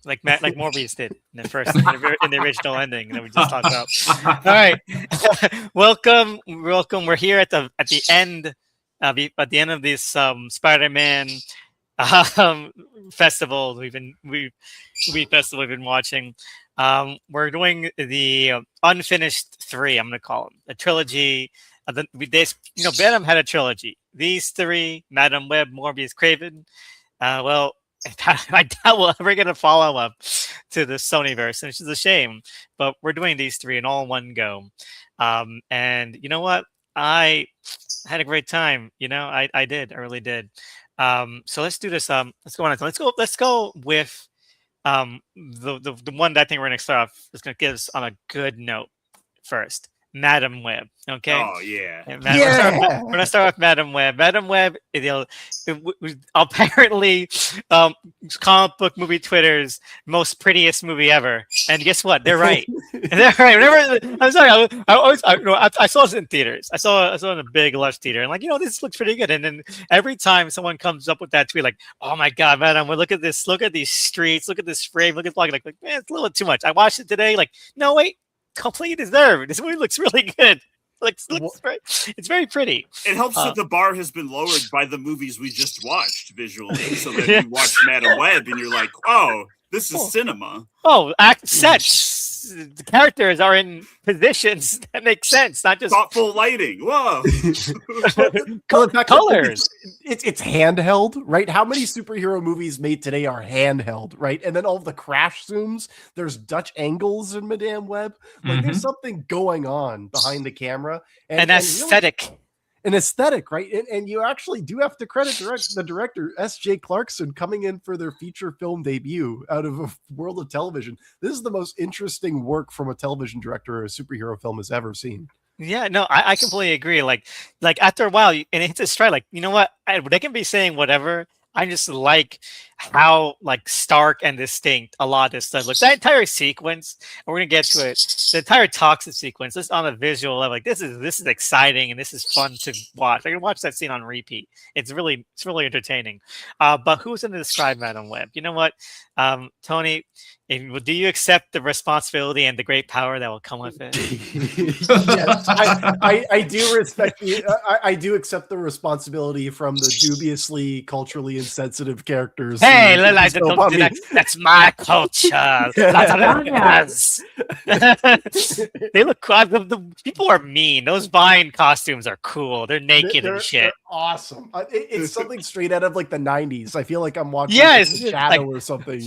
like Morbius did in the original ending that we just talked about. All right, welcome. We're here at the end of this Spider-Man festival we've been watching. We're doing the unfinished three. I'm going to call them a trilogy. Venom had a trilogy. These three: Madam Web, Morbius, Kraven. Well, I doubt we'll ever get a follow up to the Sonyverse, which is a shame. But we're doing these three in all one go. And you know what? I had a great time. I did. I really did. So let's do this. Let's go on. Let's go with the one that I think we're gonna start off is gonna get us on a good note first. Madam Web. Okay. Oh yeah. We're gonna start with Madam Web. Madam Web, apparently, comic book movie Twitter's most prettiest movie ever. And guess what? They're right. They're right. Whenever I'm sorry, I saw this in theaters. I saw it in a big lush theater, and this looks pretty good. And then every time someone comes up with that tweet, like, oh my god, Madam Web, look at this, look at these streets, look at this frame, look at like man, it's a little too much. I watched it today, like, no wait. Completely deserved. This movie looks really good. It's very pretty. It helps that the bar has been lowered by the movies we just watched visually, so that you watch Madam Web and you're like, oh, this is cinema. Oh, sets. The characters are in positions that make sense, not just thoughtful lighting. Whoa. Colors. It's handheld, right? How many superhero movies made today are handheld, right? And then all the crash zooms, there's Dutch angles in Madame Web. There's something going on behind the camera. And aesthetic. Really, an aesthetic, right? And you actually do have to credit the director, S.J. Clarkson, coming in for their feature film debut out of a world of television. This is the most interesting work from a television director a superhero film has ever seen. Yeah, no, I completely agree. Like after a while, and it hits a stride. Like, you know what? They can be saying whatever. I just like how stark and distinct a lot of this stuff looks. That entire sequence, and we're gonna get to it. The entire toxic sequence, just on a visual level, this is exciting and this is fun to watch. I can watch that scene on repeat. It's really entertaining. But who's going to describe Madam Web? You know what, Tony? Do you accept the responsibility and the great power that will come with it? Yes, I do respect I do accept the responsibility from the dubiously culturally insensitive characters. Hey, that's my culture. They look cool. The people are mean. Those Vine costumes are cool. They're naked and shit. They're awesome. It's something straight out of the 90s. I feel like I'm watching Shadow or something.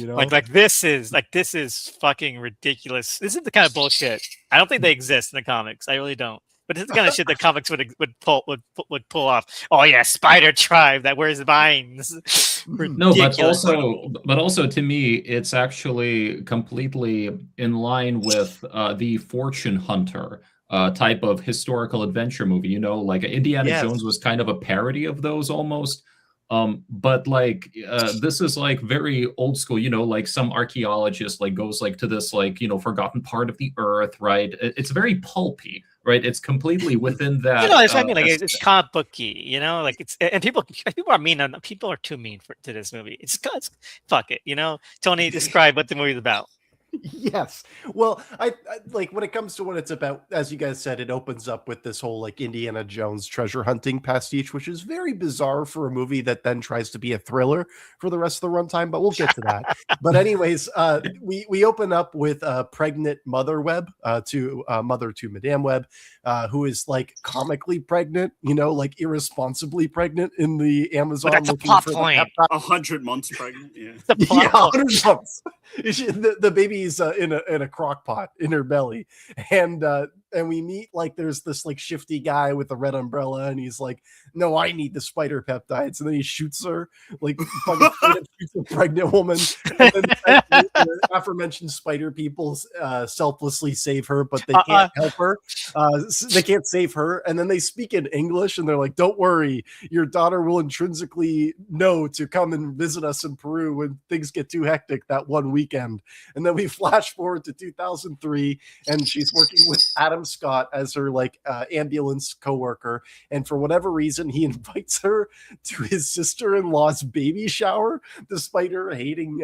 This is fucking ridiculous. This is the kind of bullshit. I don't think they exist in the comics. I really don't. But this is the kind of shit the comics would pull off. Oh yeah, Spider Tribe that wears vines. No, but also to me, it's actually completely in line with the Fortune Hunter type of historical adventure movie. Indiana Jones was kind of a parody of those almost. But this is very old school, some archaeologist goes to this forgotten part of the earth, right? It's very pulpy, right? It's completely within that. It's what I mean. It's comic booky, and people are mean. People are too mean to this movie. It's fuck it, Tony, describe what the movie's about. Yes. Well, I when it comes to what it's about, as you guys said, it opens up with this whole Indiana Jones treasure hunting pastiche, which is very bizarre for a movie that then tries to be a thriller for the rest of the runtime, but we'll get to that. But anyways, we open up with a pregnant Mother Web mother to Madame Web, who is comically pregnant, irresponsibly pregnant in the Amazon. But that's a plot point. 100 months pregnant. Yeah. 100 months. The baby's in a crock pot in her belly, and we meet there's this shifty guy with a red umbrella, and he's like, no, I need the spider peptides, and then he shoots her shoots a pregnant woman, and then the aforementioned spider people selflessly save her, but they can't help her. They can't save her, and then they speak in English, and they're like, don't worry, your daughter will intrinsically know to come and visit us in Peru when things get too hectic that one weekend. And then we flash forward to 2003, and she's working with Adam Scott as her like ambulance coworker, and for whatever reason, he invites her to his sister-in-law's baby shower, despite her hating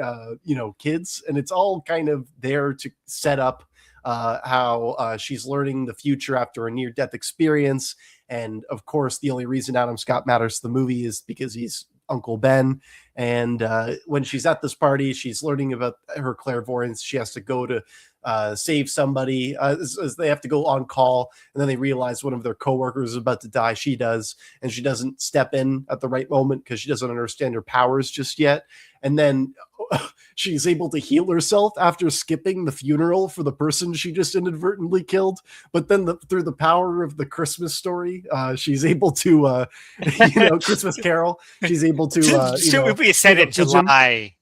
kids, and it's all kind of there to set up how she's learning the future after a near-death experience. And of course, the only reason Adam Scott matters to the movie is because he's Uncle Ben. And when she's at this party, she's learning about her clairvoyance. She has to go to save somebody as they have to go on call. And then they realize one of their coworkers is about to die. She does. And she doesn't step in at the right moment because she doesn't understand her powers just yet. And then she's able to heal herself after skipping the funeral for the person she just inadvertently killed. But then through the power of the Christmas story, she's able to, Christmas Carol, she's able to, we said in July.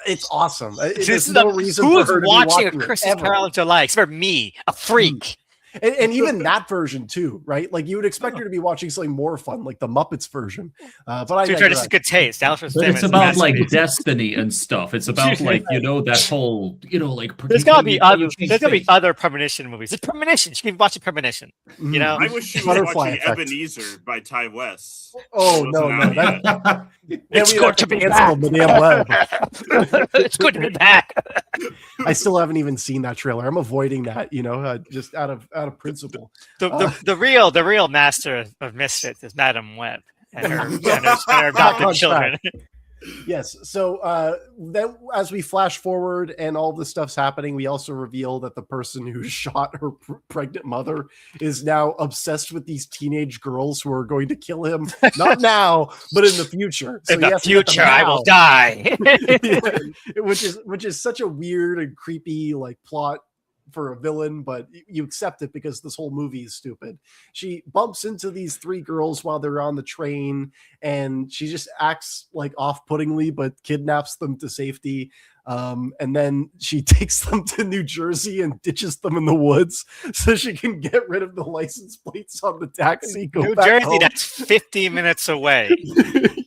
It's awesome. There's no reason who's for her to watching a it, Christmas ever. Carol in July except for me, a freak. And even that version too, right? Like you would expect her to be watching something more fun, like the Muppets version. But I this is good taste. It's about like destiny and stuff. It's about like that whole like. There's gotta be other premonition movies. It's premonition. She can watch a premonition. You know, I wish she was watching Ebenezer by Ty West. Oh no, it's good to be back. It's good to be back. I still haven't even seen that trailer. I'm avoiding that, just out of principle. The real master of misfits is Madam Web and her adopted children. Yes. So then as we flash forward and all this stuff's happening, we also reveal that the person who shot her pregnant mother is now obsessed with these teenage girls who are going to kill him. Not now, but in the future. So in the future, I will die. which is such a weird and creepy like plot for a villain, but you accept it because this whole movie is stupid. She bumps into these three girls while they're on the train, and she just acts like off-puttingly, but kidnaps them to safety. And then she takes them to New Jersey and ditches them in the woods so she can get rid of the license plates on the taxi. New Jersey, that's 50 minutes away.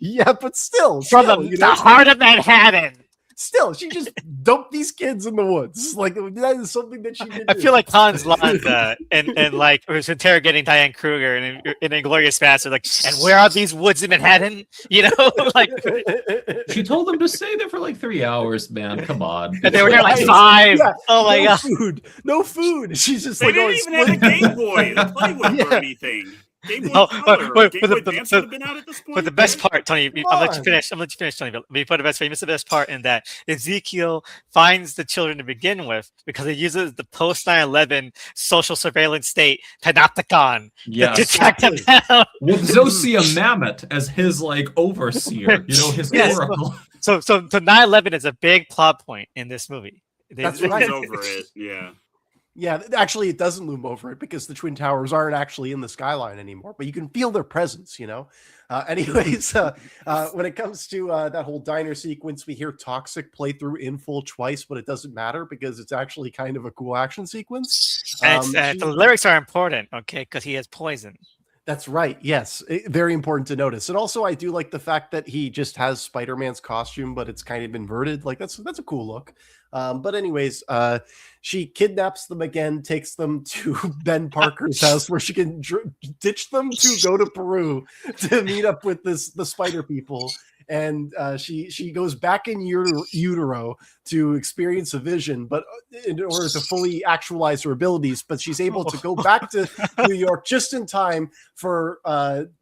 Yeah, but still from the heart of Manhattan. Still, she just dumped these kids in the woods. Like that is something that she did. I feel like Hans Landa and like was interrogating Diane Kruger in Inglourious Basterds, like, and where are these woods in Manhattan? Like she told them to stay there for like 3 hours, man. Come on. And they were there like 5. Yeah. Oh my god. No food. She's just they didn't even have a Game Boy to play with or anything. Game Boy Color. Game Boy Advance would have been out at this point. But the best part, Tony, I'll let you finish, Tony. But before the best part, you missed the best part in that Ezekiel finds the children to begin with because he uses the post 9/11 social surveillance state panopticon to track them down. With Zosia Mamet as his like overseer, his oracle. So 9/11 is a big plot point in this movie. That's right. Over it, yeah. Yeah, actually, it doesn't loom over it because the Twin Towers aren't actually in the skyline anymore, but you can feel their presence, Anyways, when it comes to that whole diner sequence, we hear Toxic play through in full twice, but it doesn't matter because it's actually kind of a cool action sequence. The lyrics are important, okay, because he has poison. That's right. Yes. Very important to notice. And also, I do like the fact that he just has Spider-Man's costume, but it's kind of inverted. Like that's a cool look. But anyways, she kidnaps them again, takes them to Ben Parker's house where she can ditch them to go to Peru to meet up with the spider people. And she goes back in utero to experience a vision, but in order to fully actualize her abilities. But she's able to go back to New York just in time for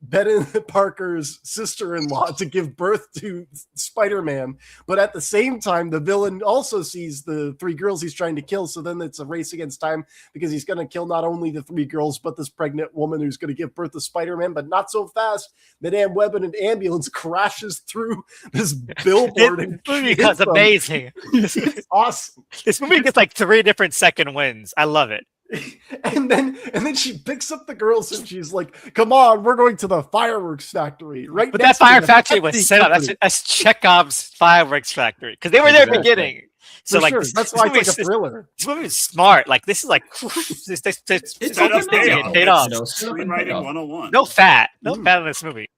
Ben Parker's sister-in-law to give birth to Spider-Man. But at the same time, the villain also sees the three girls he's trying to kill. So then it's a race against time because he's going to kill not only the three girls, but this pregnant woman who's going to give birth to Spider-Man. But not so fast. Madame Web in an ambulance crashes through this billboard. This movie is amazing. It's awesome. This movie gets like 3 different second wins. I love it. And then she picks up the girls and she's like, "Come on, we're going to the fireworks factory." Right, but that fire factory was set up. That's Chekhov's fireworks factory because they were there at the beginning. So for like sure. That's why it's like a thriller. This movie is smart. Like this is like it's paid off. Screenwriting 101. No fat in this movie.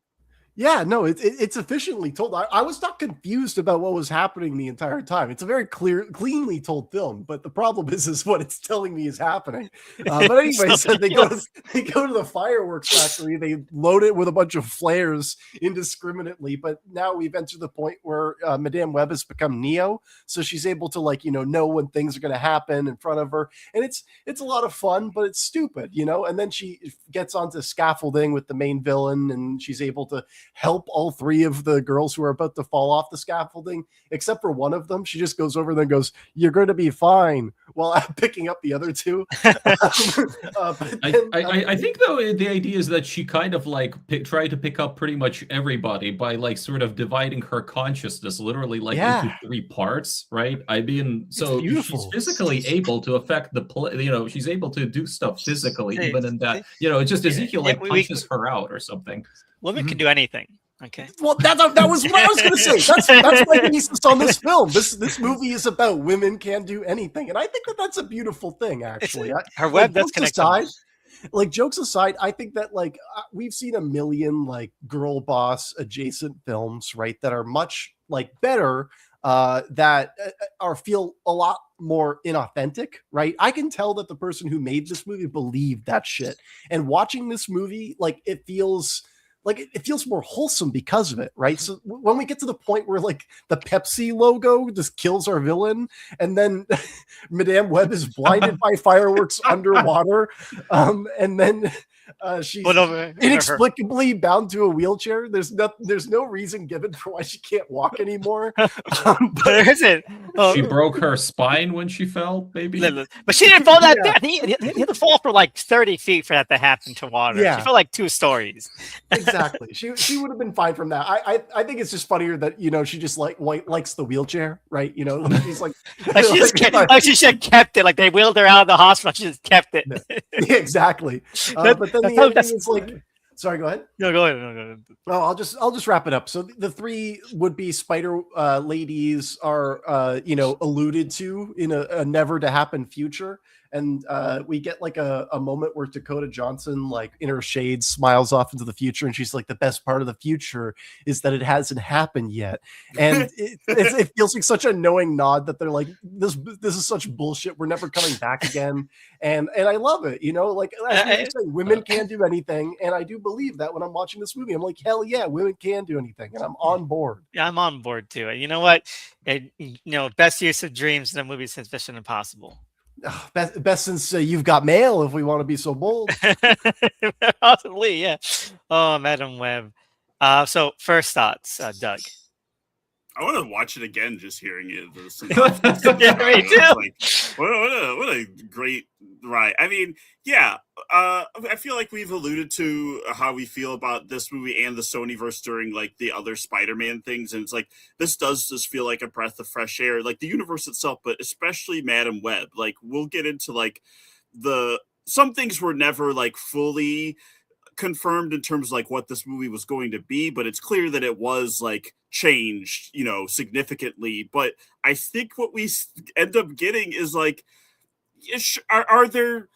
Yeah, no, it's efficiently told. I was not confused about what was happening the entire time. It's a very cleanly told film, but the problem is what it's telling me is happening. But anyways, So they go to the fireworks factory. They load it with a bunch of flares indiscriminately. But now we've entered the point where Madame Web has become Neo, so she's able to know when things are going to happen in front of her, and it's a lot of fun, but it's stupid, And then she gets onto scaffolding with the main villain, and she's able to help all three of the girls who are about to fall off the scaffolding, except for one of them. She just goes over and goes, "You're going to be fine," while I'm picking up the other two. I think though the idea is that she kind of tried to pick up pretty much everybody by sort of dividing her consciousness literally into three parts, right? I mean, so she's physically able to affect the play. She's able to do stuff physically, even in that. It's just Ezekiel punches her out or something. Women can do anything. Okay. Well, that was what I was going to say. That's my thesis on this film. This movie is about women can do anything, and I think that's a beautiful thing. Actually, her web does connect. Jokes aside, I think that we've seen a million girl boss adjacent films, right, that are much better, that feel a lot more inauthentic, right? I can tell that the person who made this movie believed that shit, and watching this movie, it feels more wholesome because of it, right? So when we get to the point where the Pepsi logo just kills our villain, and then Madame Web is blinded by fireworks underwater, and then she's inexplicably bound to a wheelchair. There's no reason given for why she can't walk anymore. But there isn't. She broke her spine when she fell, maybe. But she didn't fall that bad. I think he had to fall for 30 feet for that to happen to water. Yeah. She fell 2 stories. Exactly. She would have been fine from that. I think it's just funnier that she just likes the wheelchair, right? She's she should have kept it. They wheeled her out of the hospital. She just kept it. Yeah, exactly. But then the other thing is sorry, go ahead. No, go ahead. Oh, I'll just wrap it up. So the three would-be spider ladies are alluded to in a never to happen future. And we get a moment where Dakota Johnson, in her shades, smiles off into the future, and she's like, "The best part of the future is that it hasn't happened yet." And it feels like such a knowing nod that they're like, "This is such bullshit. We're never coming back again." And I love it. As you say, women can do anything, and I do believe that when I'm watching this movie, I'm like, hell yeah, women can do anything, and I'm on board. Yeah, I'm on board too. You know what? Best use of dreams in a movie since Mission Impossible. Best since You've Got Mail, if we want to be so bold. Possibly, yeah. Oh, Madam Web. So first thoughts, Doug. I want to watch it again, just hearing it. Yeah, me too. What a great ride. I mean, yeah, I feel like we've alluded to how we feel about this movie and the Sonyverse during the other Spider-Man things, and it's this does just feel like a breath of fresh air, the universe itself, but especially Madam Web. We'll get into some things were never fully confirmed in terms of what this movie was going to be, but it's clear that it was changed significantly. But I think what we end up getting is are there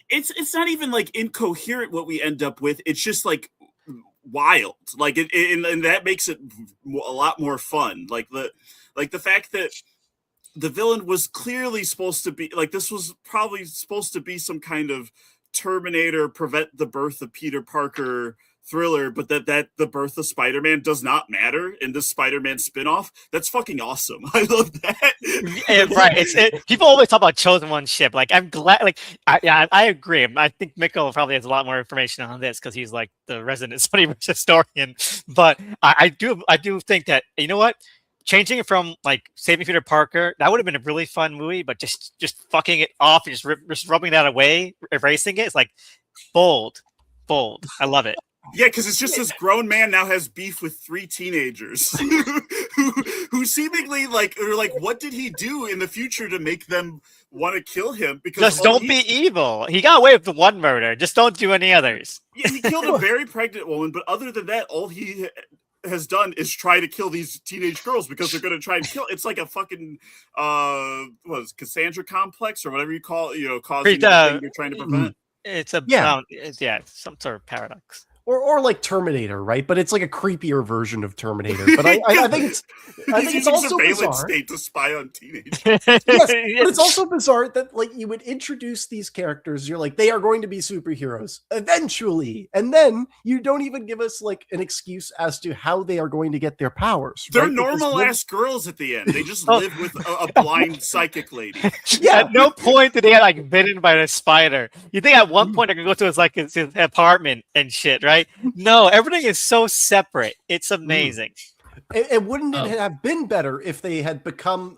it's not even incoherent what we end up with. It's just wild, and that makes it a lot more fun. The fact that the villain was clearly supposed to be this was probably supposed to be some kind of Terminator, prevent the birth of Peter Parker thriller, but that the birth of Spider-Man does not matter in this Spider-Man spinoff. That's fucking awesome. I love that. Right. People always talk about chosen one ship. I'm glad. I agree. I think Mikhail probably has a lot more information on this because he's the resident Sonyverse historian. But I do think that what. Changing it from Saving Peter Parker, that would have been a really fun movie, but just fucking it off and just rubbing that away, erasing it. It's bold. I love it. Yeah, because it's just this grown man now has beef with 3 teenagers who seemingly are what did he do in the future to make them want to kill him? Because just don't be evil. He got away with the one murder. Just don't do any others. Yeah, he killed a very pregnant woman, but other than that, all he has done is try to kill these teenage girls because they're going to try and kill. It's like a fucking Cassandra complex or whatever you call causing the thing you're trying to prevent. It's some sort of paradox. or like Terminator, right? But it's like a creepier version of Terminator. But I think it's using also surveillance bizarre. state to spy on teenagers. Yes, but it's also bizarre that like you would introduce these characters. You're like, they are going to be superheroes eventually, and then you don't even give us like an excuse as to how they are going to get their powers. They're right? normal ass girls at the end. They just live with a blind psychic lady. Yeah. At no point did they get like bitten by the spider. You think at one point I can go to his apartment and shit, right? No, everything is so separate. It's amazing. And wouldn't it have been better if they had become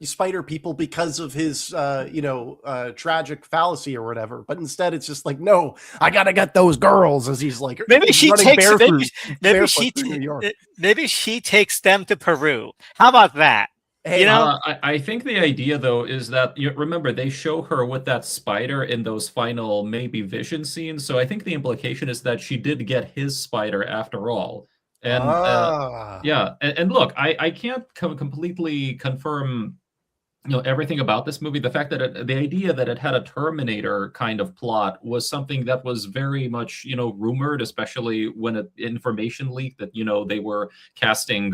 spider people because of his tragic fallacy or whatever? But instead, it's just like, no, I gotta get those girls. As he's like, Maybe she running takes barefoot through New York. maybe she takes them to Peru. How about that? Hey, You know? I think the idea though is that remember they show her with that spider in those final maybe vision scenes. So I think the implication is that she did get his spider after all. And yeah, and look, I can't completely confirm everything about this movie. The fact that the idea that it had a Terminator kind of plot was something that was very much rumored, especially when information leaked that they were casting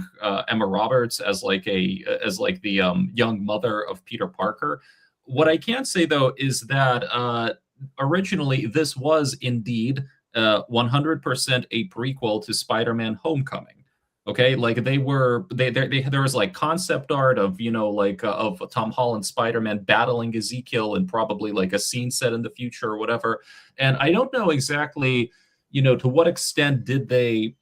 Emma Roberts as like the young mother of Peter Parker. What I can say though is that originally this was indeed 100% a prequel to Spider-Man Homecoming. Okay, like there was like concept art of of Tom Holland Spider-Man battling Ezekiel and probably like a scene set in the future or whatever. And I don't know exactly to what extent did they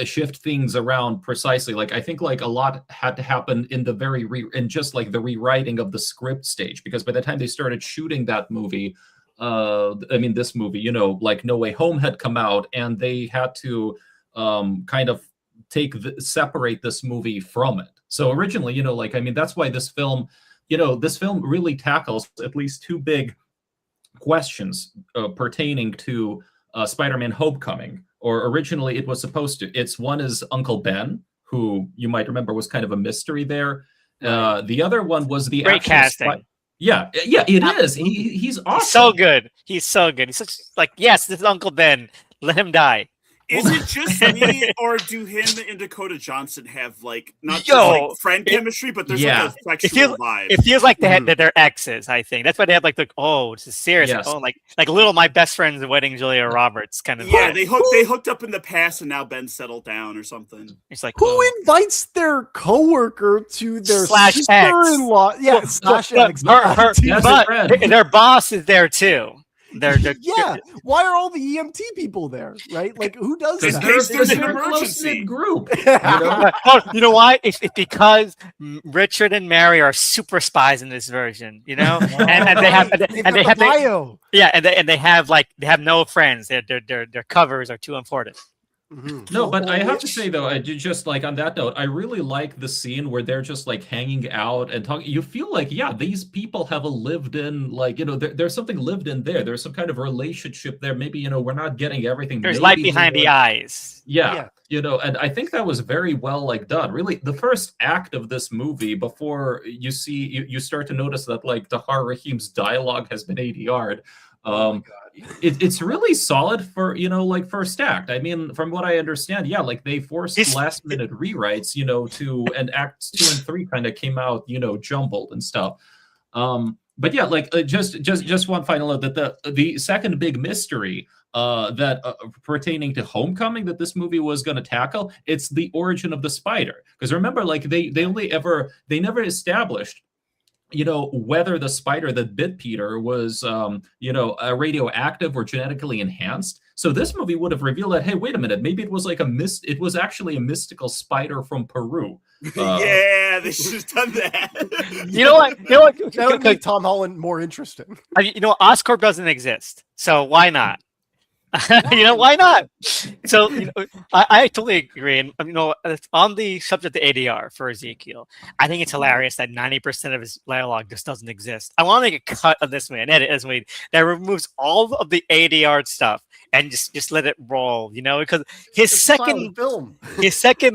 shift things around precisely. Like I think like a lot had to happen in the in just like the rewriting of the script stage, because by the time they started shooting that movie, this movie, like No Way Home had come out, and they had to kind of separate this movie from it. So originally, that's why this film really tackles at least two big questions pertaining to Spider-Man Homecoming. Or originally it was supposed to. One is Uncle Ben, who you might remember was kind of a mystery there. Right. The other one was the great casting. Yeah, it is. He's awesome. He's so good. He's so good. He's such yes, this is Uncle Ben. Let him die. Is it just me, or do him and Dakota Johnson have like not just like friend chemistry, but there's like a sexual vibe? It feels like they're exes. I think that's why they have like this is serious. Yes. Like little my best friend's wedding, Julia Roberts kind of. Yeah, vibe. they hooked up in the past, and now Ben's settled down or something. It's like who invites their coworker to their / sister-in-law? Yeah, but their boss is there too. They're why are all the EMT people there, right? Like, who does that? There's an emergency group. You know why? It's because Richard and Mary are super spies in this version, and they have no friends. Their covers are too important. Mm-hmm. No, but I have to say though, just like on that note, I really like the scene where they're just like hanging out and talking. You feel like, these people have a lived-in, there's something lived in there. There's some kind of relationship there. Maybe we're not getting everything. There's light behind the eyes. Yeah. And I think that was very well done. Really, the first act of this movie, before you start to notice that like Tahar Rahim's dialogue has been ADR'd. It's really solid for first act. I mean, from what I understand, they forced last minute rewrites, and acts 2 and 3 kind of came out, jumbled and stuff. But just one final note that the second big mystery that pertaining to Homecoming that this movie was going to tackle, it's the origin of the spider. Because remember, they never established whether the spider that bit Peter was, radioactive or genetically enhanced. So this movie would have revealed that, hey, wait a minute, maybe it was like it was actually a mystical spider from Peru. Yeah, they should have done that. You know what? That would make Tom Holland more interesting. Oscorp doesn't exist, so why not? Why not? So I totally agree. And on the subject of ADR for Ezekiel, I think it's hilarious that 90% of his dialogue just doesn't exist. I want to make a cut of this way, an edit this way that removes all of the ADR stuff and just let it roll. Because his second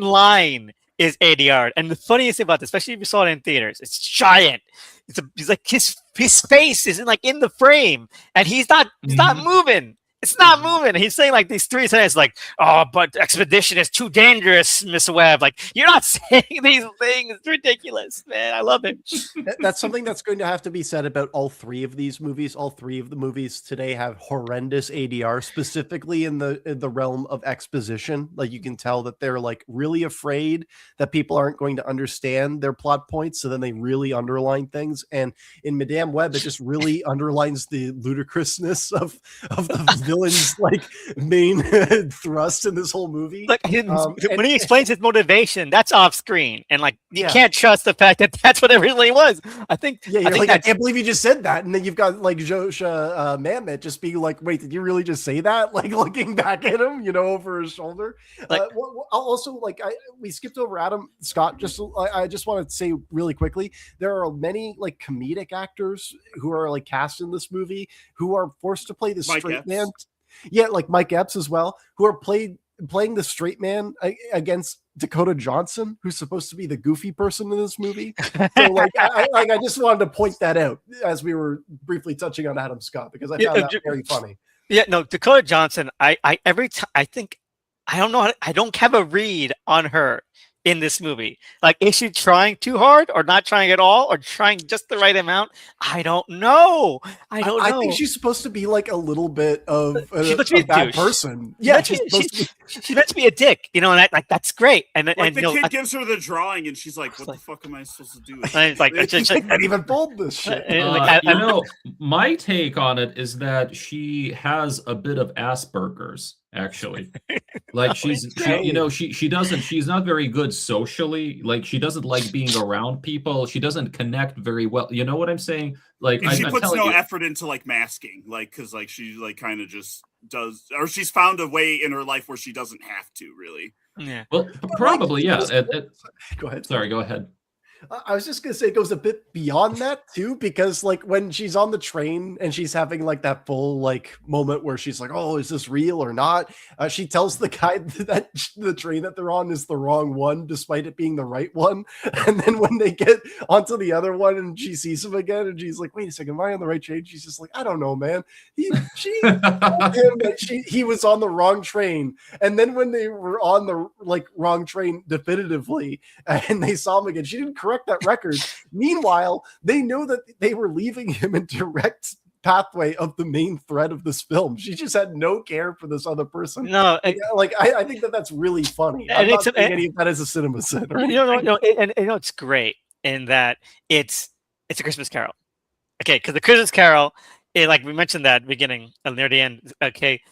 line is ADR, and the funniest thing about this, especially if you saw it in theaters, it's giant. He's like his face isn't like in the frame, and he's not moving. It's not moving. He's saying like these 3 sentences, like, "Oh, but expedition is too dangerous, Miss Webb." Like, you're not saying these things. It's ridiculous, man. I love it. That's something that's going to have to be said about all 3 of these movies. All 3 of the movies today have horrendous ADR, specifically in the realm of exposition. Like, you can tell that they're like really afraid that people aren't going to understand their plot points, so then they really underline things. And in Madame Web, it just really underlines the ludicrousness of the villain's like main thrust in this whole movie. Like, when he explains his motivation, that's off screen, and like you can't trust the fact that that's what it really was. I think. Yeah, you're like, I can't believe you just said that, and then you've got like Josha Mamet just being like, "Wait, did you really just say that?" Like looking back at him, over his shoulder. Like, also, like, we skipped over Adam Scott. I just want to say really quickly, there are many like comedic actors who are like cast in this movie who are forced to play the straight man. Yeah, like Mike Epps as well, who are playing the straight man against Dakota Johnson, who's supposed to be the goofy person in this movie. So like, I just wanted to point that out as we were briefly touching on Adam Scott, because I found that very funny. Yeah, no, Dakota Johnson. Every time I think, I don't know. I don't have a read on her in this movie. Like, is she trying too hard, or not trying at all, or trying just the right amount? I don't know. I think she's supposed to be like a little bit of a bad person. Yeah, she's meant to be a dick, and that's great. And like the kid gives her the drawing, and she's like, "What the fuck am I supposed to do?" It's like, I can't even fold this shit. My take on it is that she has a bit of Asperger's. Actually, like she's not very good socially. Like, she doesn't like being around people. She doesn't connect very well. You know what I'm saying? Like, and she puts no effort into like masking, like, because like she like kind of just does, or she's found a way in her life where she doesn't have to really. Yeah. Well, probably, yeah. Go ahead. Sorry, go ahead. I was just gonna say it goes a bit beyond that too, because like when she's on the train and she's having like that full like moment where she's like, "Oh, is this real or not?" She tells the guy that the train that they're on is the wrong one, despite it being the right one. And then when they get onto the other one and she sees him again, and she's like, "Wait a second, am I on the right train?" She's just like, "I don't know, man." She told him that he was on the wrong train, and then when they were on the like wrong train definitively, and they saw him again, she didn't correct that record. Meanwhile, they know that they were leaving him in direct pathway of the main thread of this film. She just had no care for this other person. No, I think that's really funny. I'm not saying any of that as a cinema set. And it's great in that it's a Christmas Carol. Okay, because the Christmas Carol, like we mentioned that at the beginning, near the end. Okay.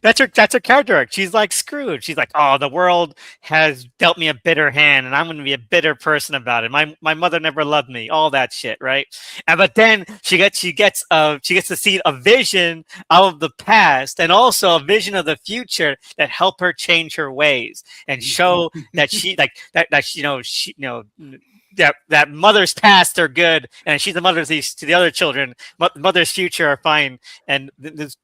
That's her character arc. She's like Scrooge. She's like, "Oh, the world has dealt me a bitter hand, and I'm going to be a bitter person about it. My mother never loved me." All that shit, right? But then she gets to see a vision of the past, and also a vision of the future that help her change her ways and show that she that mother's past are good, and she's the mother to the other children. Mother's future are fine, and this,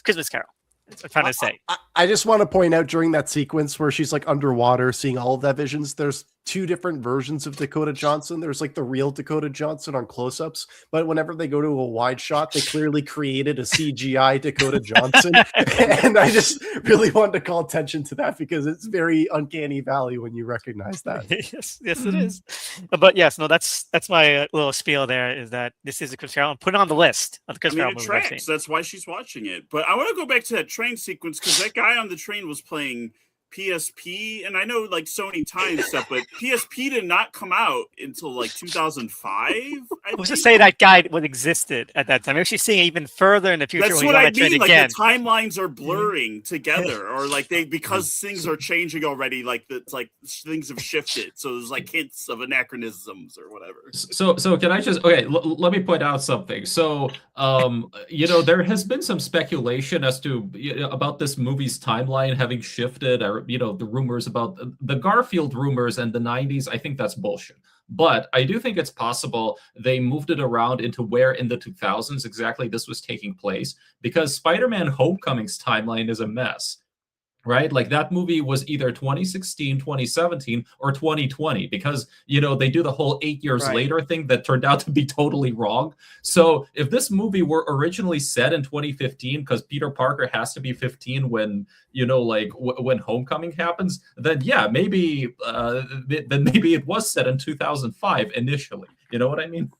Christmas Carol. That's what I'm trying to say. I just want to point out during that sequence where she's like underwater, seeing all of that visions. There's 2 different versions of Dakota Johnson. There's like the real Dakota Johnson on close-ups, but whenever they go to a wide shot, they clearly created a CGI Dakota Johnson. And I just really wanted to call attention to that because it's very uncanny valley when you recognize that. yes, it is. But yes, no, that's my little spiel there, is that this is a Christmas Carol. And put it on the list of the Christmas Carol movies I've seen. That's why she's watching it. But I want to go back to that train sequence, because that guy on the train was playing PSP, and I know like Sony time stuff, but PSP did not come out until like 2005. Who's to say that guy existed at that time? Maybe she's seeing even further in the future. That's what I mean. Like the timelines are blurring together, or like because things are changing already. Like it's like things have shifted, so there's like hints of anachronisms or whatever. So can I just let me point out something. So there has been some speculation as to about this movie's timeline having shifted, or the rumors about the Garfield rumors and the 90s. I think that's bullshit. But I do think it's possible they moved it around into where in the 2000s exactly this was taking place, because Spider-Man Homecoming's timeline is a mess. right? Like that movie was either 2016, 2017, or 2020 because, they do the whole 8 years Right. later thing that turned out to be totally wrong. So if this movie were originally set in 2015, because Peter Parker has to be 15 when, when Homecoming happens, then yeah, maybe it was set in 2005 initially. You know what I mean?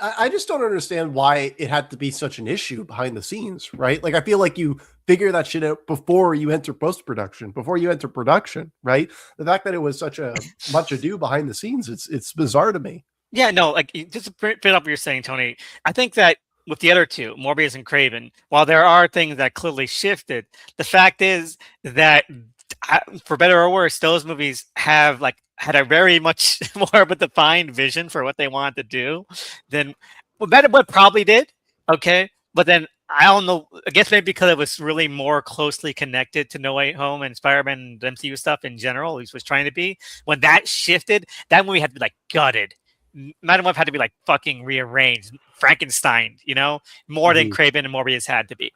I just don't understand why it had to be such an issue behind the scenes, right? Like, I feel like you figure that shit out before you enter post-production, before you enter production, right? The fact that it was such a much ado behind the scenes, it's bizarre to me. Yeah, no, like just to pick up what you're saying, Tony. I think that with the other two, Morbius and Kraven, while there are things that clearly shifted, the fact is that, for better or worse, those movies have had a very much more of a defined vision for what they wanted to do than what probably did. Okay, but then I don't know. I guess maybe because it was really more closely connected to No Way Home and Spider-Man and MCU stuff in general, at least was trying to be. When that shifted, that movie had to be gutted. Madam Web had to be fucking rearranged, Frankenstein, more than Kraven and Morbius had to be.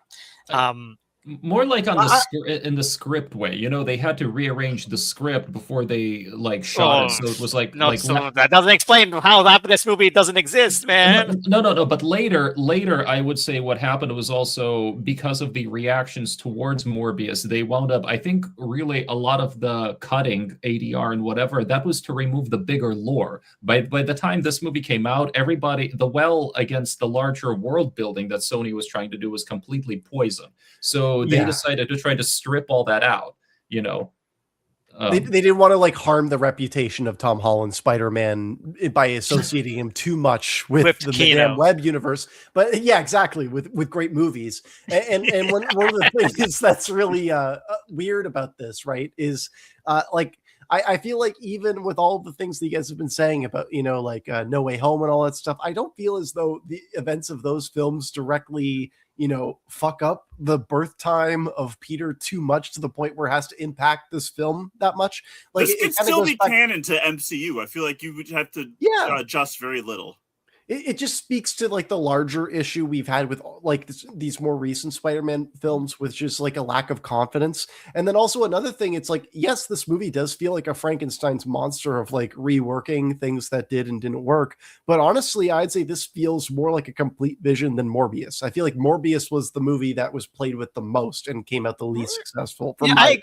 More like in the script way, they had to rearrange the script before they shot it, so it was that doesn't explain how this movie doesn't exist, man. No. But later, I would say what happened was also because of the reactions towards Morbius, they wound up. I think really a lot of the cutting ADR and whatever that was to remove the bigger lore. By the time this movie came out, the well against the larger world building that Sony was trying to do was completely poisoned. So they decided to try to strip all that out, They didn't want to harm the reputation of Tom Holland's Spider-Man by associating him too much with the damn web universe. But yeah, exactly, with great movies. And one of the things that's really weird about this, right, is I feel like even with all the things that you guys have been saying about, No Way Home and all that stuff, I don't feel as though the events of those films directly fuck up the birth time of Peter too much to the point where it has to impact this film that much. This could still be canon to MCU. I feel like you would have to adjust very little. It just speaks to the larger issue we've had with these more recent Spider-Man films, with just a lack of confidence. And then also another thing, it's yes, this movie does feel like a Frankenstein's monster of reworking things that did and didn't work. But honestly, I'd say this feels more like a complete vision than Morbius. I feel like Morbius was the movie that was played with the most and came out the least successful. I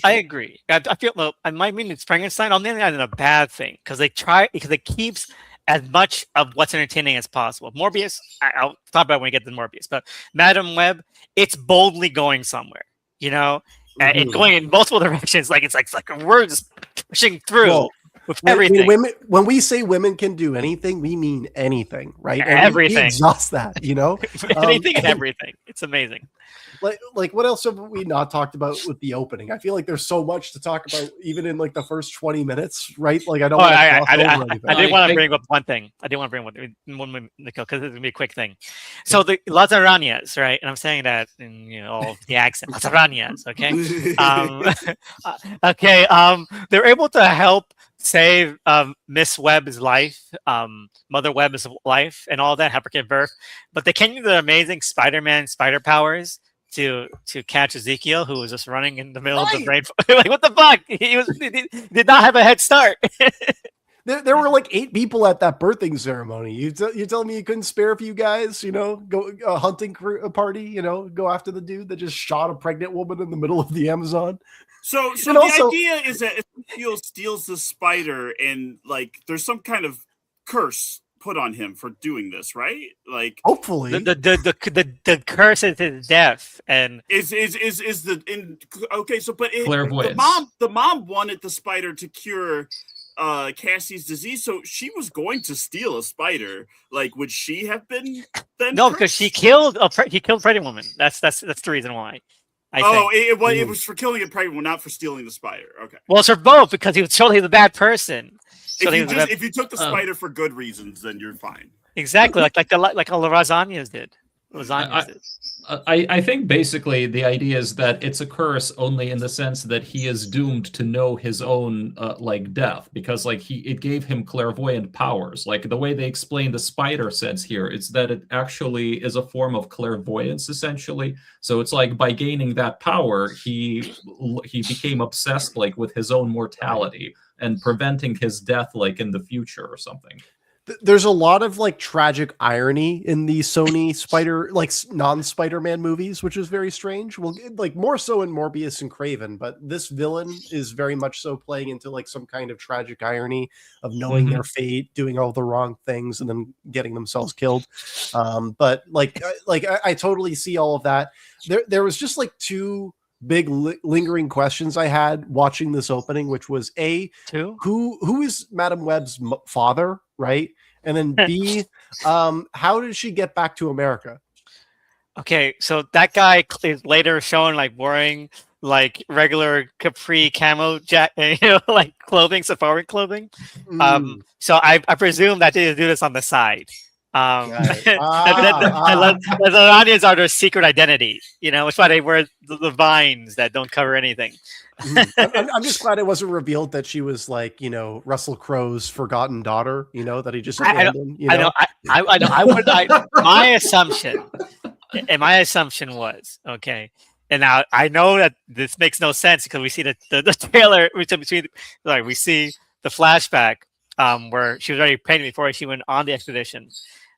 agree. I feel I might mean it's Frankenstein. On the other hand, a bad thing because it keeps as much of what's entertaining as possible. Morbius, I'll talk about when we get to Morbius, but Madam Web, it's boldly going somewhere, and going in multiple directions. It's like we're just pushing through with everything. When we say women can do anything, we mean anything, right? And everything. We exhaust that, anything and everything. It's amazing. What else have we not talked about with the opening? I feel like there's so much to talk about, even in the first 20 minutes, right? I don't want to I did want to bring up one thing. I did want to bring one because this is gonna be a quick thing. So the Las Arañas, right? And I'm saying that in all the accent, Las Arañas, okay? They're able to help save Miss Webb's life, Mother Webb's life, and all that, help her give birth. But they can't use the amazing Spider-Man spider powers to catch Ezekiel, who was just running in the middle of the rain. What the fuck? He did not have a head start. There were 8 people at that birthing ceremony. You telling me you couldn't spare a few guys? Go a hunting party. Go after the dude that just shot a pregnant woman in the middle of the Amazon. So the idea is that Ezekiel steals the spider, and there's some kind of curse put on him for doing this, right? Hopefully the curse is his death, and clairvoyance. The mom wanted the spider to cure Cassie's disease, so she was going to steal a spider. Would she have been then? No, because he killed pregnant woman. That's the reason why. It was for killing a pregnant woman, not for stealing the spider. Okay. Well, it's for both, because he was totally the bad person. If you took the spider for good reasons, then you're fine. Exactly, like all the lasagnas did. lasagnas is. I think basically the idea is that it's a curse only in the sense that he is doomed to know his own like death, because like it gave him clairvoyant powers. Like the way they explain the spider sense here, it's that it actually is a form of clairvoyance essentially. So it's like by gaining that power, he became obsessed like with his own mortality and preventing his death like in the future or something. There's a lot of like tragic irony in the Sony non-Spider-Man movies, which is very strange. Well, like more so in Morbius and Kraven, but this villain is very much so playing into like some kind of tragic irony of knowing their fate, doing all the wrong things, and then getting themselves killed. But I totally see all of that. There was just like two big lingering questions I had watching this opening, which was who is Madam Web's father, right? And then B, how did she get back to America? Okay, so that guy is later shown like wearing like regular capri camo like clothing, safari clothing. So I presume that they do this on the side. The onions are their secret identity, that's why they wear the vines that don't cover anything. I'm just glad it wasn't revealed that she was like, Russell Crowe's forgotten daughter, that he just abandoned. I know. My assumption was, okay, and now I know that this makes no sense because we see the trailer, we see the flashback where she was already pregnant before she went on the expedition.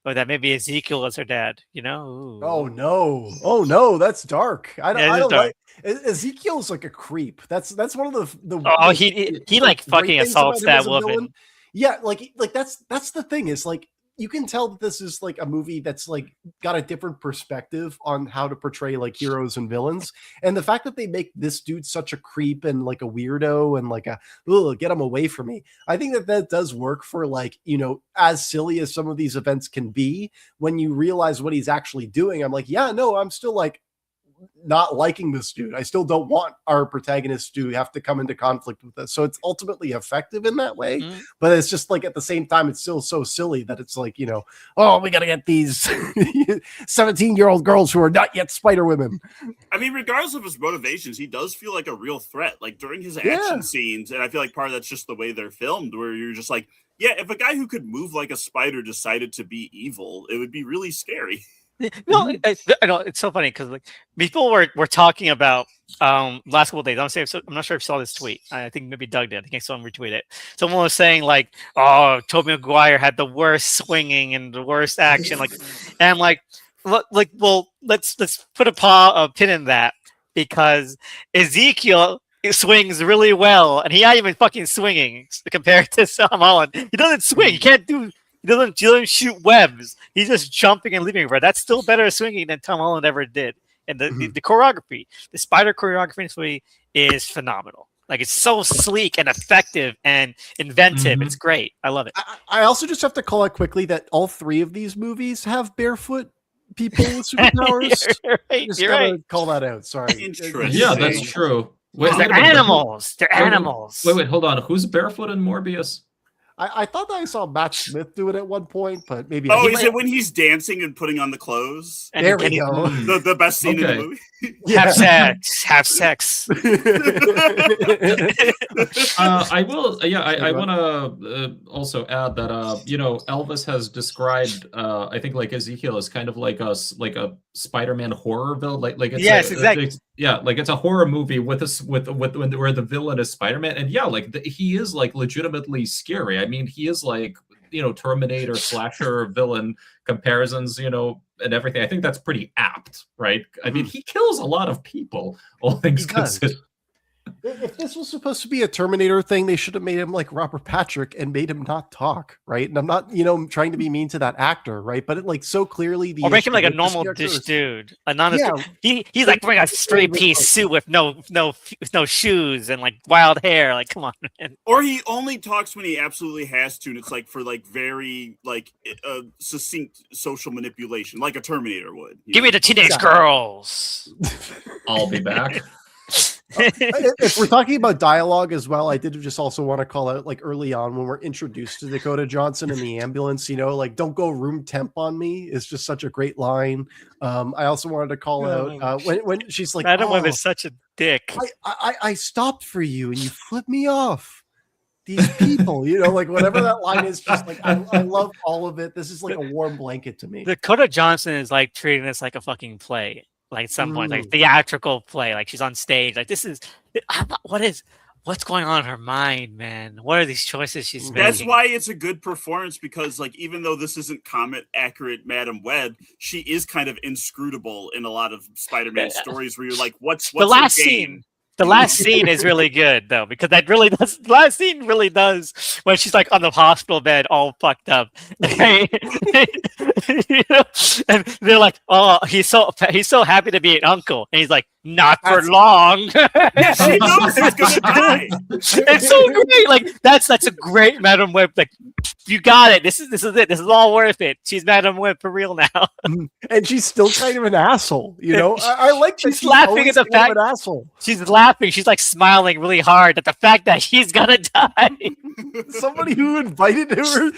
Or that maybe Ezekiel was her dad, Ooh. Oh no, that's dark. I don't like Ezekiel's like a creep. That's one of the he like fucking assaults that woman. Yeah, like that's the thing is like you can tell that this is like a movie that's like got a different perspective on how to portray like heroes and villains. And the fact that they make this dude such a creep and like a weirdo and like get him away from me. I think that does work for like, as silly as some of these events can be, when you realize what he's actually doing, I'm like, yeah, no, I'm still like not liking this dude. I still don't want our protagonist to have to come into conflict with us. So it's ultimately effective in that way, but it's just like at the same time, it's still so silly that it's like, we got to get these 17-year-old girls who are not yet Spider Women. I mean, regardless of his motivations, he does feel like a real threat, like during his action scenes. And I feel like part of that's just the way they're filmed, where you're just like, yeah, if a guy who could move like a spider decided to be evil, it would be really scary. No, I know it's so funny because like people were talking about last couple of days. I'm not sure if you saw this tweet. I think maybe Doug did. I think someone retweeted it. Someone was saying like, "Oh, Tobey Maguire had the worst swinging and the worst action." And well, let's put a pin in that, because Ezekiel swings really well, and he's not even fucking swinging compared to Tom Holland. He doesn't swing. He can't do. He doesn't shoot webs. He's just jumping and leaping over. That's still better swinging than Tom Holland ever did. And the choreography, the spider choreography in this movie is phenomenal. Like, it's so sleek and effective and inventive. It's great. I love it. I also just have to call out quickly that all three of these movies have barefoot people with superpowers. You're right. Call that out. Sorry. Interesting. Yeah, that's true. They're animals. They're animals. Wait, hold on. Who's barefoot in Morbius? I thought that I saw Matt Smith do it at one point, but maybe. Is it when he's dancing and putting on the clothes? And there we go. The best scene in the movie. Have sex. I will. Yeah, I want to also add that Elvis has described I think like Ezekiel as kind of like a Spider-Man horror villain. Like it's exactly. Like it's a horror movie with where the villain is Spider-Man, and he is like legitimately scary. I mean, he is like Terminator slasher villain comparisons, and everything. I think that's pretty apt, right? I mean, he kills a lot of people, all things considered. If this was supposed to be a Terminator thing, they should have made him like Robert Patrick and made him not talk, right? And I'm not, trying to be mean to that actor, right? But it like so clearly or make him like a normal dish dude, he's like wearing a straight piece suit with no shoes and like wild hair. Like, come on, man. Or he only talks when he absolutely has to, and it's like for like very like succinct social manipulation, like a Terminator would. Give me the teenage girls. I'll be back. If we're talking about dialogue as well, I did just also want to call out, like, early on when we're introduced to Dakota Johnson in the ambulance, like, "Don't go room temp on me" is just such a great line. I also wanted to call out when she's like, Madam Web "Oh, is such a dick. I stopped for you and you flipped me off. These people," like, whatever that line is, just like, I love all of it. This is like a warm blanket to me. Dakota Johnson is like treating this like a fucking play. Like at some point, like theatrical play, like she's on stage. Like this is what's going on in her mind, man? What are these choices she's making? That's why it's a good performance, because like even though this isn't comic accurate Madam Web, she is kind of inscrutable in a lot of Spider-Man stories where you're like, what's the last scene? The last scene is really good though, because that really does. The last scene really does when she's like on the hospital bed, all fucked up, and they're like, "Oh, he's so happy to be an uncle," and he's like, "Not for long." Yeah, she knows he's gonna die. It's so great. Like that's a great Madam Web. Like you got it. This is it. This is all worth it. She's Madam Web for real now, and she's still kind of an asshole. I like that she's laughing at the fact an asshole. She's laughing. She's like smiling really hard at the fact that he's gonna die. Somebody who invited her,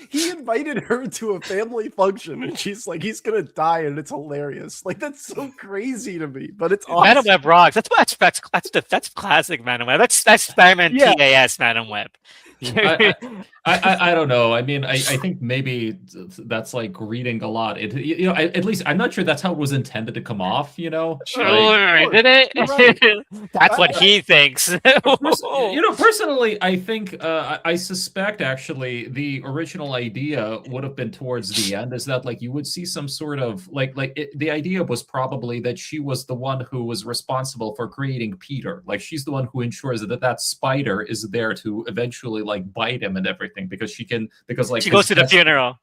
he invited her to a family function, and she's like, he's gonna die, and it's hilarious. Like that's so crazy to me, but it's awesome. Madam Web rocks. That's classic Madam Web. That's Spider-Man TAS Madam Web. I don't know. I mean, I think maybe that's like reading a lot. At least I'm not sure that's how it was intended to come off. Did it? Right. That's what he thinks. Personally, I think I suspect actually the original idea would have been towards the end is that like you would see some sort of the idea was probably that she was the one who was responsible for creating Peter. Like she's the one who ensures that spider is there to eventually like bite him and everything because she goes to the funeral.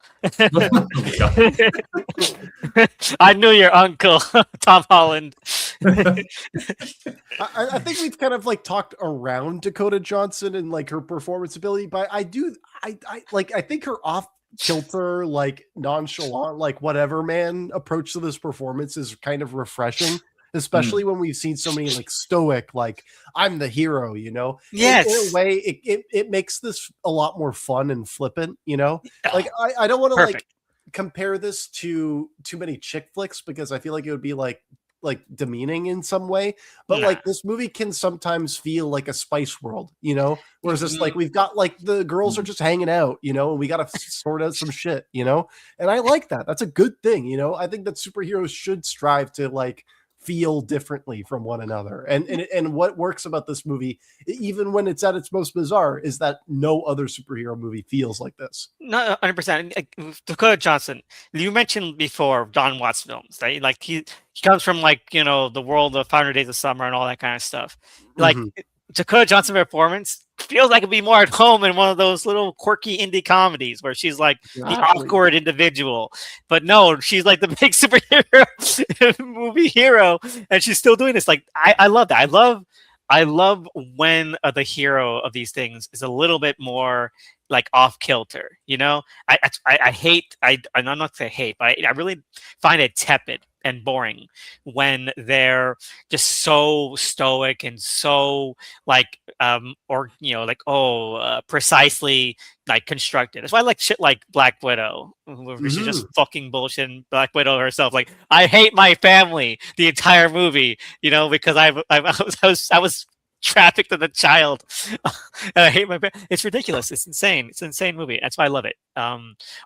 I knew your uncle, Tom Holland. I think we've kind of like talked around Dakota Johnson and like her performance ability, but I think her off kilter, like nonchalant, like whatever man approach to this performance is kind of refreshing. Especially when we've seen so many like stoic, like I'm the hero, Yes. In a way, it makes this a lot more fun and flippant, Like I don't want to like compare this to too many chick flicks because I feel like it would be like demeaning in some way. But like this movie can sometimes feel like a Spice World, Whereas it's like we've got like the girls are just hanging out, and we got to sort out some shit, And I like that. That's a good thing, I think that superheroes should strive to like feel differently from one another. And what works about this movie, even when it's at its most bizarre, is that no other superhero movie feels like this. No, 100%. Dakota Johnson, you mentioned before Don Watts films, right? Like he comes from like, the world of 500 Days of Summer and all that kind of stuff. Like Dakota Johnson performance feels like it'd be more at home in one of those little quirky indie comedies where she's like the awkward individual, but no, she's like the big superhero movie hero, and she's still doing this. Like I love that. I love when the hero of these things is a little bit more like off kilter. I hate. I'm not going to say hate, but I really find it tepid and boring when they're just so stoic and so like precisely like constructed. That's why I like shit like Black Widow, where she's just fucking bullshit. Black Widow herself, like I hate my family the entire movie, because I was trafficked as a child, and I hate my family. It's ridiculous. It's insane. It's an insane movie. That's why I love it.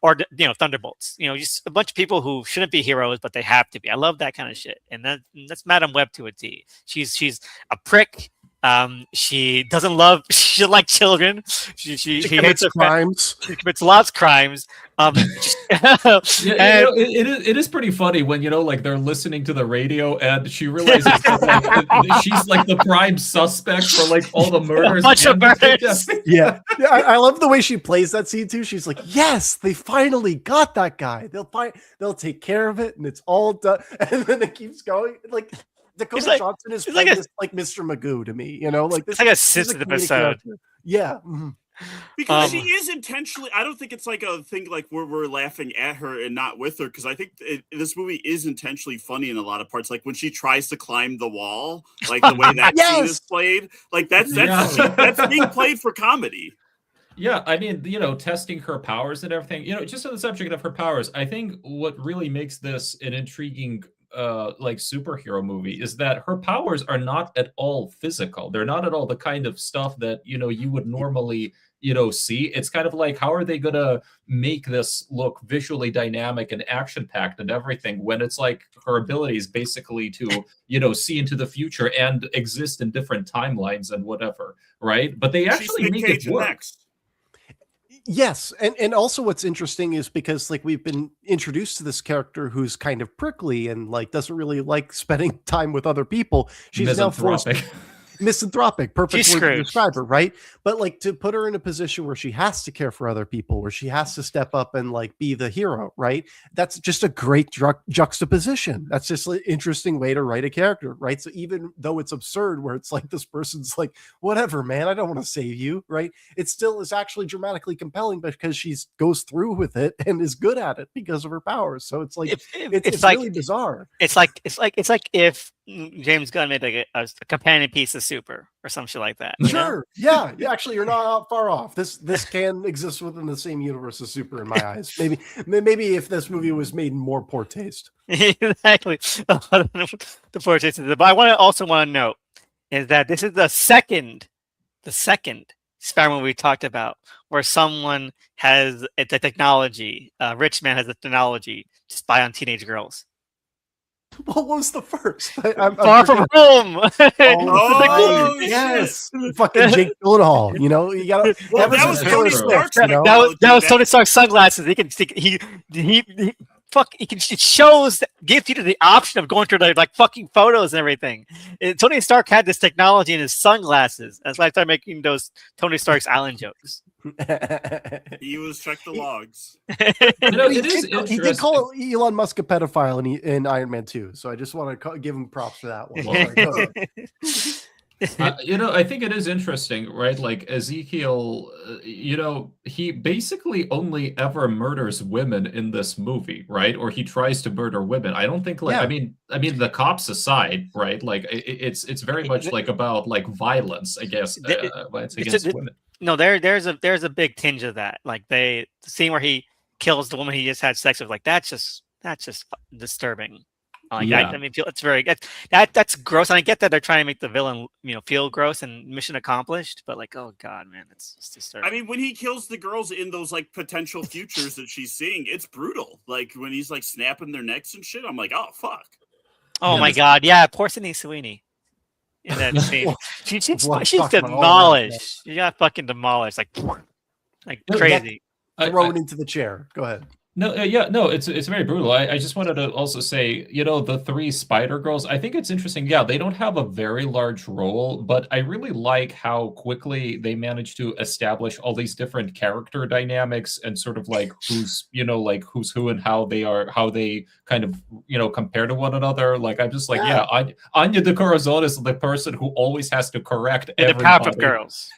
Or Thunderbolts. Just a bunch of people who shouldn't be heroes, but they have to be. I love that kind of shit, and that's Madam Web to a T. She's a prick. She doesn't like children. She commits crimes. She commits lots of crimes. It is pretty funny when like they're listening to the radio and she realizes that, she's like the prime suspect for like all the murders. A bunch of murders. Yeah. I love the way she plays that scene too. She's like, yes, they finally got that guy. They'll take care of it, and it's all done. And then it keeps going like. Dakota Johnson is playing this like Mr. Magoo to me, like this. It's like a sister episode. Yeah. Mm-hmm. Because she is intentionally. I don't think it's like a thing like where we're laughing at her and not with her. Because I think this movie is intentionally funny in a lot of parts. Like when she tries to climb the wall, like the way that scene is played. Like that's being played for comedy. Yeah, I mean, testing her powers and everything. Just on the subject of her powers, I think what really makes this an intriguing like superhero movie is that her powers are not at all physical. They're not at all the kind of stuff that you would normally see. It's kind of like, how are they gonna make this look visually dynamic and action packed and everything when it's like her ability is basically to see into the future and exist in different timelines and whatever, right? But they actually make it work. Next. Yes, and also what's interesting is because like we've been introduced to this character who's kind of prickly and like doesn't really like spending time with other people. She's now forced misanthropic, perfect word to describe her, right? But like to put her in a position where she has to care for other people, where she has to step up and like be the hero, right? That's just a great juxtaposition. That's just an interesting way to write a character, right? So even though it's absurd where it's like this person's like, whatever, man, I don't want to save you, right? It still is actually dramatically compelling because she goes through with it and is good at it because of her powers. So it's like it's like, really bizarre. It's like if James Gunn made like a companion piece of Super or some shit like that. Sure. Yeah. Actually, you're not far off. This can exist within the same universe as Super in my eyes. Maybe if this movie was made in more poor taste. Exactly. The poor taste. But I also want to note is that this is the second Spider-Man we talked about where someone has the technology, a rich man has the technology to spy on teenage girls. What was the first? Far From Home. Yes, fucking Jake Gyllenhaal. You gotta. Well, that was Tony Stark's. That was Tony Stark's sunglasses. It shows, gives you the option of going through the like fucking photos and everything. Tony Stark had this technology in his sunglasses. That's why I started making those Tony Stark's Island jokes. He was check the logs. He did call Elon Musk a pedophile in Iron Man 2, so I just want to give him props for that one. I think it is interesting, right? Like Ezekiel, he basically only ever murders women in this movie, right? Or he tries to murder women. I don't think I mean the cops aside, right? Like it's very much like about like violence, I guess, against women. No, there's a big tinge of that. Like the scene where he kills the woman he just had sex with, like that's just disturbing. I mean, it's very that's gross, and I get that they're trying to make the villain, feel gross and mission accomplished. But like, oh god, man, it's disturbing. I mean, when he kills the girls in those like potential futures that she's seeing, it's brutal. Like when he's like snapping their necks and shit, I'm like, oh fuck. Oh my god, yeah, poor Sydney Sweeney. In that scene, she's demolished. She got fucking demolished, like crazy. Thrown into the chair. Go ahead. No, it's very brutal. I just wanted to also say, the three Spider Girls, I think it's interesting. Yeah, they don't have a very large role, but I really like how quickly they manage to establish all these different character dynamics and sort of like who's who and how they kind of, compare to one another. Like, I'm just like, Anya de Corazon is the person who always has to correct everybody. The Powerpuff Girls.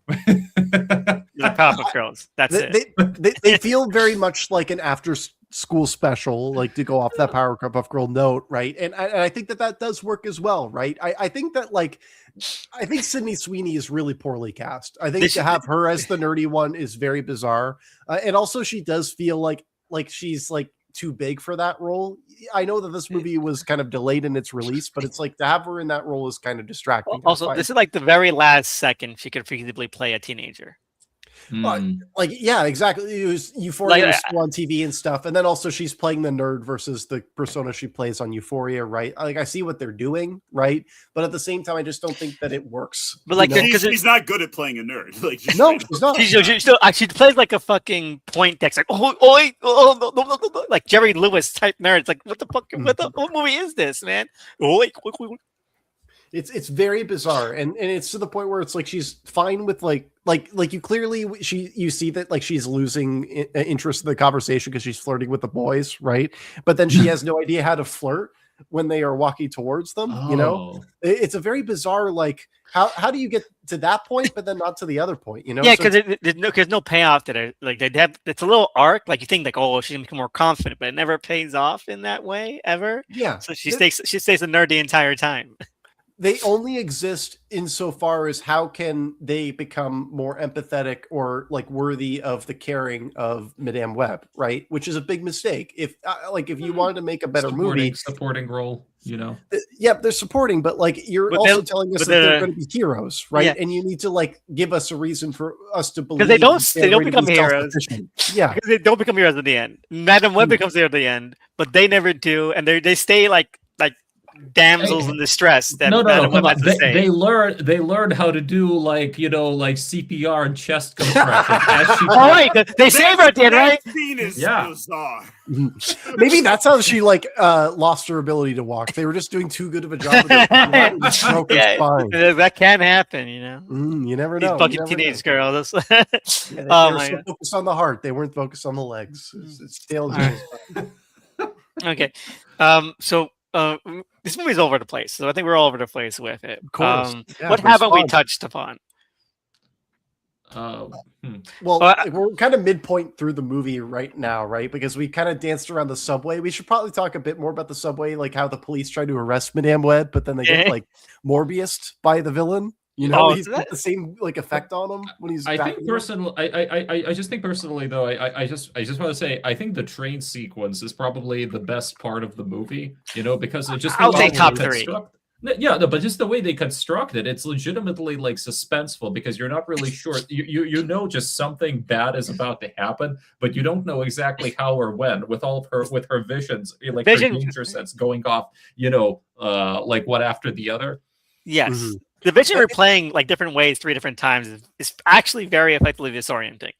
The Powerpuff Girls. That's it. They feel very much like an after-school special, like to go off that Powerpuff Girl note, right? And I think that does work as well, right? I think that I think Sydney Sweeney is really poorly cast. I think to have her as the nerdy one is very bizarre, and also she does feel like she's like too big for that role. I know that this movie was kind of delayed in its release, but it's like to have her in that role is kind of distracting. Also, this is like the very last second she could feasibly play a teenager. Yeah, exactly. It was Euphoria was still on TV and stuff, and then also she's playing the nerd versus the persona she plays on Euphoria, right? Like I see what they're doing, right? But at the same time, I just don't think that it works. But like, she's not good at playing a nerd. Like, no, she's not. She plays like a fucking point deck, like no, like Jerry Lewis type nerds. Like, what the fuck? What movie is this, man? It's very bizarre, and it's to the point where it's like she's fine with like you clearly you see that like she's losing interest in the conversation because she's flirting with the boys, right? But then she has no idea how to flirt. when they are walking towards them. You know, Oh. it's a very bizarre, like, how do you get to that point, but then not to the other point? You know, Yeah, So because there's no payoff to it. Like they have, it's a little arc. Like you think like, oh, she's gonna become more confident, but it never pays off in that way ever. yeah, So she stays a nerd the entire time. they only exist insofar as how can they become more empathetic or like worthy of the caring of Madame Web, right? Which is a big mistake. If if you wanted to make a better movie, supporting role, you know. yeah, they're supporting, but like you're But also they'll- telling us but that they're they're- going to be heroes, right? Yeah. And you need to like give us a reason for us to believe Because they don't ready to become be heroes. self-sufficient. Yeah, Because they don't become heroes at the end. Madam Web Hmm. becomes hero at the end, but they never do, and they stay like damsels in distress. That No, Madam Web come has on. to say. They learn how to do like CPR and chest compression as she. All right, they save her at the end, right? That scene is Yeah. bizarre. maybe that's how she like lost her ability to walk. They were just doing too good of a job with her stroke Yeah, her spine. that can happen, you know. You never These know. fucking You never teenage know. girls. Yeah, they Oh were my so God. focused on the heart. They weren't focused on the legs. It's Dale All Jones. Okay. So this movie's all over the place. So I think we're all over the place with it. Of course. Yeah, What but it's haven't we fun. touched upon? Well, Well, we're kind of midpoint through the movie right now, right? Because we kind of danced around the subway. We should probably talk a bit more about the subway, like how the police try to arrest Madame Web, but then they get Yeah. like Morbius by the villain. You know, Oh, he's so got that- the same like effect on him when he's. I back think in the- personally, I just think personally though, I just want to say I think the train sequence is probably the best part of the movie. You know, because it just I'll the say way top they three. Yeah, no, but just the way they construct it, it's legitimately like suspenseful because you're not really sure. You know just something bad is about to happen, but you don't know exactly how or when. With all of her visions, like Vision- her danger sense going off, you know, like one after the other. Yes. Mhm. The vision replaying like different ways 3 different times is actually very effectively disorienting.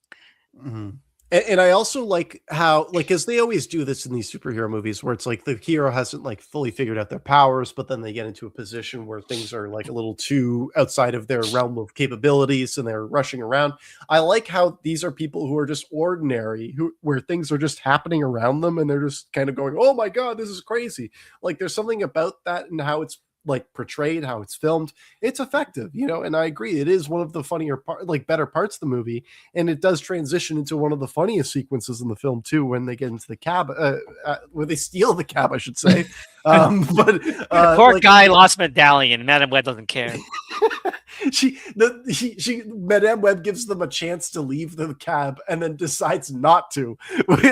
Mhm. And I also like how, like, as they always do this in these superhero movies, where it's like the hero hasn't like fully figured out their powers, but then they get into a position where things are like a little too outside of their realm of capabilities and they're rushing around. I like how these are people who are just ordinary, where things are just happening around them and they're just kind of going, "Oh my God, this is crazy." Like there's something about that and how it's like portrayed, how it's filmed. It's effective, you know, and I agree. It is one of the funnier like better parts of the movie. And it does transition into one of the funniest sequences in the film too, when they get into the cab, where they steal the cab, I should say. But Poor like, guy lost medallion. Madam Web doesn't care. she Madame Web gives them a chance to leave the cab and then decides not to.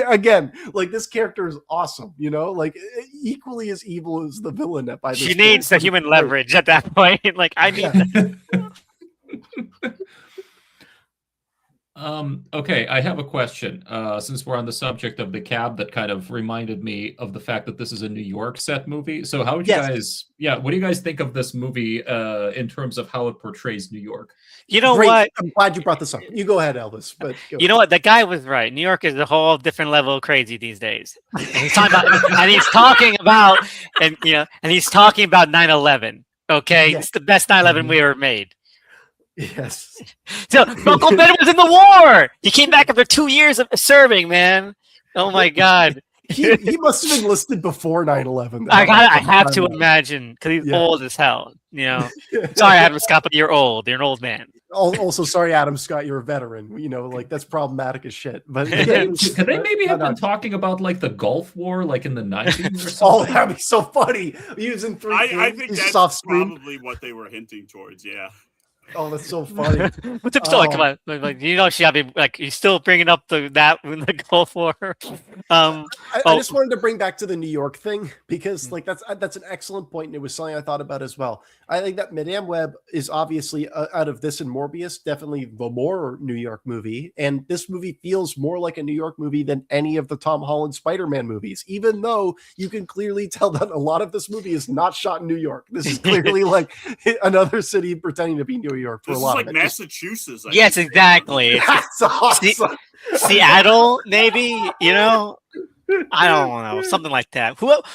Again, like this character is awesome, you know, like equally as evil as the villain by this She point. needs the human leverage at that point. Like I need. Yeah. Okay, I have a question. Since we're on the subject of the cab, that kind of reminded me of the fact that this is a New York set movie. So how would you Yes. guys, what do you guys think of this movie in terms of how it portrays New York? You know Great. what? I'm glad you brought this up. You go ahead, Elvis. But go. You know what? The guy was right. New York is a whole different level of crazy these days. And he's talking about, and he's talking about, and you know, and he's talking about 9/11. Okay, Yeah. it's the best 9/11 we ever made. Yes. So Uncle Ben was in the war. He came back after 2 years of serving, man. Oh my God. He must have enlisted before 9/11. I have to imagine because he's Yeah. old as hell. You know, sorry, Adam Scott, but you're old. You're an old man. Also, sorry, Adam Scott, you're a veteran. You know, like that's problematic as shit. But Could they maybe have been talking about like the Gulf War, like in the 90s or Oh, something? that'd be so funny. Using three. I think pieces that's off screen. probably what they were hinting towards. Yeah. Oh, that's so funny. But still, like, come on, like you know, she had to like you're still bringing up that in the Gulf War. I Oh. just wanted to bring back to the New York thing because, like, that's an excellent point, and it was something I thought about as well. I think that Madame Web is obviously out of this and Morbius, definitely the more New York movie, and this movie feels more like a New York movie than any of the Tom Holland Spider-Man movies. Even though you can clearly tell that a lot of this movie is not shot in New York. This is clearly like another city pretending to be New York for This a is lot like of it. Just- Massachusetts. I Yes, think. exactly. It's That's awesome. Seattle, maybe, you know, I don't know, something like that. But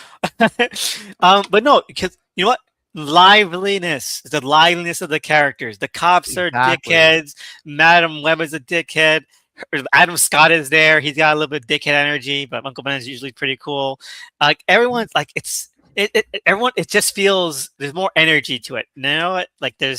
no, because you know what? Liveliness, the liveliness of the characters. The cops are Exactly. dickheads. Madam Web is a dickhead. Adam Scott is there. He's got a little bit of dickhead energy, but Uncle Ben is usually pretty cool. Like everyone's like, it's everyone, it just feels there's more energy to it now. Like you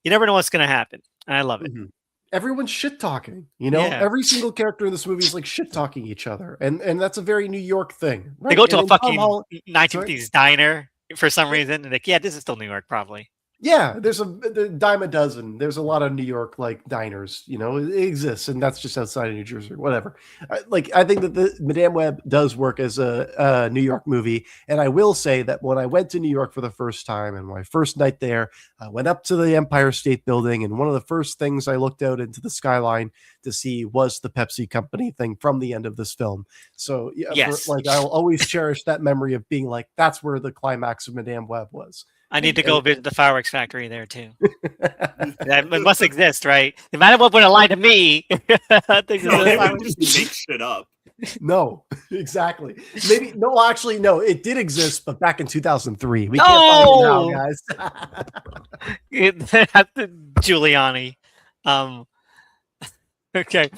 never know what's gonna happen, and I love it. Mhm. Everyone's shit talking, you know. Yeah. Every single character in this movie is like shit talking each other, and that's a very New York thing, right? They go to And a in Tom fucking Holland, 1950s diner for some reason, and like, yeah, this is still New York, probably. yeah, there's a dime a dozen. There's a lot of New York like diners, you know, it exists, and that's just outside of New Jersey or whatever. I think that the Madame Web does work as a New York movie, and I will say that when I went to New York for the first time and my first night there, I went up to the Empire State Building, and one of the first things I looked out into the skyline to see was the Pepsi Company thing from the end of this film. So yeah, Yes. I'll always cherish that memory of being like, that's where the climax of Madame Web was. I need to go visit the fireworks factory there too. It must exist, right? No matter what would have lied to me. They would just make shit up. No, exactly. Maybe no. Actually, no. It did exist, but back in 2003. We can't find it now, guys. Giuliani. Okay.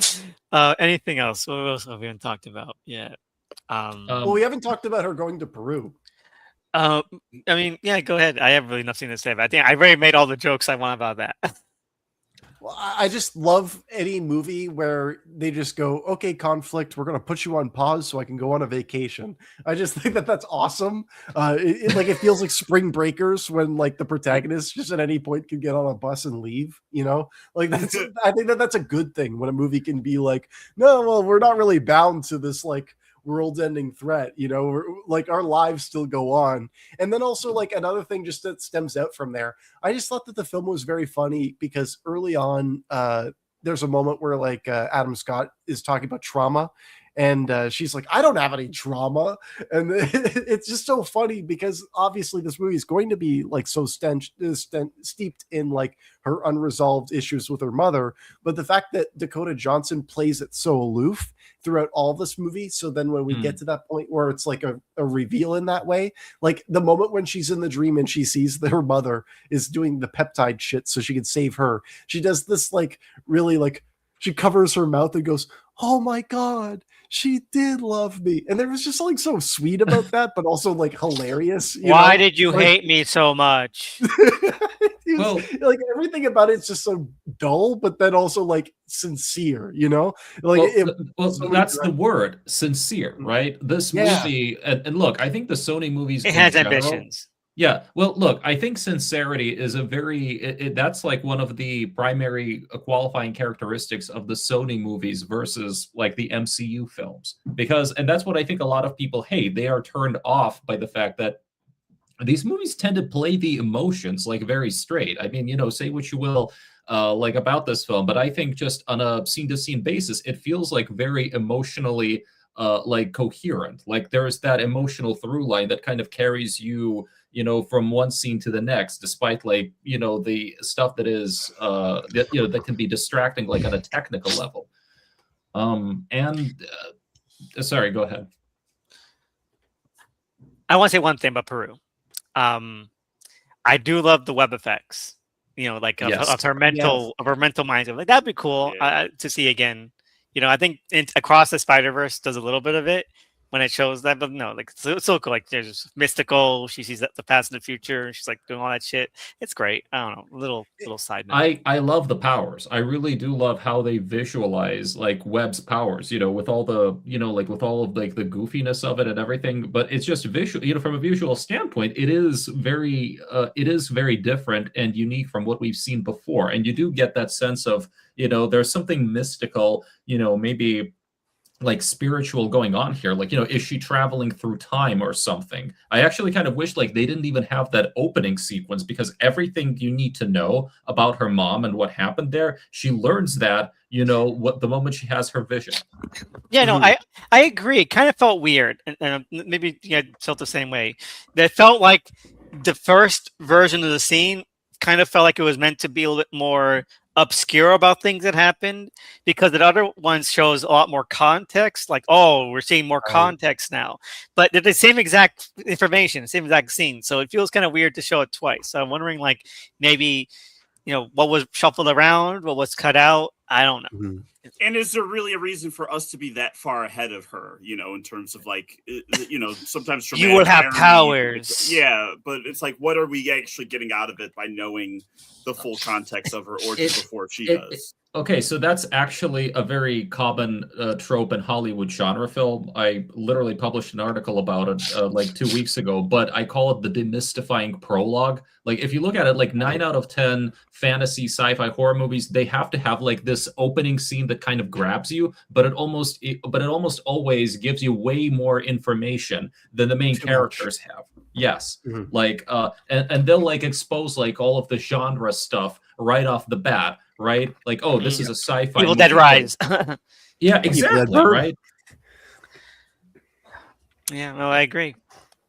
Anything else? What else have we haven't talked about yet? Well, we haven't talked about her going to Peru. I mean, yeah, go ahead. I have really nothing to say, but I think I already made all the jokes I want about that. Well, I just love any movie where they just go, okay, conflict, we're going to put you on pause so I can go on a vacation. I just think that that's awesome. It feels like Spring Breakers when like the protagonist just at any point can get on a bus and leave, you know, like I think that that's a good thing when a movie can be like, no, well, we're not really bound to this like world-ending threat, you know, like our lives still go on. And then also like another thing just that stems out from there, I just thought that the film was very funny because early on there's a moment where like Adam Scott is talking about trauma, and she's like, I don't have any trauma. And it's just so funny because obviously this movie is going to be like so steeped in like her unresolved issues with her mother. But the fact that Dakota Johnson plays it so aloof throughout all this movie. So then when we get to that point where it's like a reveal in that way, like the moment when she's in the dream and she sees that her mother is doing the peptide shit so she can save her, she does this like really like, she covers her mouth and goes, oh my God, she did love me. And there was just something so sweet about that, but also like hilarious. Why did you hate me so much? Well, like everything about it's just so dull, but then also like sincere, you know? Like that's the word, sincere, right? This movie, and look, I think the Sony movies it has ambitions. Yeah, well, look, I think sincerity is a very, that's like one of the primary qualifying characteristics of the Sony movies versus like the MCU films. And that's what I think a lot of people hate. They are turned off by the fact that these movies tend to play the emotions like very straight. I mean, you know, say what you will like about this film, but I think just on a scene-to-scene basis, it feels like very emotionally like coherent. Like there's that emotional through line that kind of carries you, you know, from one scene to the next, despite like, you know, the stuff that is that, you know, that can be distracting like on a technical level. Sorry, go ahead. I want to say one thing about Peru. I do love the web effects, you know, like of her mental mind. Like that'd be cool to see again. You know, I think Across the Spider-Verse does a little bit of it when it shows that, but no, like it's so cool. Like there's mystical. She sees the past and the future, and she's like doing all that shit. It's great. I don't know, little side note. I love the powers. I really do love how they visualize like Webb's powers. You know, with all the, you know, like with all of like the goofiness of it and everything. But it's just visual. You know, from a visual standpoint, it is very different and unique from what we've seen before. And you do get that sense of, you know, there's something mystical. You know, maybe like spiritual going on here. Like, you know, is she traveling through time or something? I actually kind of wish like they didn't even have that opening sequence, because everything you need to know about her mom and what happened there, she learns that, you know, what the moment she has her vision. Yeah, no, I agree. It kind of felt weird, and maybe you felt the same way. That felt like the first version of the scene kind of felt like it was meant to be a little bit more obscure about things that happened, because the other one shows a lot more context, like, oh, we're seeing more context now, but they're the same exact information, same exact scene, so it feels kind of weird to show it twice. So I'm wondering, like, maybe, you know, what was shuffled around, what was cut out, I don't know. And is there really a reason for us to be that far ahead of her, in terms of like, sometimes You will have irony, powers. yeah, but it's like, what are we actually getting out of it by knowing the full context of her origin before she does? Okay, so that's actually a very common trope in Hollywood genre film. I literally published an article about it like 2 weeks ago, but I call it the demystifying prologue. Like, if you look at it, like 9 out of 10 fantasy, sci-fi, horror movies, they have to have like this opening scene that kind of grabs you, but it almost always gives you way more information than the main characters have. Yes, like, and they'll like expose like all of the genre stuff right off the bat. Right? Like, oh, this is a sci-fi Evil movie. Dead Rise. Yeah, exactly, right? Yeah, no, I agree.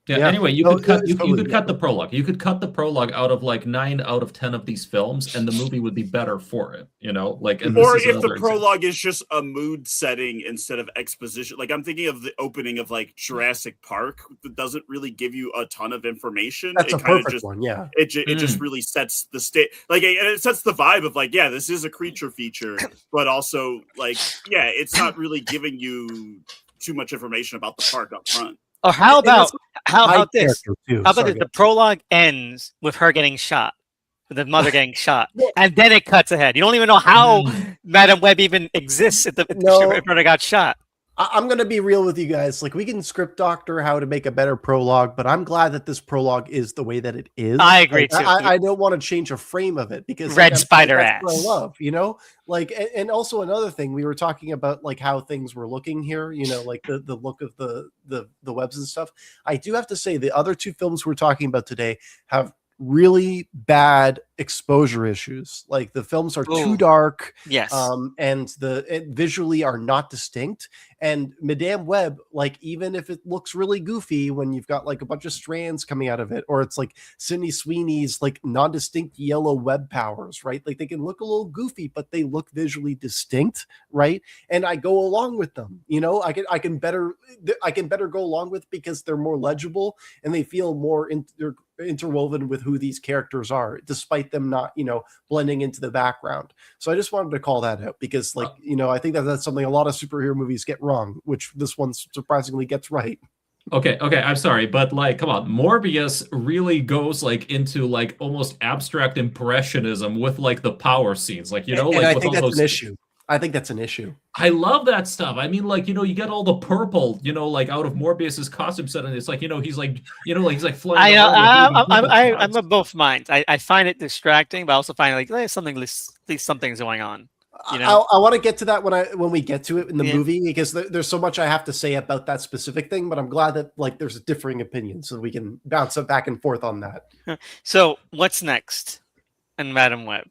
Yeah. Anyway, you could cut the prologue. You could cut the prologue out of like 9 out of 10 of these films, and the movie would be better for it. Like, or if the prologue is just a mood setting instead of exposition. Like, I'm thinking of the opening of like Jurassic Park that doesn't really give you a ton of information. That's a perfect one. Yeah, it just really sets the state. Like, it sets the vibe of like, yeah, this is a creature feature, but also like, yeah, it's not really giving you too much information about the park up front. Or how about this? How about the prologue ends with her getting shot, with the mother getting shot, and then it cuts ahead. You don't even know how Madam Web even exists if her brother got shot. I'm going to be real with you guys. Like, we can script doctor how to make a better prologue, but I'm glad that this prologue is the way that it is. I agree too. I don't want to change a frame of it because Red Spider ass. I love, like, and also another thing, we were talking about like how things were looking here, like the look of the webs and stuff. I do have to say the other 2 films we're talking about today have really bad exposure issues. Like, the films are too dark, yes, and visually are not distinct. And Madame Web, like, even if it looks really goofy when you've got like a bunch of strands coming out of it, or it's like Sydney Sweeney's like non-distinct yellow web powers, right? Like, they can look a little goofy, but they look visually distinct, right? And I go along with them. I can better go along with because they're more legible and they feel more interwoven with who these characters are, despite them not, blending into the background. So I just wanted to call that out because, like, I think that's something a lot of superhero movies get wrong, which this one surprisingly gets right. Okay, I'm sorry, but like, come on, Morbius really goes like into like almost abstract impressionism with like the power scenes, like, and like I with think all that's those... an issue. I think that's an issue. I love that stuff. I mean, like, you get all the purple, like out of Morbius's costume set, and it's like, he's like, he's like flying. I'm of both minds. I find it distracting, but I also find like there's something, at least something's going on. I want to get to that when we get to it in the movie, because there's so much I have to say about that specific thing. But I'm glad that like there's a differing opinion, so we can bounce back and forth on that. So what's next in Madam Web?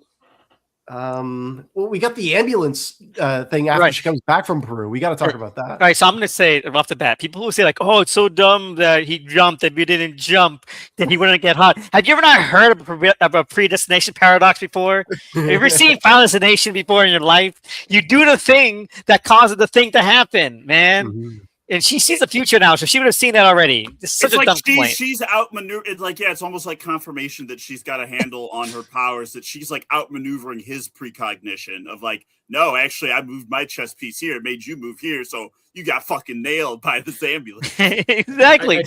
Well, we got the ambulance thing after she comes back from Peru. We got to talk about that. All right, so I'm going to say off the bat, people who say like, "Oh, it's so dumb that he jumped. If he didn't jump, then he wouldn't get hot." Have you ever not heard of a predestination paradox before? Have you ever seen Final Destination before in your life? You do the thing that causes the thing to happen, man. Mm-hmm. And she sees the future now, so she would have seen that already. It's such a dumb point. She's outmaneuvered. Like, it's almost like confirmation that she's got a handle on her powers, that she's like outmaneuvering his precognition of like, no, actually, I moved my chest piece here, made you move here, so you got fucking nailed by this ambulance. Exactly.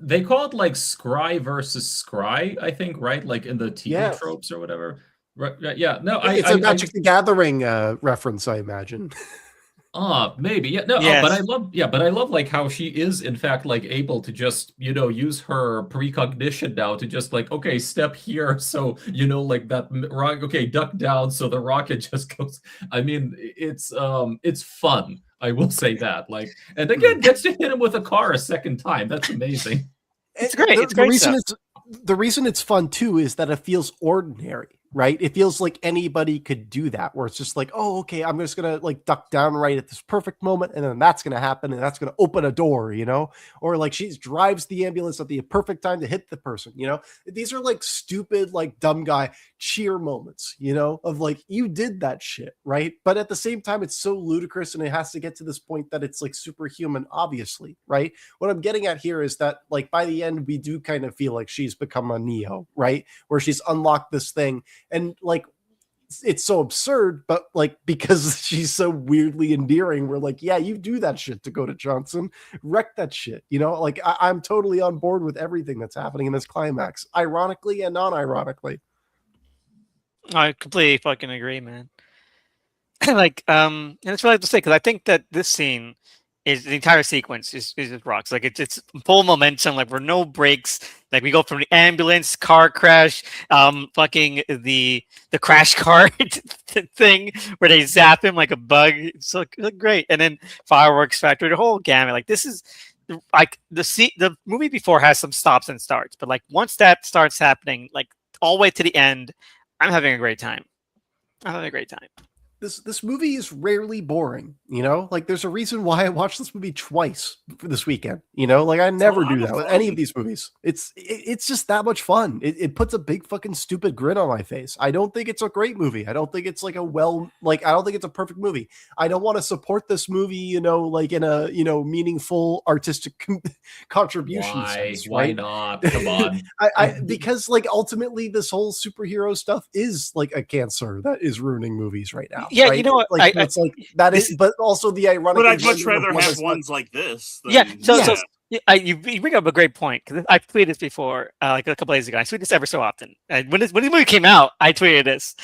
They call it like scry versus scry, I think, right? Like in the TV tropes or whatever. Right? Yeah. No, it's a Magic the Gathering reference, I imagine. Maybe. Yeah, no, yes. But I love like how she is in fact like able to just, use her precognition now to just like, okay, step here. So, like that rock, okay, duck down. So the rocket just goes. I mean, it's fun. I will say that. Like, and again, gets to hit him with a car a second time. That's amazing. It's great. It's great. The reason it's fun too is that it feels ordinary, right? It feels like anybody could do that, where it's just like, oh, okay, I'm just gonna like duck down right at this perfect moment, and then that's gonna happen, and that's gonna open a door, or like she drives the ambulance at the perfect time to hit the person. These are like stupid, like dumb guy cheer moments, of like, you did that shit, right? But at the same time, it's so ludicrous, and it has to get to this point that it's like superhuman, obviously, right? What I'm getting at here is that like by the end, we do kind of feel like she's become a Neo, right? Where she's unlocked this thing. And like it's so absurd, but like because she's so weirdly endearing, we're like, yeah, you do that shit, Dakota Johnson, wreck that shit, you know. Like I'm totally on board with everything that's happening in this climax, ironically and non-ironically. I completely fucking agree, man. Like, and it's what I have to say because I think that this scene is the entire sequence is just rocks. Like it's full momentum. Like we're no breaks. Like we go from the ambulance, car crash, fucking the crash car thing where they zap him like a bug. It's like great, and then fireworks factory, the whole gamut. Like this is like the movie before has some stops and starts, but like once that starts happening, like all the way to the end, I'm having a great time. I'm having a great time. This movie is rarely boring, you know. Like there's a reason why I watched this movie twice for this weekend, you know. Like I never do that with any of these movies. It's just that much fun. It puts a big fucking stupid grin on my face. I don't think it's a great movie. I don't think it's like I don't think it's a perfect movie. I don't want to support this movie, you know, like in a, you know, meaningful artistic contribution sense, Why right? not? Come on. Because like ultimately this whole superhero stuff is like a cancer that is ruining movies right now. Yeah, right? you know what? Like it's like that is, but also the ironic. But I'd much rather have ones like this. So you bring up a great point because I've tweeted this before, like a couple days ago. I tweet this ever so often. When the movie came out, I tweeted this.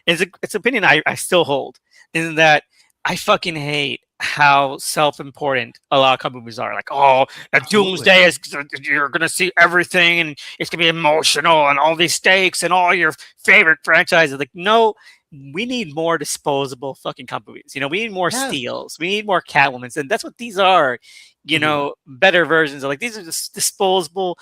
It's an opinion I still hold, in that I fucking hate how self-important a lot of comic movies are. Like, oh, a doomsday is, you're gonna see everything and it's gonna be emotional and all these stakes and all your favorite franchises. Like, no, we need more disposable fucking comic movies. You know, we need more Steels. We need more Catwomans, and that's what these are. You know, better versions of, like, these are just disposable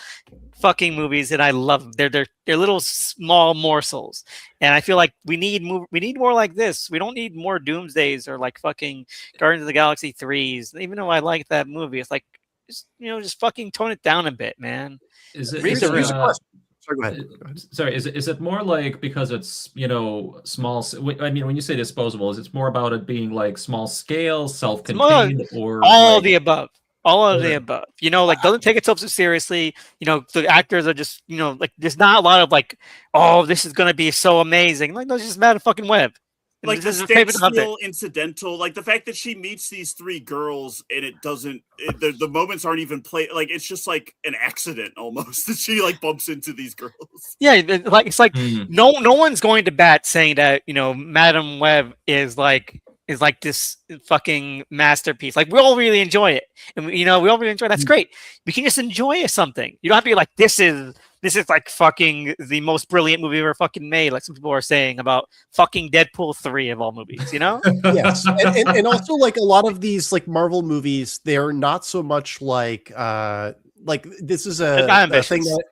fucking movies, and I love them. They're little small morsels, and I feel like we need more like this. We don't need more Doomsdays or like fucking Guardians of the Galaxy 3s. Even though I like that movie, it's like, just fucking tone it down a bit, man. Sorry, go ahead. Sorry, is it more like because it's, you know, small? I mean, when you say disposable, is it more about it being like small scale, self-contained, or all like, the above? All of the above. You know, like, doesn't take itself so seriously. You know, the actors are just, you know, like, there's not a lot of like, oh, this is gonna be so amazing. Like, no, it's just Madam fucking Web. Like the standstill incidental, like the fact that she meets these three girls and it doesn't, the moments aren't even played. Like it's just like an accident almost that she like bumps into these girls. Yeah, like it's like no one's going to bat saying that, you know, Madam Web is like this fucking masterpiece. Like, we all really enjoy it, and we all really enjoy it. That's great. We can just enjoy something. You don't have to be like, this is like fucking the most brilliant movie ever fucking made, like some people are saying about fucking Deadpool 3 of all movies, you know? Yes. And also, like, a lot of these like Marvel movies, they're not so much like this is a thing that,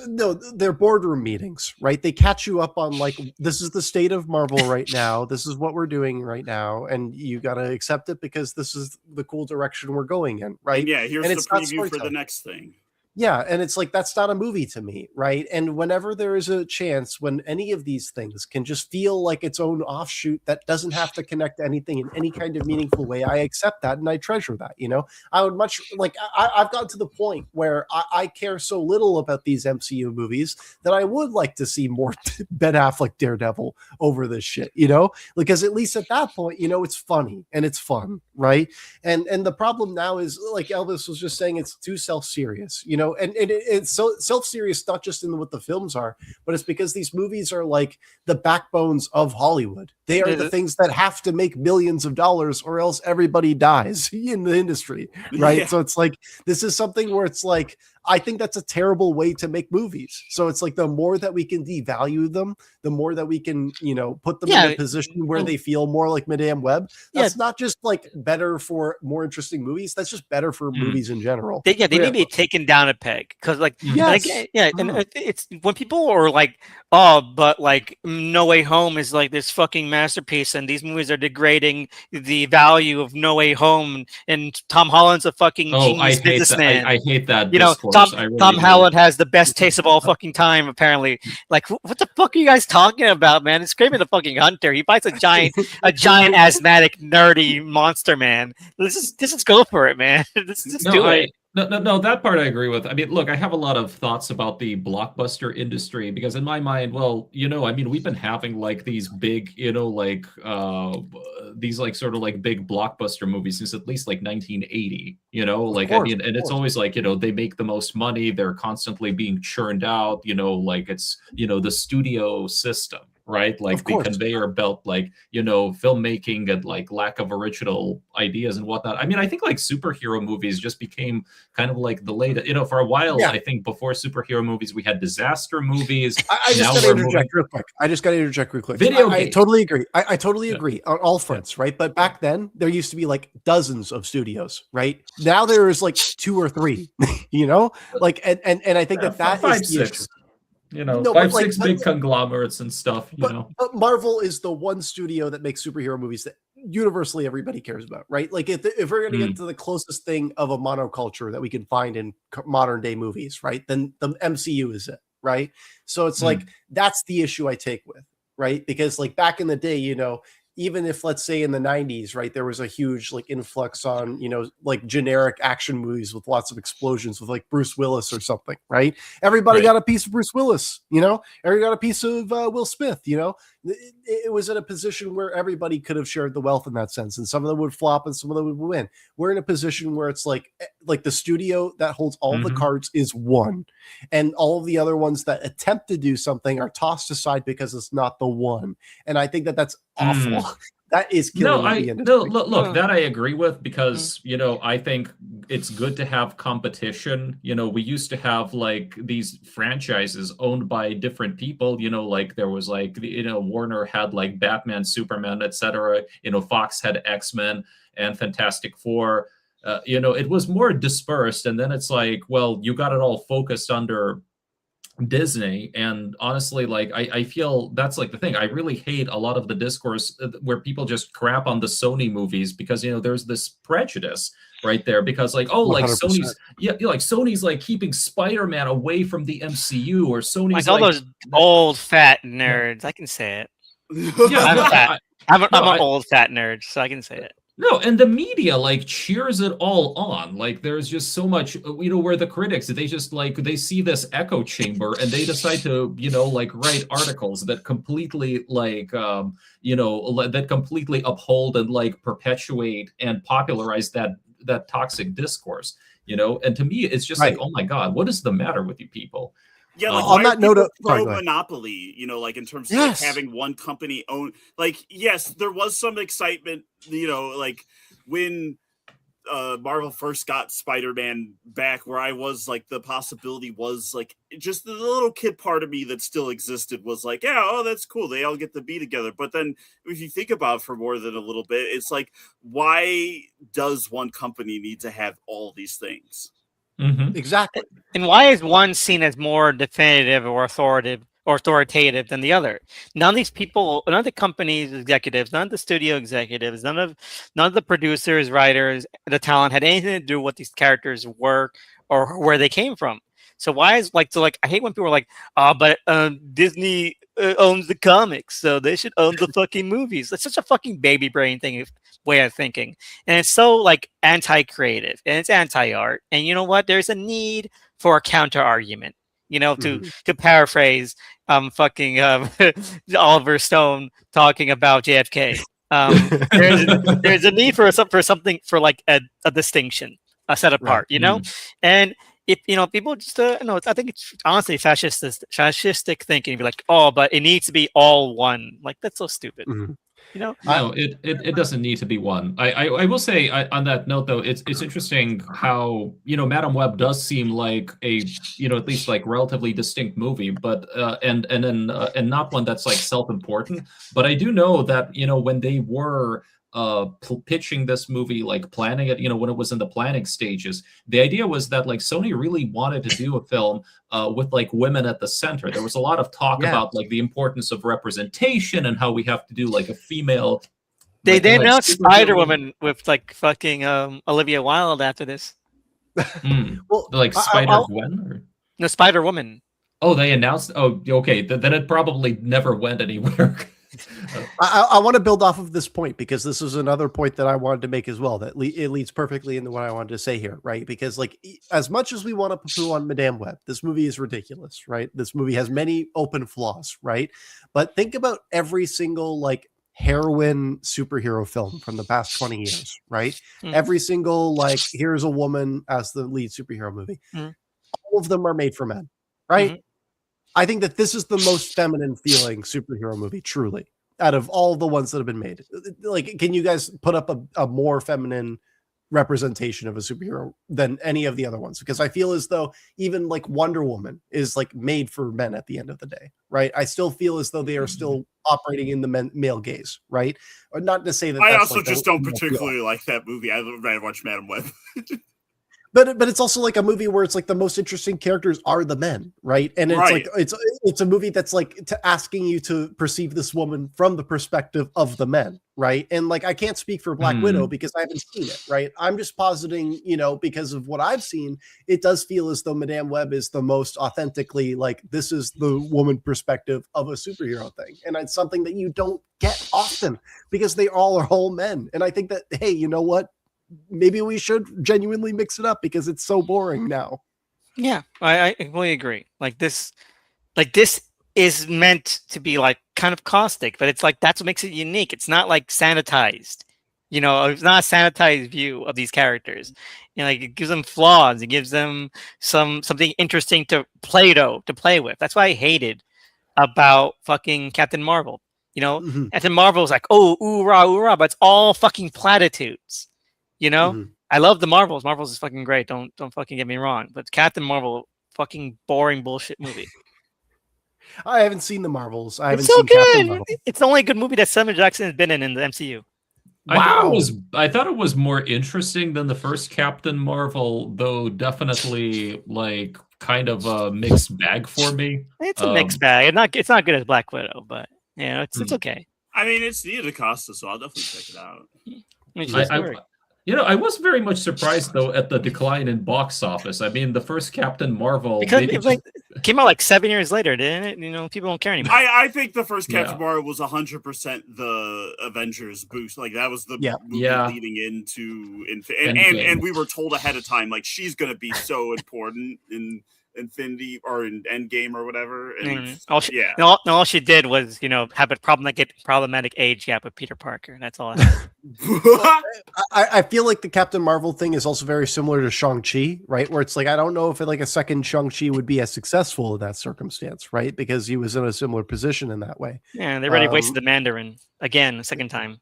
no, they're boardroom meetings, right? They catch you up on like, this is the state of Marvel right now. This is what we're doing right now, and you got to accept it because this is the cool direction we're going in, right? And yeah, here's the preview for the next thing. Yeah, and it's like, that's not a movie to me, right? And whenever there is a chance when any of these things can just feel like its own offshoot that doesn't have to connect to anything in any kind of meaningful way, I accept that and I treasure that, you know? I would much, like, I've gotten to the point where I care so little about these MCU movies that I would like to see more Ben Affleck Daredevil over this shit, you know? Because at least at that point, you know, it's funny and it's fun, right? And the problem now is, like Elvis was just saying, it's too self-serious, you know? And it's so self-serious, not just in what the films are, but it's because these movies are like the backbones of Hollywood. They are the things that have to make millions of dollars or else everybody dies in the industry, right? Yeah. So it's like, this is something where it's like, I think that's a terrible way to make movies. So it's like, the more that we can devalue them, the more that we can, you know, put them in a position where they feel more like Madame Web. That's not just like better for more interesting movies. That's just better for movies in general. They need to be taken down a peg, because like, and it's when people are like, oh, but like No Way Home is like this fucking masterpiece, and these movies are degrading the value of No Way Home, and Tom Holland's a fucking genius businessman. I hate that. You know, Tom Holland has the best taste of all fucking time, apparently. Like, what the fuck are you guys talking about, man? It's Kraven the fucking Hunter. He fights a giant asthmatic, nerdy monster, man. Let's just go for it, man. Let's do it. No, that part I agree with. I mean, look, I have a lot of thoughts about the blockbuster industry because in my mind, well, I mean, we've been having like these big, these like sort of like big blockbuster movies since at least like 1980, Of like I course, mean, of and it's course. always like, they make the most money, they're constantly being churned out, like it's, the studio system, right? Of Like the course. conveyor belt, like, filmmaking and like lack of original ideas and whatnot. I mean, I think like superhero movies just became kind of like the latest, for a while, Yeah. I think before superhero movies, we had disaster movies. I just Now got to we're interject moving real quick. I just got to interject real quick. video I games. totally agree. I totally Yeah. agree on all fronts, right? But back then, there used to be like dozens of studios, right? Now there is like 2 or 3, like, and I think that is five, the six, issue. no, But five, like, six big conglomerates and stuff, but Marvel is the one studio that makes superhero movies that universally everybody cares about, right? Like if we're going to get to the closest thing of a monoculture that we can find in modern day movies, right? Then the MCU is it, right? So it's like that's the issue I take with, right? Because like back in the day, even if let's say in the 90s, right, there was a huge like influx on, like generic action movies with lots of explosions with like Bruce Willis or something, right? Everybody got a piece of Bruce Willis, everybody got a piece of Will Smith, it was in a position where everybody could have shared the wealth in that sense, and some of them would flop and some of them would win. We're in a position where it's like the studio that holds all the cards is one, and all of the other ones that attempt to do something are tossed aside because it's not the one. And I think that that's awful. That is killing the industry. Look, that I agree with because, I think it's good to have competition. We used to have like these franchises owned by different people, like there was like, Warner had like Batman, Superman, etc. Fox had X-Men and Fantastic Four. It was more dispersed. And then it's like, well, you got it all focused under Disney, and honestly, like I feel that's like the thing. I really hate a lot of the discourse where people just crap on the Sony movies because there's this prejudice right there because like like 100%. Sony's like keeping Spider-Man away from the MCU or Sony's Like all those old fat nerds. I can say it. I'm an old fat nerd, so I can say it. No, and the media like cheers it all on. Like there's just so much, where the critics, they just like, they see this echo chamber and they decide to, like write articles that completely like, that completely uphold and like perpetuate and popularize that toxic discourse, and to me, it's just like, oh my God, what is the matter with you people? Yeah, like on that note of monopoly, like in terms of like, having one company own, like, yes, there was some excitement, like when Marvel first got Spider-Man back, where I was like, the possibility was like, just the little kid part of me that still existed was like, yeah, oh, that's cool, they all get to be together. But then if you think about it for more than a little bit, it's like, why does one company need to have all these things? Exactly. And why is one seen as more definitive or authoritative than the other? None of these people, none of the company's executives, none of the studio executives, none of the producers, writers, the talent had anything to do with what these characters were or where they came from. So why is I hate when people are like, but Disney owns the comics, so they should own the fucking movies. That's such a fucking baby brain way of thinking, and it's so like anti-creative and it's anti-art. And you know what? There's a need for a counter argument. To paraphrase Oliver Stone talking about JFK. There's a need for something for like a distinction, a set apart. And if people just I think it's honestly fascistic thinking. Be like, oh, but it needs to be all one. Like that's so stupid. No, it doesn't need to be one. I will say on that note though, it's interesting how Madam Web does seem like a at least like relatively distinct movie, but and not one that's like self-important. But I do know that when they were pitching this movie, like planning it, when it was in the planning stages, the idea was that like Sony really wanted to do a film with like women at the center. There was a lot of talk about like the importance of representation and how we have to do like a female. They announced Spider-Woman with like fucking Olivia Wilde after this. Well, like Spider-Gwen or no, Spider-Woman. Oh, they announced. Oh, okay. Then it probably never went anywhere. I want to build off of this point because this is another point that I wanted to make as well. That it leads perfectly into what I wanted to say here, right? Because like, as much as we want to poo on Madame Web, this movie is ridiculous, right? This movie has many open flaws, right? But think about every single like heroine superhero film from the past 20 years, right? Every single like, here's a woman as the lead superhero movie. All of them are made for men, right? I think that this is the most feminine feeling superhero movie, truly, out of all the ones that have been made. Like, can you guys put up a more feminine representation of a superhero than any of the other ones? Because I feel as though even like Wonder Woman is like made for men at the end of the day, right? I still feel as though they are still operating in the male gaze, right? Or not to say that I that's also like just don't particularly like that movie. I watched Madam Web. But it's also like a movie where it's like the most interesting characters are the men, right? And it's like it's a movie that's like asking you to perceive this woman from the perspective of the men, right? And like I can't speak for Black Widow because I haven't seen it, right? I'm just positing, because of what I've seen, it does feel as though Madame Web is the most authentically like this is the woman perspective of a superhero thing, and it's something that you don't get often because they all are whole men. And I think that hey, you know what? Maybe we should genuinely mix it up because it's so boring now. Yeah, I completely agree. Like this is meant to be like kind of caustic, but it's like that's what makes it unique. It's not like sanitized. It's not a sanitized view of these characters. Like it gives them flaws. It gives them something interesting to play with. That's why I hated about fucking Captain Marvel. Captain Marvel is like, oh, ooh rah, but it's all fucking platitudes. I love the Marvels. Marvels is fucking great. Don't fucking get me wrong. But Captain Marvel, fucking boring bullshit movie. I haven't seen the Marvels. I haven't It's so seen Captain good. Marvel. It's the only good movie that Samuel Jackson has been in the MCU. Wow. I thought it was more interesting than the first Captain Marvel, though definitely like kind of a mixed bag for me. It's a mixed bag. It's not good as Black Widow, but it's okay. I mean, it's Nia DaCosta, so I'll definitely check it out. I was very much surprised though at the decline in box office. I mean, the first Captain Marvel because it came out like 7 years later, didn't it? People don't care anymore. I think the first Captain Marvel was 100% the Avengers boost. Like that was the movie leading into and we were told ahead of time like she's gonna be so important in Infinity or in Endgame or whatever. And all she did was have a problematic age gap with Peter Parker. That's all. I feel like the Captain Marvel thing is also very similar to Shang-Chi, right? Where it's like I don't know if like a second Shang-Chi would be as successful in that circumstance, right? Because he was in a similar position in that way. Yeah, they already wasted the Mandarin again the second time.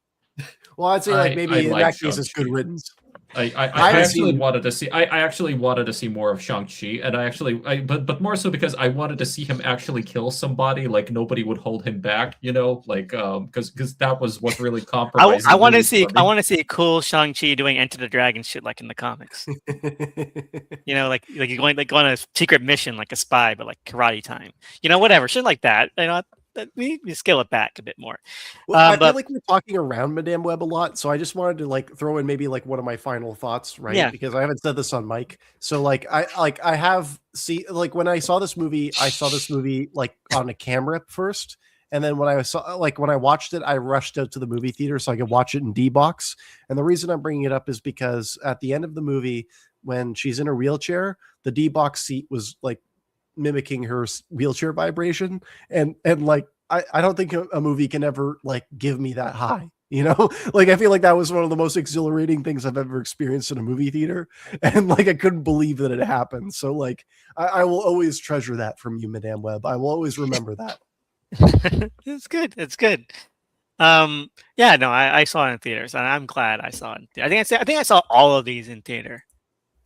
Well, I'd say like maybe in that case it's good riddance. I actually wanted to see. I actually wanted to see more of Shang-Chi, and but more so because I wanted to see him actually kill somebody. Like nobody would hold him back, because that was what really compromised. I want to see a cool Shang-Chi doing Enter the Dragon shit like in the comics. like you're going on a secret mission like a spy, but like karate time. Whatever shit like that. We scale it back a bit more. Well, I feel like we're talking around Madame Web a lot, so I just wanted to like throw in maybe like one of my final thoughts, right? Yeah. Because I haven't said this on mic. So like I have when I saw this movie like on a camera first, and then when I watched it, I rushed out to the movie theater so I could watch it in D-Box. And the reason I'm bringing it up is because at the end of the movie, when she's in a wheelchair, the D-Box seat was like mimicking her wheelchair vibration, and like I don't think a movie can ever like give me that high, like I feel like that was one of the most exhilarating things I've ever experienced in a movie theater, and like I couldn't believe that it happened. So like I will always treasure that from you, Madame Web. I will always remember that. It's good. I saw it in theaters, and I'm glad I saw it. I think I saw all of these in theater.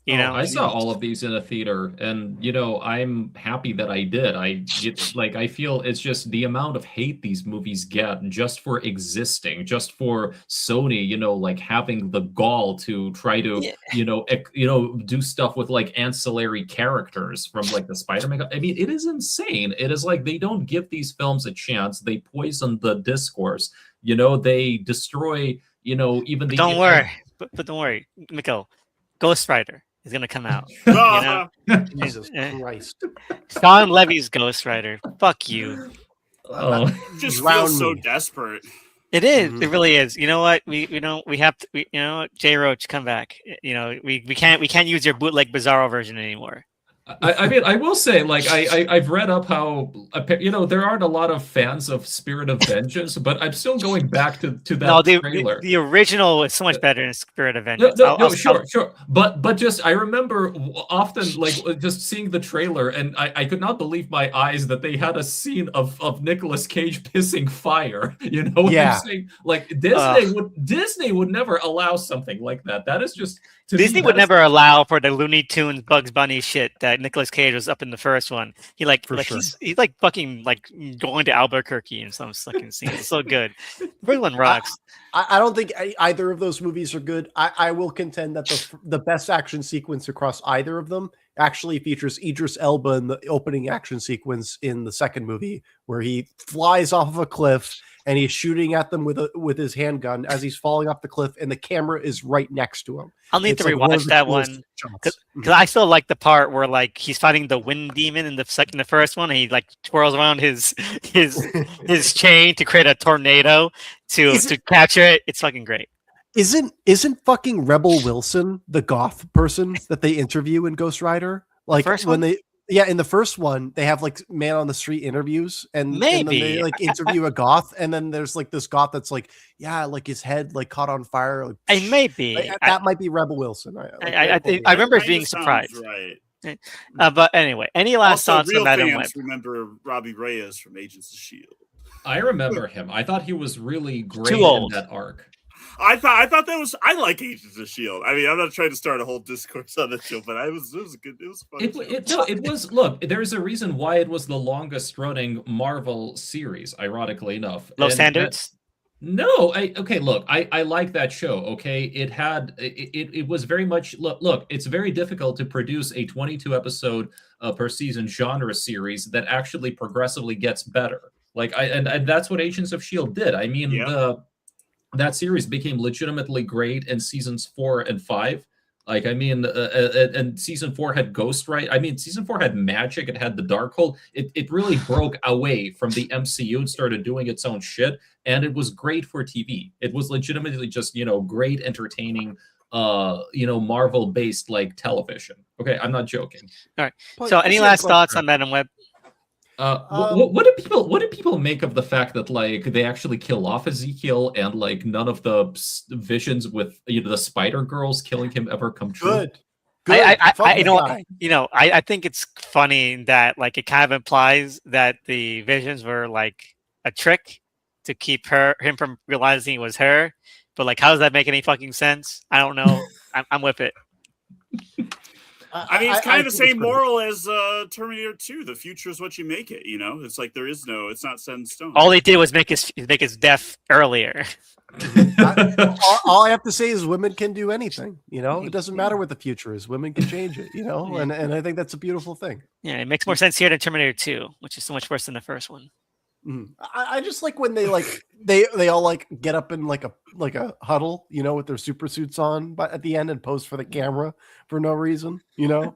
I saw all of these in a theater, and I'm happy that I did. I feel it's just the amount of hate these movies get just for existing, just for Sony, like having the gall to try to, do stuff with like ancillary characters from like the Spider-Man. I mean, it is insane. It is like they don't give these films a chance. They poison the discourse. They destroy. Even the. Don't worry, but don't worry, Mikhail. Ghost Rider is gonna come out. Jesus Christ. Sean Levy's Ghost Rider. Fuck you. Oh. Just Drown feels so me. desperate. It is. Mhm. It really is. You know what? We have to. You know what? J Roach, come back. You know we can't use your bootleg Bizarro version anymore. I mean, I will say, like, I've read up how, there aren't a lot of fans of Spirit of Vengeance, but I'm still going back to No, that trailer. the original is so much better than Spirit of No, Vengeance. no, no, sure, sure. But just I remember often like just seeing the trailer, and I could not believe my eyes that they had a scene of Nicolas Cage pissing fire. You know what I'm Yeah. saying? Like Ugh. Disney would never allow something like that. That is just to Disney me, would that is- never allow for the Looney Tunes Bugs Bunny shit that Nicolas Cage was up in the first one. He For sure. he's like fucking like going to Albuquerque in some fucking scene. It's so good. Everyone rocks. I don't think either of those movies are good. I will contend that the best action sequence across either of them actually features Idris Elba in the opening action sequence in the second movie, where he flies off of a cliff and he's shooting at them with his handgun as he's falling off the cliff, and the camera is right next to him. I'll need It's to like one of rewatch the that coolest one shots. because I still like the part where like he's fighting the wind demon in the first one, and he like twirls around his chain to create a tornado to capture it. It's fucking great. Isn't fucking Rebel Wilson the goth person that they interview in Ghost Rider? Like first when one? in the first one, they have like man on the street interviews, and then Maybe. they like interview a goth, and then there's like this goth that's like, yeah, like his head like caught on fire. Like, And maybe like, that might be Rebel Wilson. I remember Kinda being sounds surprised. Right. But anyway, any last Also, thoughts on real Madam Web? fans remember Robbie Reyes from Agents of Shield. I remember him. I thought he was really great Too in old. that arc. I thought that was. I like Agents of Shield. I mean, I'm not trying to start a whole discourse on the show, but it was a good. It was a fun. show. It was. Look, there's a reason why it was the longest running Marvel series. Ironically enough, Low And standards? No, okay, look, I like that show, okay? It was very much look, it's very difficult to produce a 22 episode per season genre series that actually progressively gets better. Like and that's what Agents of Shield did. I mean, Yeah. that series became legitimately great in seasons 4 and 5. Like, I mean, and season 4 had Ghost Rider. I mean, season 4 had Magic. It had the Darkhold. It really broke away from the MCU and started doing its own shit. And it was great for TV. It was legitimately just, great, entertaining, Marvel-based like television. Okay, I'm not joking. All right. So, any last thoughts on Madam Web? What do people make of the fact that like they actually kill off Ezekiel and like none of the visions with the Spider Girls killing him ever come true? Good. I think it's funny that like it kind of implies that the visions were like a trick to keep him from realizing it was her. But like, how does that make any fucking sense? I don't know. I'm with it. I mean, it's kind of the same moral as Terminator 2. The future is what you make it. It's like it's not set in stone. All they did was make his death earlier. All I have to say is women can do anything. It doesn't matter what the future is. Women can change it. And I think that's a beautiful thing. Yeah, it makes more sense here than Terminator 2, which is so much worse than the first one. I just like when they like they all like get up in like a huddle, with their super suits on, but at the end and pose for the camera for no reason,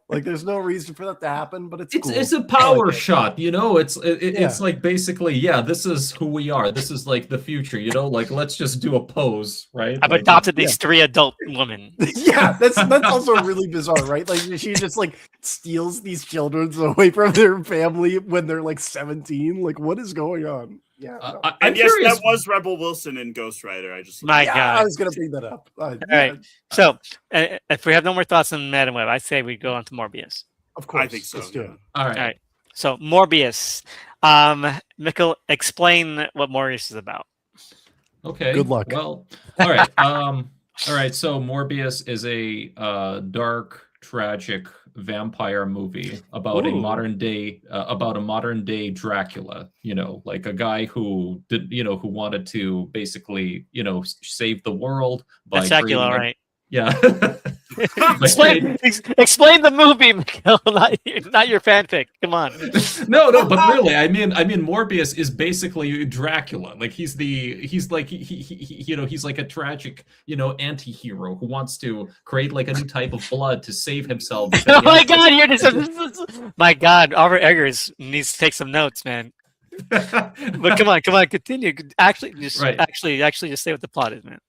like there's no reason for that to happen, but it's cool. It's a power shot, it's like basically, this is who we are. This is like the future, like let's just do a pose, right? I've adopted these 3 adult women. Yeah, that's also really bizarre, right? Like she just like steals these children away from their family when they're like 17. Like what is going on? Yeah, no. And yes, that was Rebel Wilson in Ghost Rider. God, I was gonna bring that up. All right. So if we have no more thoughts on Madam Web, I say we go on to Morbius. Of course, I think so. Let's do it. All right. So Morbius, Mikhail, explain what Morbius is about. Okay. Good luck. Well, all right. All right. So Morbius is a dark, tragic vampire movie about a modern day Dracula, like a guy who did who wanted to basically save the world by Dracula, right? Yeah. Explain the movie, Mikhail, not your fanfic. Come on. No, but really, I mean, Morbius is basically Dracula. Like he's like a tragic, anti-hero who wants to create like a new type of blood to save himself. Oh my God, my God, Albert Eggers needs to take some notes, man. But come on, continue. Actually, Right. just say what the plot is, man.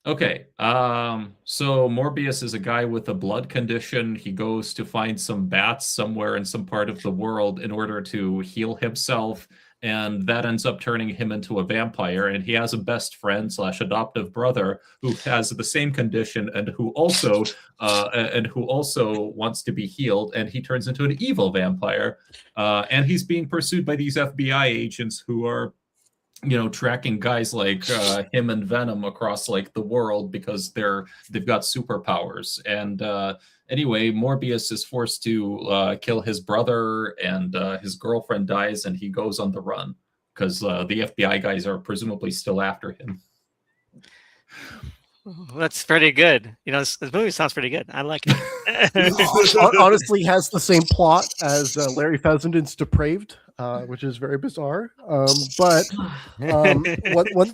Okay. So Morbius is a guy with a blood condition. He goes to find some bats somewhere in some part of the world in order to heal himself, and that ends up turning him into a vampire. And he has a best friend / adoptive brother who has the same condition and who also wants to be healed. And he turns into an evil vampire. And he's being pursued by these FBI agents who are tracking guys like him and Venom across like the world because they've got superpowers. And anyway, Morbius is forced to kill his brother, and his girlfriend dies, and he goes on the run because the FBI guys are presumably still after him. That's pretty good. This movie sounds pretty good. I like it. Honestly, has the same plot as Larry Fessenden Depraved, which is very bizarre. But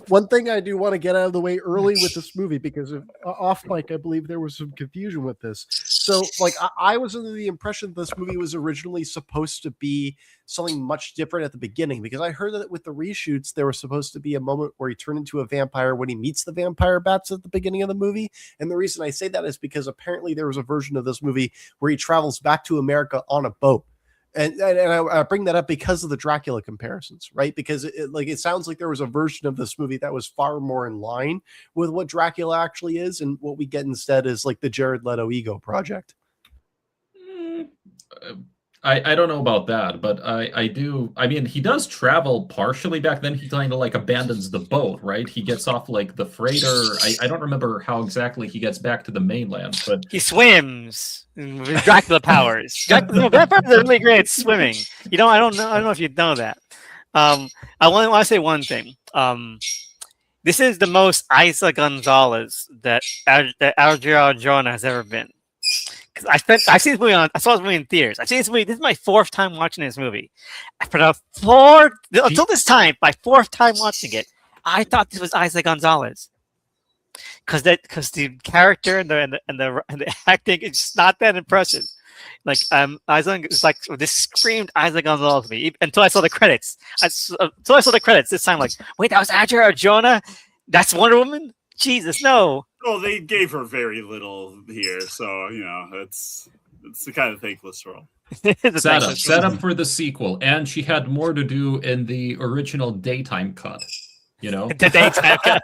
one thing I do want to get out of the way early with this movie, because off mic, I believe there was some confusion with this. So, like, I was under the impression this movie was originally supposed to be something much different at the beginning, because I heard that with the reshoots, there was supposed to be a moment where he turned into a vampire when he meets the vampire bats at the beginning of the movie. And the reason I say that is because apparently there was a version of this movie where he travels back to America on a boat. And I bring that up because of the Dracula comparisons, right? Because it sounds like there was a version of this movie that was far more in line with what Dracula actually is, and what we get instead is like the Jared Leto ego project. I don't know about that, but I do. I mean, he does travel partially back then. He kind of like abandons the boat, right? He gets off like the freighter. I don't remember how exactly he gets back to the mainland, but he swims with Dracula powers. Vampires are really great at swimming. I don't know if you know that. I want to say one thing. This is the most Isa Gonzalez that Adriano Arjona has ever been. I saw this movie in theaters. I've seen this movie. This is my fourth time watching this movie. Until this time, my fourth time watching it, I thought this was Isa Gonzalez. Because the character and the acting is just not that impressive. Like Isa, it's like this screamed Isa Gonzalez to me until I saw the credits. Until I saw the credits this time, like, wait, that was Adriano Arjona? That's Wonder Woman? Jesus, no. Well, they gave her very little here, so it's the kind of thankless role. Set up for the sequel, and she had more to do in the original daytime cut. The daytime cut.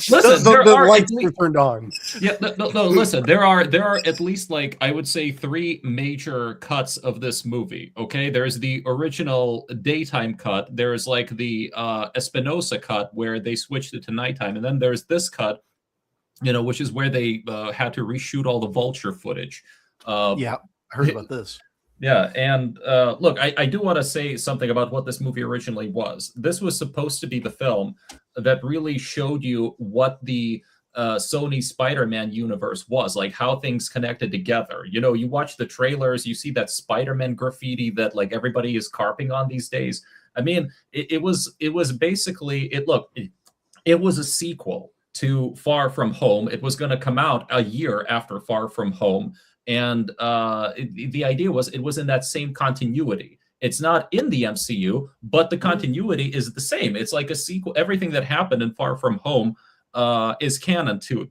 Listen, the lights were turned on. Yeah, no. Listen, there are at least like I would say 3 major cuts of this movie. Okay, there's the original daytime cut. There's like the Espinosa cut where they switched it to nighttime, and then there's this cut, which is where they had to reshoot all the Vulture footage. Yeah, I heard about this. Yeah, and look, I do want to say something about what this movie originally was. This was supposed to be the film that really showed you what the Sony Spider-Man universe was, like how things connected together. You watch the trailers, you see that Spider-Man graffiti that like everybody is carping on these days. I mean, it was basically it was a sequel to Far From Home. It was going to come out a year after Far From Home. And the idea was it was in that same continuity. It's not in the MCU, but the continuity is the same. It's like a sequel. Everything that happened in Far From Home was canon to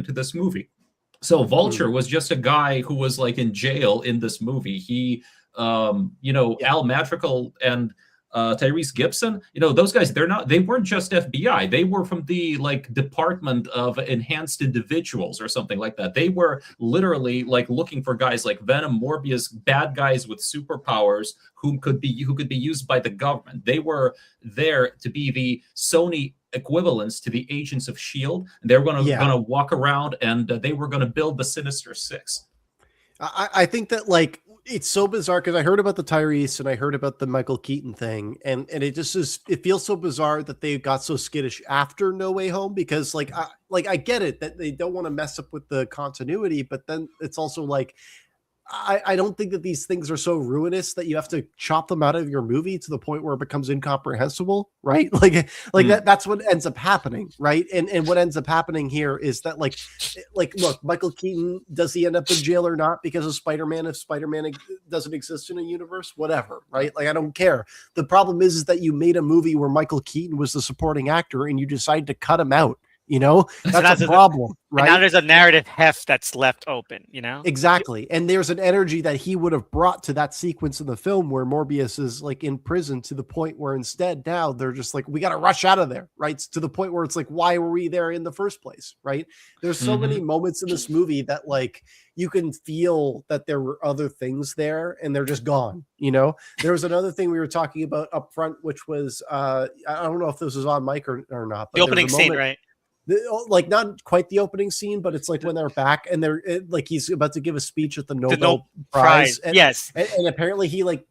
this movie. So Vulture was just a guy who was like in jail in this movie. He, Al Madrigal and Tyrese Gibson, those guys, they weren't just FBI. They were from the like Department of Enhanced Individuals or something like that. They were literally like looking for guys like Venom, Morbius, bad guys with superpowers who could be used by the government. They were there to be the Sony equivalents to the Agents of S.H.I.E.L.D. And they were going to walk around and they were going to build the Sinister Six. I think that like it's so bizarre because I heard about the Tyrese and I heard about the Michael Keaton thing, and it just it feels so bizarre that they got so skittish after No Way Home, because I get it that they don't want to mess up with the continuity, but then it's also like I don't think that these things are so ruinous that you have to chop them out of your movie to the point where it becomes incomprehensible, right? Like that's what ends up happening, right? And what ends up happening here is that like look, Michael Keaton, does he end up in jail or not because of Spider-Man? If Spider-Man doesn't exist in a universe, whatever, right? Like I don't care. The problem is that you made a movie where Michael Keaton was the supporting actor and you decided to cut him out. You know, that's a problem, right? And now there's a narrative heft that's left open, you know? Exactly. And there's an energy that he would have brought to that sequence in the film where Morbius is like in prison, to the point where instead now they're just like, we got to rush out of there, right? To the point where it's like, why were we there in the first place, right? There's so many moments in this movie that like you can feel that there were other things there and they're just gone, you know? There was another thing we were talking about up front, which was, I don't know if this was on mic or not. But the opening scene, right? Like not quite the opening scene, but it's like when they're back and they're like he's about to give a speech at the Nobel Prize. And, yes, and apparently he like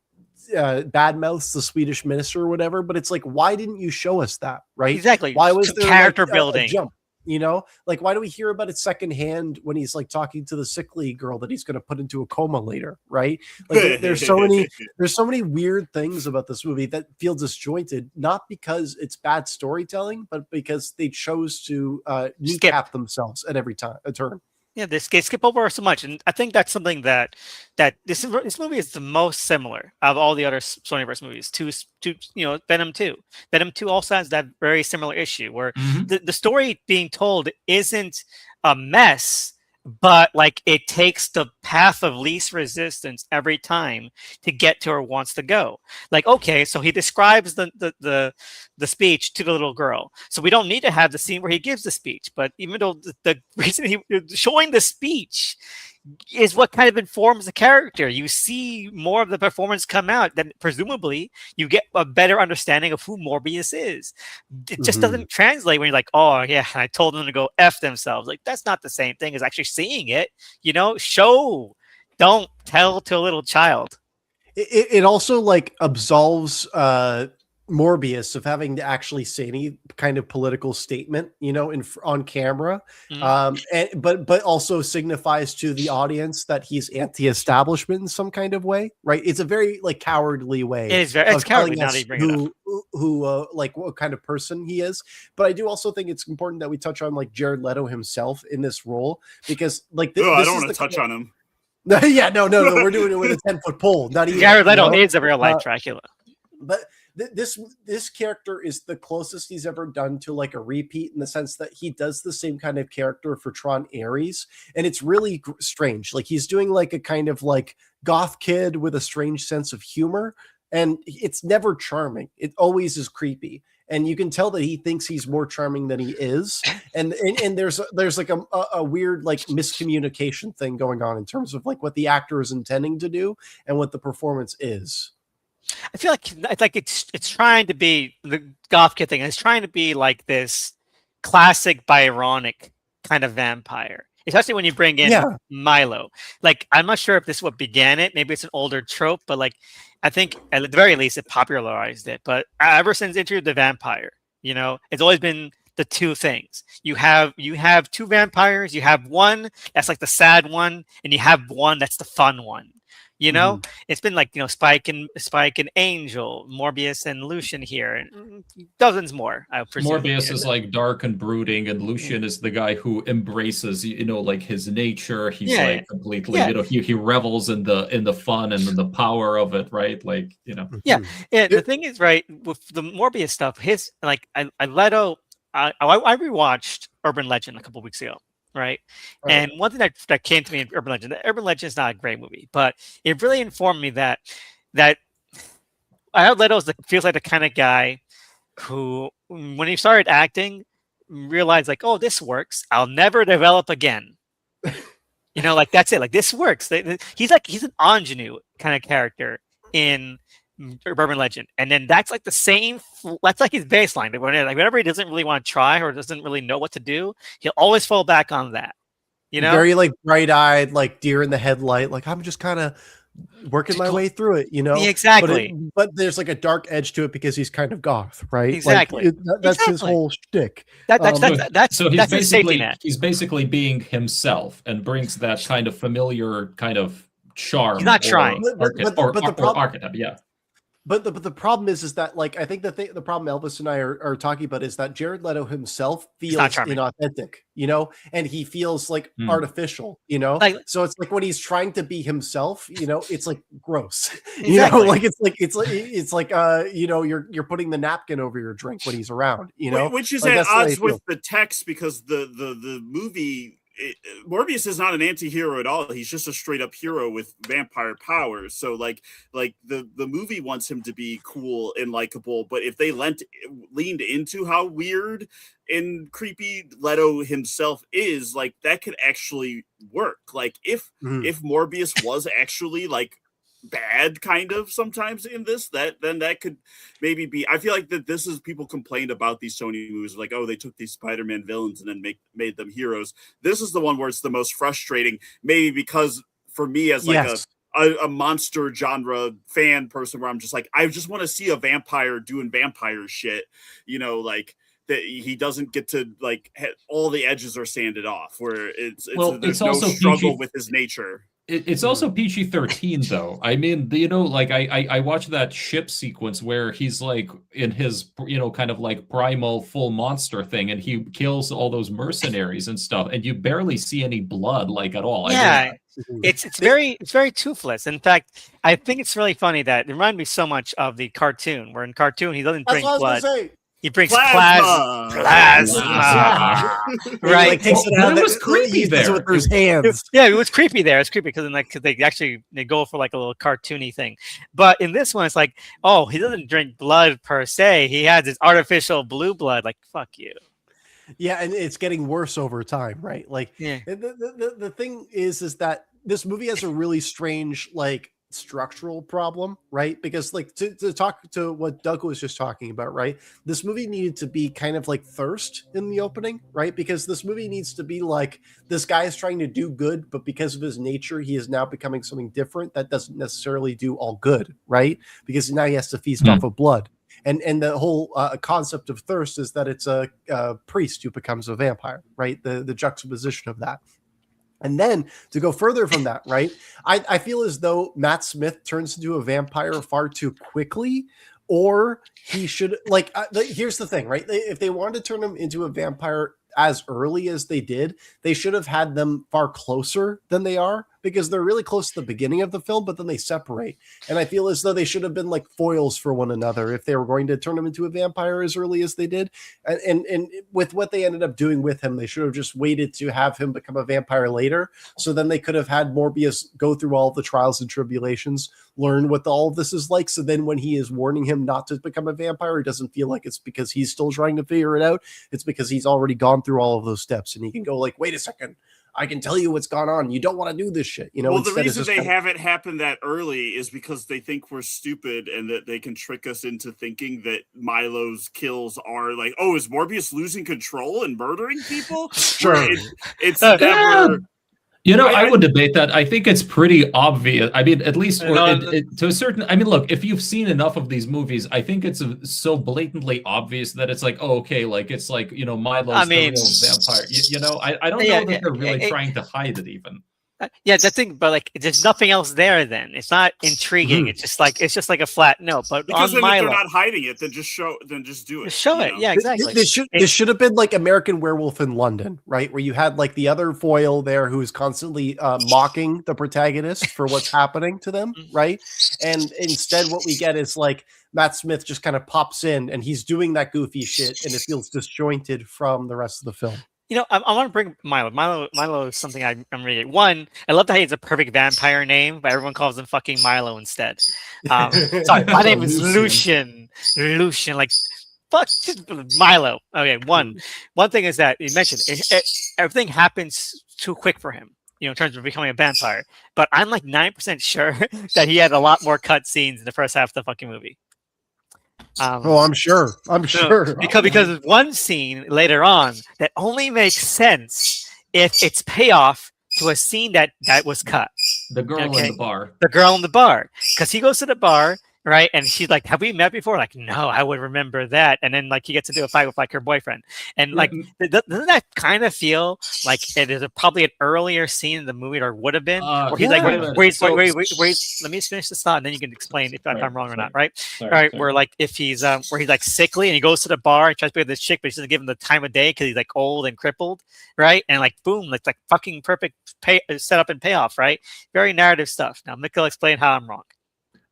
bad mouths the Swedish minister or whatever. But it's like, why didn't you show us that? Right? Exactly. Why was there character like, building? A jump? You know, like why do we hear about it secondhand when he's like talking to the sickly girl that he's going to put into a coma later, right? Like there's so many weird things about this movie that feel disjointed, not because it's bad storytelling, but because they chose to kneecap themselves at every turn. Yeah, they skip over so much, and I think that's something that this movie is the most similar of all the other Sonyverse movies to Venom 2. Venom 2 also has that very similar issue where the story being told isn't a mess, but like it takes the path of least resistance every time to get to where it wants to go. Like, okay, so he describes the speech to the little girl, so we don't need to have the scene where he gives the speech. But even though the reason he showing the speech is what kind of informs the character, you see more of the performance come out, then presumably you get a better understanding of who Morbius is. It just doesn't translate when you're like, oh yeah, I told them to go F themselves. Like that's not the same thing as actually seeing it, you know? Show, don't tell to a little child. It also like absolves Morbius of having to actually say any kind of political statement, you know, on camera, but also signifies to the audience that he's anti-establishment in some kind of way, right? It's a very like cowardly way. It's cowardly now that you bring it up. Who like what kind of person he is. But I do also think it's important that we touch on like Jared Leto himself in this role, because like I don't want to touch on him. Yeah, no, we're doing it with a 10-foot pole. Not even Jared Leto is a real life Dracula, but. This character is the closest he's ever done to like a repeat, in the sense that he does the same kind of character for Tron Ares, and it's really strange. Like he's doing like a kind of like goth kid with a strange sense of humor, and it's never charming. It always is creepy, and you can tell that he thinks he's more charming than he is. And there's like a weird like miscommunication thing going on in terms of like what the actor is intending to do and what the performance is. I feel like it's trying to be the goth kid thing. It's trying to be like this classic Byronic kind of vampire, especially when you bring in Milo. Like, I'm not sure if this is what began it. Maybe it's an older trope, but like, I think at the very least it popularized it. But ever since Interview with the Vampire, you know, it's always been the two things. You have two vampires. You have one that's like the sad one, and you have one that's the fun one. You know, it's been like, you know, Spike and Angel, Morbius and Lucian here, and dozens more. I presume. Morbius is like dark and brooding, and Lucian is the guy who embraces, you know, like his nature. He's completely, you know, he revels in the fun and the power of it, right? Like, you know. Yeah. The thing is, right, with the Morbius stuff, his like I rewatched Urban Legend a couple weeks ago. Right. And one thing that came to me in Urban Legend is not a great movie, but it really informed me that Leto feels like the kind of guy who, when he started acting, realized like, oh, this works. I'll never develop again. You know, like that's it. Like this works. He's an ingenue kind of character in Urban Legend, and then that's like the same. That's like his baseline. Like whenever he doesn't really want to try or doesn't really know what to do, he'll always fall back on that. You know, very like bright-eyed, like deer in the headlight. Like I'm just kind of working my way through it. You know, exactly. But there's like a dark edge to it because he's kind of goth, right? Exactly. Like, that's his whole shtick. That's he's basically being himself and brings that kind of familiar kind of charm. He's not trying. But the problem, archetype, yeah. But the problem is that like I think the problem Elvis and I are talking about is that Jared Leto himself feels inauthentic, you know, and he feels like artificial, you know. Like, so it's like when he's trying to be himself, you know, it's like gross, Exactly. you know, like it's like you know, you're putting the napkin over your drink when he's around, you know, which is like, at odds with the text because the movie. Morbius is not an anti-hero at all. He's just a straight up hero with vampire powers. So like the movie wants him to be cool and likable, but if they leaned into how weird and creepy Leto himself is, like that could actually work. Like if Morbius was actually like bad kind of sometimes in this, then that could maybe be. I feel like that this is people complained about these Sony movies like, oh, they took these Spider-Man villains and then made them heroes. This is the one where it's the most frustrating, maybe because for me as like a monster genre fan person, where I'm just like, I just want to see a vampire doing vampire shit, you know, like that he doesn't get to like all the edges are sanded off, where there's no struggle with his nature. It's also PG-13 though. I mean, you know, like I watched that ship sequence where he's like in his, you know, kind of like primal full monster thing, and he kills all those mercenaries and stuff, and you barely see any blood like at all. Yeah, it's very toothless. In fact, I think it's really funny that it reminded me so much of the cartoon, where in cartoon he doesn't drink blood. He brings plasma. Right. Like, takes it out. It was creepy there. With his hands. Yeah, it was creepy there. It's creepy because they go for like a little cartoony thing. But in this one, it's like, oh, he doesn't drink blood per se. He has this artificial blue blood. Like, fuck you. Yeah, and it's getting worse over time, right? Like, yeah. The thing is that this movie has a really strange like structural problem, right? Because like to talk to what Doug was just talking about, right? This movie needed to be kind of like Thirst in the opening, right? Because this movie needs to be like this guy is trying to do good, but because of his nature, he is now becoming something different that doesn't necessarily do all good, right? Because now he has to feast off of blood. And the whole concept of Thirst is that it's a priest who becomes a vampire, right? The juxtaposition of that. And then to go further from that, right? I feel as though Matt Smith turns into a vampire far too quickly, or he should like. Here's the thing, right? If they wanted to turn him into a vampire as early as they did, they should have had them far closer than they are, because they're really close to the beginning of the film, but then they separate. And I feel as though they should have been like foils for one another if they were going to turn him into a vampire as early as they did. And with what they ended up doing with him, they should have just waited to have him become a vampire later. So then they could have had Morbius go through all the trials and tribulations, learn what all of this is like. So then when he is warning him not to become a vampire, he doesn't feel like it's because he's still trying to figure it out. It's because he's already gone through all of those steps, and he can go like, wait a second, I can tell you what's gone on. You don't want to do this shit, you know. Well, the reason they have it happen that early is because they think we're stupid and that they can trick us into thinking that Milo's kills are like, oh, is Morbius losing control and murdering people? Sure, it's never. You know, I would debate that. I think it's pretty obvious. I mean, at least to a certain. I mean, look, if you've seen enough of these movies, I think it's so blatantly obvious that it's like, oh, okay, like it's like, you know, Milo's the real vampire. You know, I don't know that they're really trying to hide it even. Yeah, the thing, but like, there's nothing else there. Then it's not intriguing. It's just like a flat no. But because on then Milo, if they're not hiding it, then just do it. Just show it. Know? Yeah, exactly. This should have been like American Werewolf in London, right? Where you had like the other foil there who is constantly mocking the protagonist for what's happening to them, right? And instead, what we get is like Matt Smith just kind of pops in and he's doing that goofy shit, and it feels disjointed from the rest of the film. You know, I want to bring Milo. Milo is something I'm reading. One, I love that he has a perfect vampire name, but everyone calls him fucking Milo instead. Sorry, my name is Lucian. Like, fuck, just Milo. Okay, one thing is that you mentioned everything happens too quick for him, you know, in terms of becoming a vampire. But I'm like 9% sure that he had a lot more cut scenes in the first half of the fucking movie. I'm sure. Because of one scene later on that only makes sense if it's payoff to a scene that was cut. The girl in the bar. The girl in the bar, because he goes to the bar right? And she's like, "Have we met before?" Like, no, I would remember that. And then like he gets into a fight with like her boyfriend, and like doesn't that kind of feel like it is probably an earlier scene in the movie, or would have been, where he's like, wait a minute. wait, So- wait, let me finish this thought, and then you can explain if Sorry, I'm wrong or sorry. not, right? Sorry, All right, sorry. where like if he's where he's like sickly and he goes to the bar and tries to be with this chick, but she doesn't give him the time of day because he's like old and crippled, right? And like boom, like fucking perfect setup and payoff, right? Very narrative stuff. Now, Mikhail, explain how I'm wrong.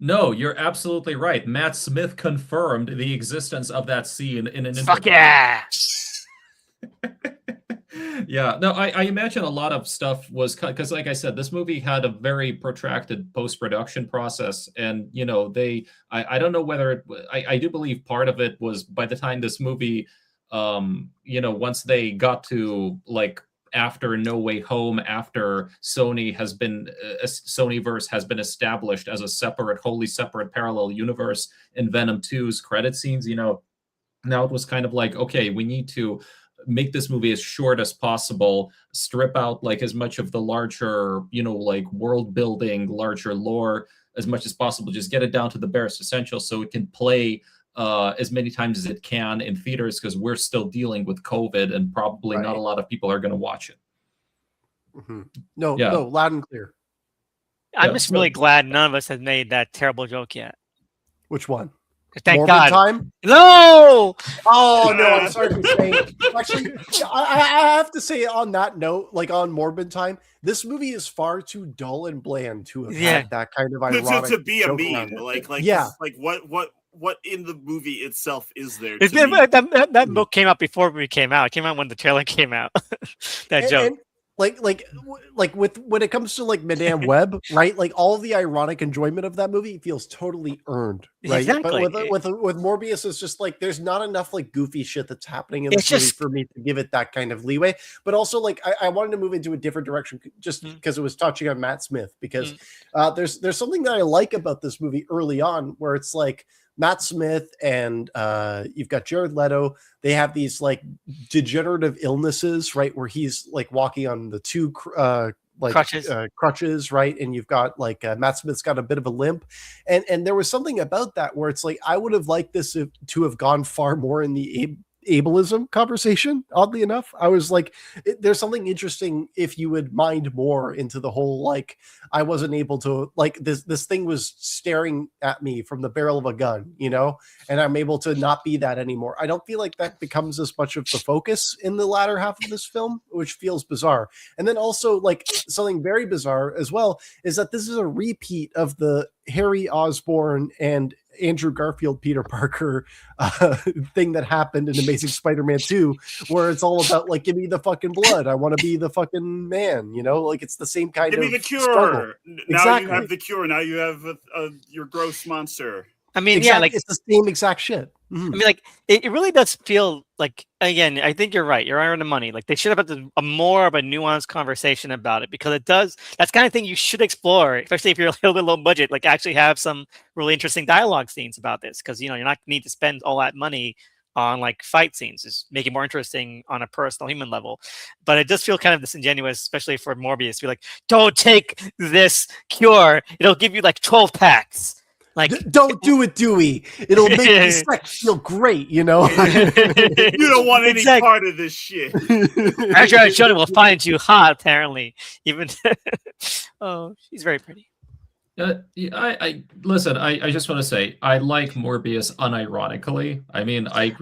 No, you're absolutely right. Matt Smith confirmed the existence of that scene in an Fuck interview. yeah! Yeah, no, I imagine a lot of stuff was cut because, like I said, this movie had a very protracted post-production process, and I don't know whether I do believe part of it was by the time this movie, once they got to like after No Way Home, after Sonyverse has been established as a wholly separate parallel universe in Venom 2's credit scenes, now it was kind of like, okay, we need to make this movie as short as possible, strip out like as much of the larger, like world building, larger lore as much as possible, just get it down to the barest essential so it can play as many times as it can in theaters, because we're still dealing with COVID and probably not a lot of people are going to watch it. No, loud and clear. I'm just really glad none of us has made that terrible joke yet. Which one? Thank Morbid God. Time? No! Oh, no, I'm sorry for saying. Actually, I have to say on that note, like on Morbid Time, this movie is far too dull and bland to have had that kind of ironic to be a joke meme. around it. Like what in the movie itself is there? That book came out before we came out. It came out when the trailer came out. That joke. And like with when it comes to like Madame Web, right? Like all the ironic enjoyment of that movie feels totally earned, right? Exactly. But with Morbius, it's just like there's not enough like goofy shit that's happening in this movie for me to give it that kind of leeway. But also, like I wanted to move into a different direction just because it was touching on Matt Smith, because there's something that I like about this movie early on, where it's like Matt Smith and you've got Jared Leto. They have these like degenerative illnesses, right? Where he's like walking on the two crutches, right? And you've got like Matt Smith's got a bit of a limp, and there was something about that where it's like I would have liked this to have gone far more in the ableism conversation. Oddly enough, I was like, there's something interesting if you would mind more into the whole like I wasn't able to like this thing was staring at me from the barrel of a gun, and I'm able to not be that anymore. I don't feel like that becomes as much of the focus in the latter half of this film, which feels bizarre. And then also like something very bizarre as well is that this is a repeat of the Harry Osborn and Andrew Garfield Peter Parker thing that happened in Amazing Spider-Man 2, where it's all about like, give me the fucking blood, I want to be the fucking man, like it's the same kind give of me the cure struggle. Now exactly. You have the cure, now you have your gross monster. I mean, exactly. yeah, like it's the same exact shit. I mean, like it really does feel like, again, I think you're right. You're on the money. Like they should have had a more of a nuanced conversation about it, because it does. That's the kind of thing you should explore, especially if you're a little bit low budget. Like actually have some really interesting dialogue scenes about this, because you're not need to spend all that money on like fight scenes. Just make it more interesting on a personal human level. But it does feel kind of disingenuous, especially for Morbius, to be like, don't take this cure. It'll give you like 12 packs. Like, don't do it, Dewey. It'll make the sex feel great, You don't want any part of this shit. Actually, Shona will find you hot, apparently. Even oh, she's very pretty. I listen. I just want to say I like Morbius unironically. I mean, I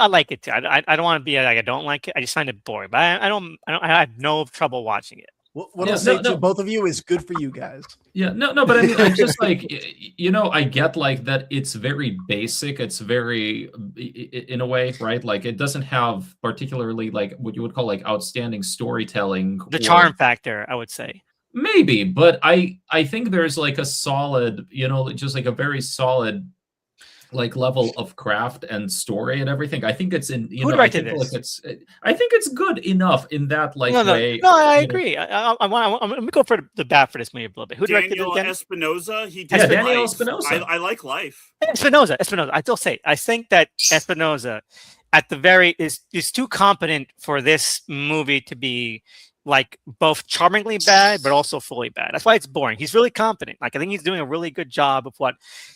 like it too. I don't want to be like I don't like it. I just find it boring. But I have no trouble watching it. What I'll say to both of you is good for you guys. Yeah, no, but I mean, I just like, I get like that it's very basic. It's very, in a way, right? Like it doesn't have particularly like what you would call like outstanding storytelling. The charm factor, I would say. Maybe, but I think there's like a solid, just like a very solid like level of craft and story and everything. I think it's in Who directed this? I think it's good enough in that like way. No, I agree. I'm gonna go for the bat for this movie a little bit. Who directed Daniel it? Espinosa. He did Daniel Life. Espinosa. I like Life. Espinosa. I still say I think that Espinosa at the very is too competent for this movie to be like both charmingly bad but also fully bad. That's why it's boring. He's really competent. Like I think he's doing a really good job of what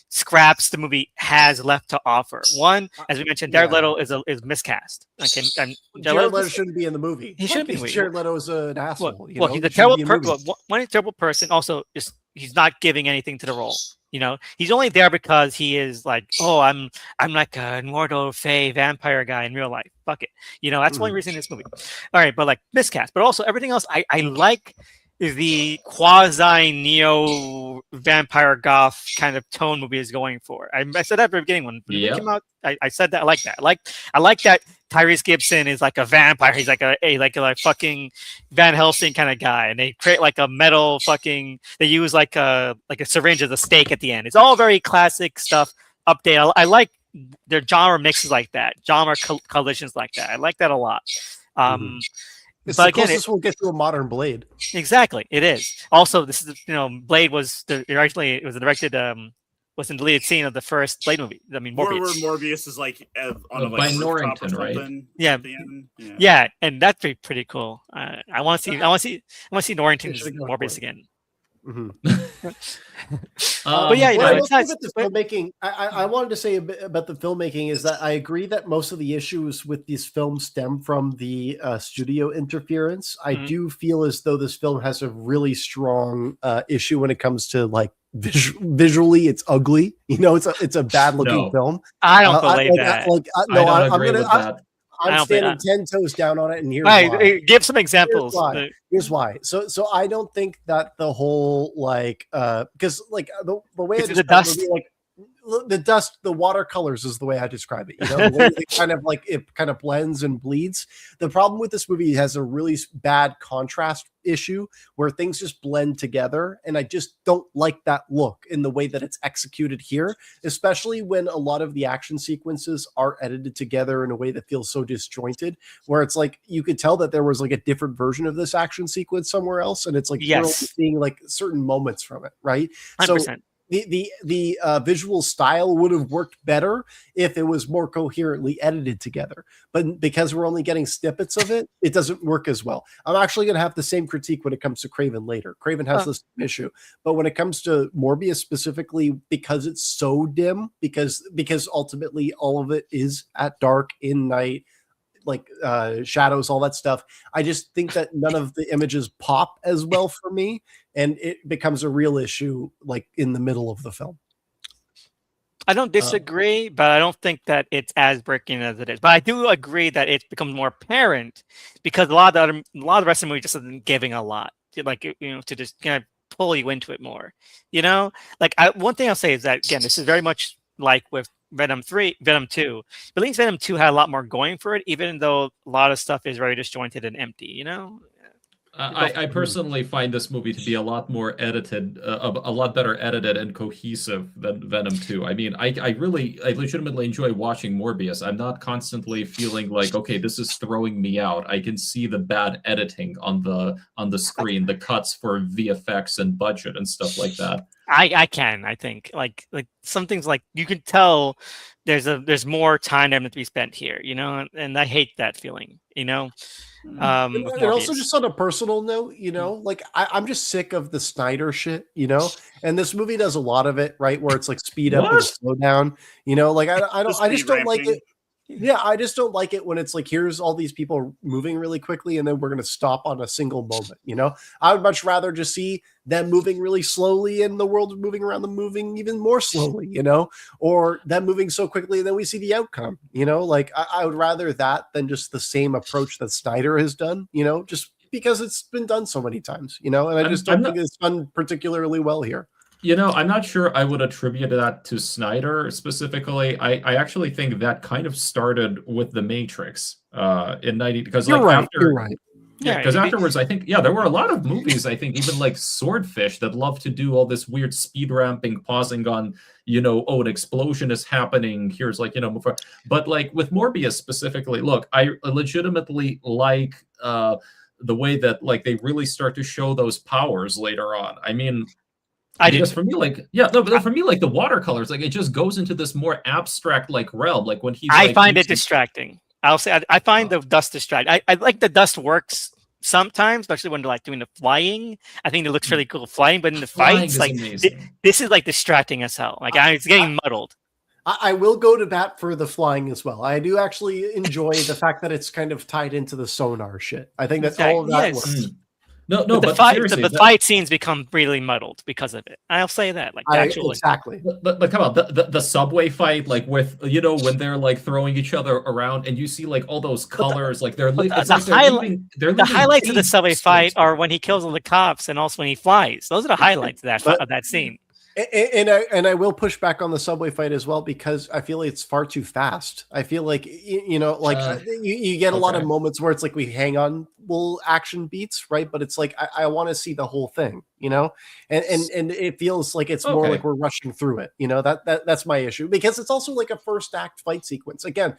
scraps the movie has left to offer. One, as we mentioned, Jared Leto is miscast. Okay, and Jared Leto shouldn't be in the movie. He shouldn't be. Jared Leto is an asshole. Well, he's a terrible person. One, a terrible person. Also, just he's not giving anything to the role. You know, he's only there because he is like, oh, I'm like a immortal fey vampire guy in real life. Fuck it. You know, that's the only reason in this movie. All right, but like miscast. But also everything else, I like the quasi neo vampire goth kind of tone movie is going for. I said that at the beginning when it came out. I said that I like that. I like that Tyrese Gibson is like a vampire. He's like a fucking Van Helsing kind of guy, and they create like a metal fucking. They use like a syringe as a stake at the end. It's all very classic stuff. Update. I like their genre mixes like that, genre collisions like that. I like that a lot. It's the closest we'll get to a modern Blade. Exactly, it is. Also, this is Blade was originally it was directed was in the deleted scene of the first Blade movie. I mean, Morbius. Where Morbius is like on a by Norrington, right? Yeah, and that's pretty cool. I want to see Norrington's Morbius again. But yeah, the filmmaking. I wanted to say a bit about the filmmaking is that I agree that most of the issues with these films stem from the studio interference. I do feel as though this film has a really strong issue when it comes to like visually, it's ugly. You know, it's a bad looking film. I don't believe that. I'm standing 10 toes down on it, and here's why. Give some examples. Here's why. So I don't think that the whole because the way I describe it, like the dust, the watercolors is the way I describe it. You know, the way it kind of blends and bleeds. The problem with this movie has a really bad contrast issue where things just blend together, and I just don't like that look in the way that it's executed here, especially when a lot of the action sequences are edited together in a way that feels so disjointed, where it's like you could tell that there was like a different version of this action sequence somewhere else, and it's like you're only seeing like certain moments from it, right? 100%. So the visual style would have worked better if it was more coherently edited together, but because we're only getting snippets of it, it doesn't work as well. I'm actually going to have the same critique when it comes to Kraven later. Kraven has this issue, but when it comes to Morbius specifically, because it's so dim, because ultimately all of it is at dark, in night, like shadows, all that stuff, I just think that none of the images pop as well for me, and it becomes a real issue like in the middle of the film. I don't disagree, but I don't think that it's as breaking as it is. But I do agree that it becomes more apparent because a lot of the rest of the movie just isn't giving a lot, like, you know, to just kind of pull you into it more. You know, like one thing I'll say is that again, this is very much like with Venom 2. But at least Venom 2 had a lot more going for it, even though a lot of stuff is very disjointed and empty, you know? I personally find this movie to be a lot more edited, a lot better edited and cohesive than Venom 2. I mean, I legitimately enjoy watching Morbius. I'm not constantly feeling like, okay, this is throwing me out. I can see the bad editing on the screen, the cuts for VFX and budget and stuff like that. I think like some things, like you can tell there's more time to be spent here, you know, and I hate that feeling, you know. And also, just on a personal note, you know, like I'm just sick of the Snyder shit, you know, and this movie does a lot of it, right? Where it's like speed up and slow down, you know, like I just don't like it. Yeah, I just don't like it when it's like, here's all these people moving really quickly, and then we're going to stop on a single moment, you know? I would much rather just see them moving really slowly and the world moving around them moving even more slowly, you know? Or them moving so quickly and then we see the outcome, you know? Like, I would rather that than just the same approach that Snyder has done, you know? Just because it's been done so many times, you know? And I just don't think it's done particularly well here. You know, I'm not sure I would attribute that to Snyder specifically. I actually think that kind of started with The Matrix in 90, because you're like right. Yeah, because afterwards, I think, there were a lot of movies, I think, even like Swordfish, that love to do all this weird speed ramping, pausing on, you know, oh, an explosion is happening. Here's like, you know, but like with Morbius specifically, look, I legitimately like the way that like they really start to show those powers later on. I mean, because for me, like, for me, like the watercolors, like it just goes into this more abstract like realm. Like when he's, I find it distracting. I'll say I find the dust distracting. I like the dust works sometimes, especially when they're like doing the flying. I think it looks really cool flying, but in the Flying fights, is like amazing. this is like distracting as hell. Like it's getting muddled. I will go to bat for the flying as well. I do actually enjoy the fact that it's kind of tied into the sonar shit. I think that all of that Yes. works. No, But but seriously, the fight scenes become really muddled because of it. I'll say that. Like actually, Exactly. but come on, the subway fight, like with when they're like throwing each other around, and you see like all those colors, like they're but it's the like they're highlight- leaving, they're the leaving highlights of the big subway space. fight are when he kills all the cops and also when he flies. Those are the highlights of that scene. And I will push back on the subway fight as well because I feel like it's far too fast. I feel like you get a lot of okay. moments where it's like we hang on little action beats, right? But it's like I want to see the whole thing, and it feels like it's more Okay. like we're rushing through it. That's my issue because it's also like a first act fight sequence. Again,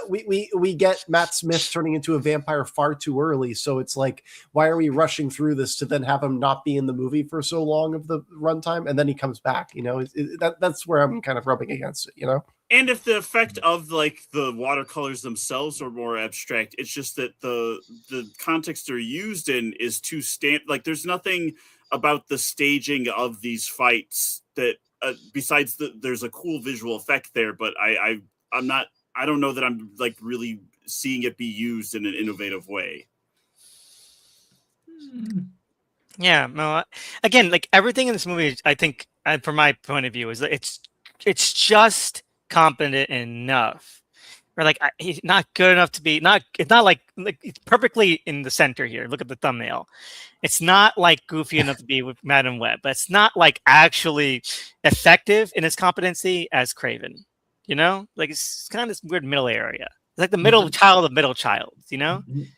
we get Matt Smith turning into a vampire far too early, so it's like why are we rushing through this to then have him not be in the movie for so long of the runtime and then he comes back? That's where I'm kind of rubbing against it. And if the effect of like the watercolors themselves are more abstract, it's just that the context they're used in is too like there's nothing about the staging of these fights that besides there's a cool visual effect there, but I don't know that I'm like really seeing it be used in an innovative way. Yeah, no. Again, like everything in this movie, I think, from my point of view, is that it's just competent enough. Or like he's not good enough to be not. It's not like it's perfectly in the center here. Look at the thumbnail. It's not like goofy enough to be with Madam Web, but it's not like actually effective in its competency as Kraven. Like it's kind of this weird middle area. It's like the middle child of middle child.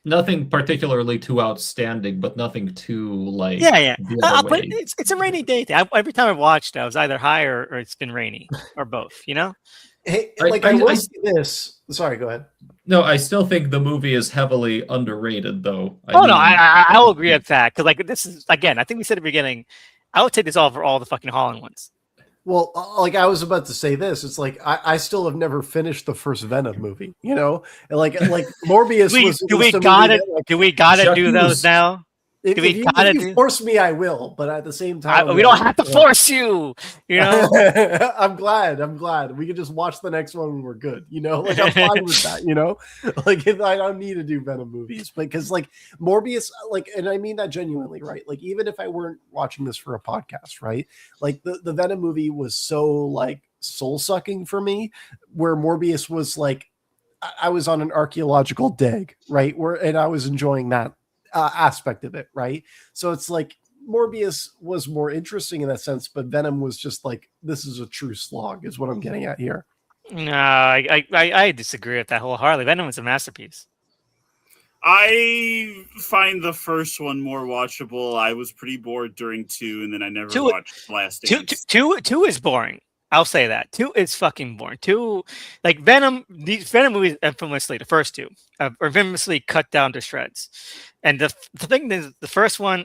Nothing particularly too outstanding, but nothing too like Yeah. the other But way. it's a rainy day thing. Every time I've watched it, I was either high or it's been rainy or both. Hey, I- I will I- say this. Sorry, go ahead. No, I still think the movie is heavily underrated, though. No, I'll agree with that because like this is again. I think we said at the beginning. I would take this all for all the fucking Holland ones. Well, like I was about to say this, it's like I still have never finished the first Venom movie, and like Morbius was. Do we gotta do those now? If you force me, I will. But at the same time, we don't have to force you. I'm glad we can just watch the next one when we're good. Like I'm fine with that. Like I don't need to do Venom movies because like Morbius, like, and I mean that genuinely, right? Like even if I weren't watching this for a podcast, right? Like the Venom movie was so like soul sucking for me, where Morbius was like I was on an archaeological dig, right? And I was enjoying that aspect of it, right? So it's like Morbius was more interesting in that sense, but Venom was just like this is a true slog, is what I'm getting at here. No, I disagree with that wholeheartedly. Venom was a masterpiece. I find the first one more watchable. I was pretty bored during 2, and then I never watched Last Dance. Two is boring. I'll say that 2 is fucking boring. 2, like Venom, these Venom movies infamously, the first 2, are infamously cut down to shreds. And the thing is, the first one,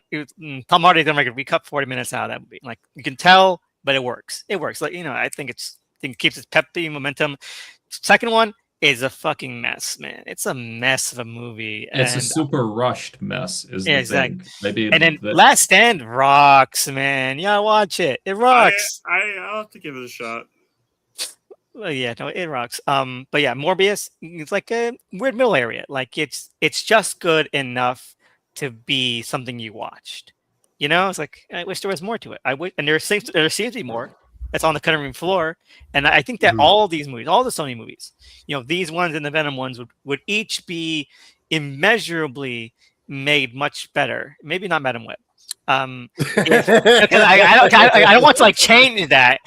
Tom Hardy didn't make we cut 40 minutes out of that movie. Like you can tell, but it works. It works. Like I think it keeps its peppy momentum. Second one is a fucking mess, man. It's a mess of a movie. It's a super rushed mess. Is the exactly. thing. Maybe and then Last Stand rocks, man. Yeah, watch it. It rocks. I'll have to give it a shot. Well, yeah, no, it rocks. But yeah, Morbius, it's like a weird middle area. Like it's just good enough to be something you watched. It's like I wish there was more to it. And there seems to be more. That's on the cutting room floor. And I think that all these movies, all the Sony movies, these ones and the Venom ones would each be immeasurably made much better. Maybe not Madam Web. I don't want to like change that.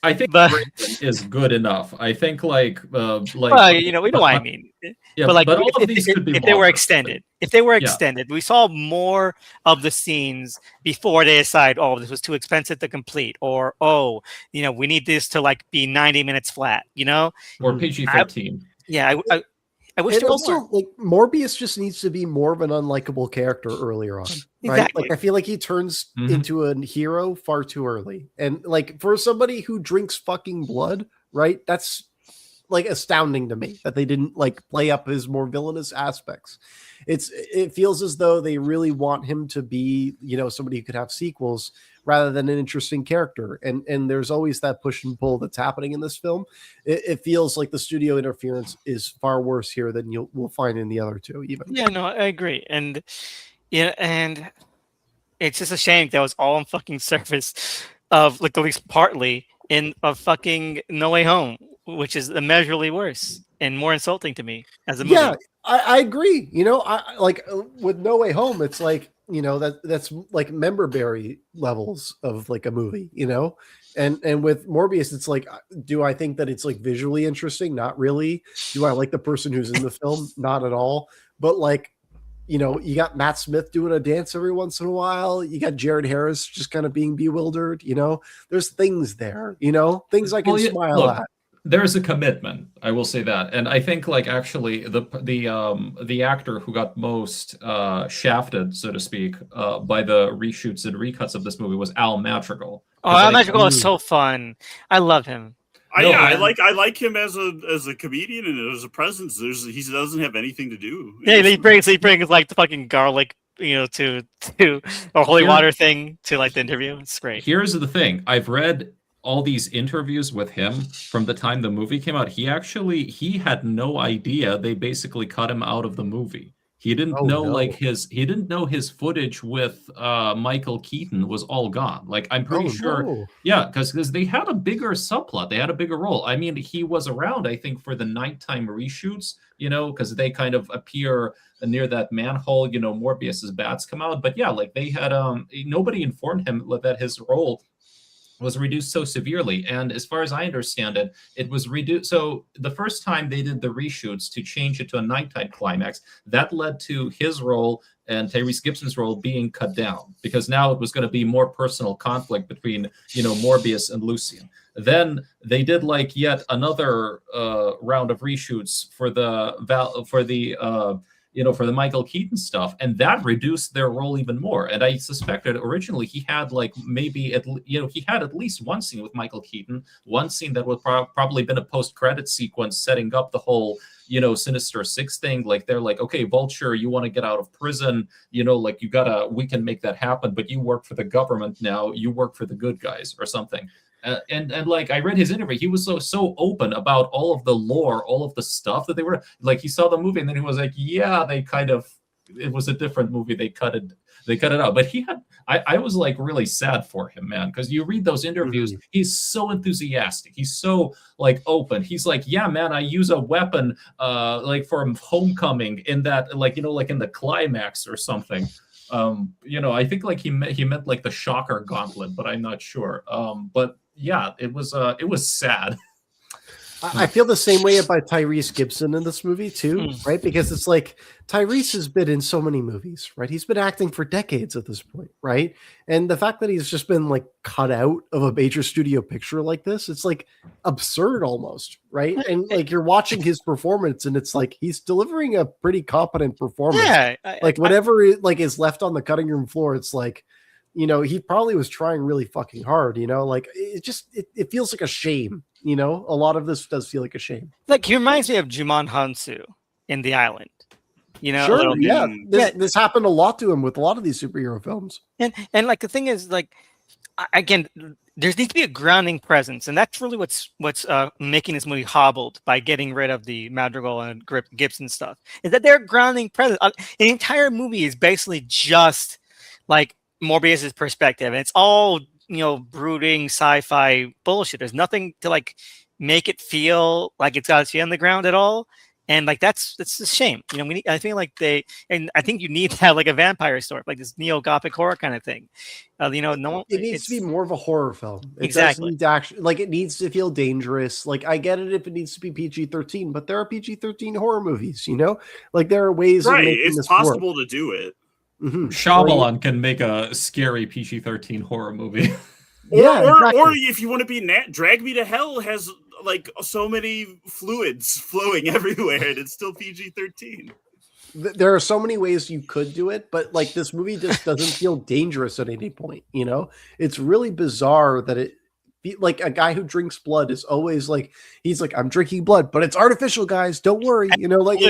I think Kraven is good enough. I think we know what I mean. Yeah, but like all of these could be if they were extended. If they were extended, we saw more of the scenes before they decide, oh, this was too expensive to complete, or we need this to like be 90 minutes flat, or PG-13. I wish there was also more. Like Morbius just needs to be more of an unlikable character earlier on. Right? Exactly. Like I feel like he turns into a hero far too early. And like for somebody who drinks fucking blood, right? That's like astounding to me that they didn't like play up his more villainous aspects. It feels as though they really want him to be, you know, somebody who could have sequels rather than an interesting character. And there's always that push and pull that's happening in this film. It feels like the studio interference is far worse here than we'll find in the other two, even. Yeah, no, I agree. And yeah, and it's just a shame that was all on fucking surface of, like, at least partly in a fucking No Way Home, which is immeasurably worse and more insulting to me as a movie. Yeah, I agree. You know, I like with No Way Home, it's like, you know, that's like memberberry levels of like a movie, you know, and with Morbius, it's like, do I think that it's like visually interesting? Not really. Do I like the person who's in the film? Not at all. But like, you know, you got Matt Smith doing a dance every once in a while. You got Jared Harris just kind of being bewildered. You know, there's things there, you know, things I can smile at. There's a commitment, I will say that, and I think like actually the actor who got most shafted, so to speak, by the reshoots and recuts of this movie was Al Madrigal. Oh, Al Madrigal is so fun. I love him. I like him as a comedian and as a presence. He doesn't have anything to do. Yeah, he brings like the fucking garlic, you know, to a holy water thing to like the interview. It's great. Here's the thing: I've read all these interviews with him from the time the movie came out. He had no idea they basically cut him out of the movie. He didn't know he didn't know his footage with Michael Keaton was all gone. Like, I'm pretty sure. Yeah, because they had a bigger subplot. They had a bigger role. I mean, he was around, I think, for the nighttime reshoots, you know, because they kind of appear near that manhole, you know, Morbius's bats come out. But yeah, like they had nobody informed him that his role was reduced so severely. And as far as I understand it, it was reduced. So the first time they did the reshoots to change it to a nighttime climax, that led to his role and Tyrese Gibson's role being cut down, because now it was going to be more personal conflict between, you know, Morbius and Lucian. Then they did like yet another round of reshoots for the Michael Keaton stuff, and that reduced their role even more. And I suspected originally he had like he had at least one scene with Michael Keaton, one scene that would probably been a post-credit sequence setting up the whole, you know, Sinister Six thing. Like they're like, okay, Vulture, you want to get out of prison, you know, like we can make that happen, but you work for the government now, you work for the good guys or something. And like I read his interview, he was so open about all of the lore, all of the stuff that they were like. He saw the movie and then he was like, yeah, it was a different movie. They cut it out. But I was like really sad for him, man, because you read those interviews, he's so enthusiastic, he's so like open. He's like, yeah, man, I use a weapon like for Homecoming in that, like, you know, like in the climax or something. You know, I think like he meant like the Shocker Gauntlet, but I'm not sure. But yeah, it was sad. I feel the same way about Tyrese Gibson in this movie too, right? Because it's like Tyrese has been in so many movies, right? He's been acting for decades at this point, right? And the fact that he's just been like cut out of a major studio picture like this, it's like absurd almost, right? And like you're watching his performance and it's like he's delivering a pretty competent performance. Yeah, like whatever is left on the cutting room floor, it's like, you know, he probably was trying really fucking hard, you know, like it feels like a shame, you know, a lot of this does feel like a shame. Like he reminds me of Jumon Hansu in The Island, you know? Sure, yeah. This happened a lot to him with a lot of these superhero films. And like the thing is, like, again, there needs to be a grounding presence, and that's really what's making this movie hobbled by getting rid of the Madrigal and Gibson stuff, is that they're grounding presence. The entire movie is basically just like Morbius's perspective, and it's all, you know, brooding sci-fi bullshit. There's nothing to like make it feel like it's got its feet on the ground at all, and like that's a shame. You know, I feel like I think you need to have like a vampire story, like this neo-gothic horror kind of thing. You know, it needs to be more of a horror film. Exactly. Like it needs to feel dangerous. Like I get it if it needs to be PG-13, but there are PG-13 horror movies. You know, like there are ways. Right, it's possible to do it. Mm-hmm. Shyamalan can make a scary PG-13 horror movie. Or if you want to be Drag Me to Hell has like so many fluids flowing everywhere and it's still PG-13. There are so many ways you could do it, but like this movie just doesn't feel dangerous at any point, you know? It's really bizarre that it Like a guy who drinks blood is always like, he's like, I'm drinking blood, but it's artificial, guys. Don't worry. You know, like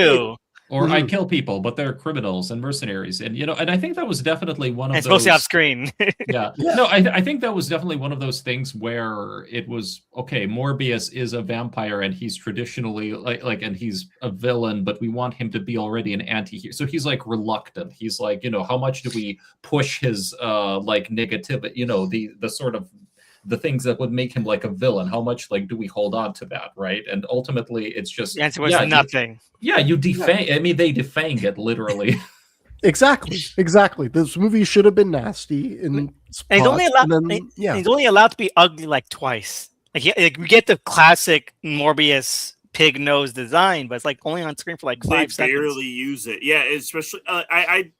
or I kill people, but they're criminals and mercenaries. And, you know, and I think that was definitely one of it's those. mostly off screen. Yeah. No, I think that was definitely one of those things where it was, okay, Morbius is a vampire and he's traditionally like, and he's a villain, but we want him to be already an anti-hero. So he's like reluctant. He's like, you know, how much do we push his like negativity, you know, the sort of the things that would make him like a villain, how much like do we hold on to that, right? And ultimately it's just the answer was nothing. You defang. I mean, they defang it literally. Exactly. This movie should have been nasty in spots, and he's only allowed to be ugly like twice. Like we get the classic Morbius pig nose design, but it's like only on screen for like 5 seconds. They barely use it. Yeah, especially I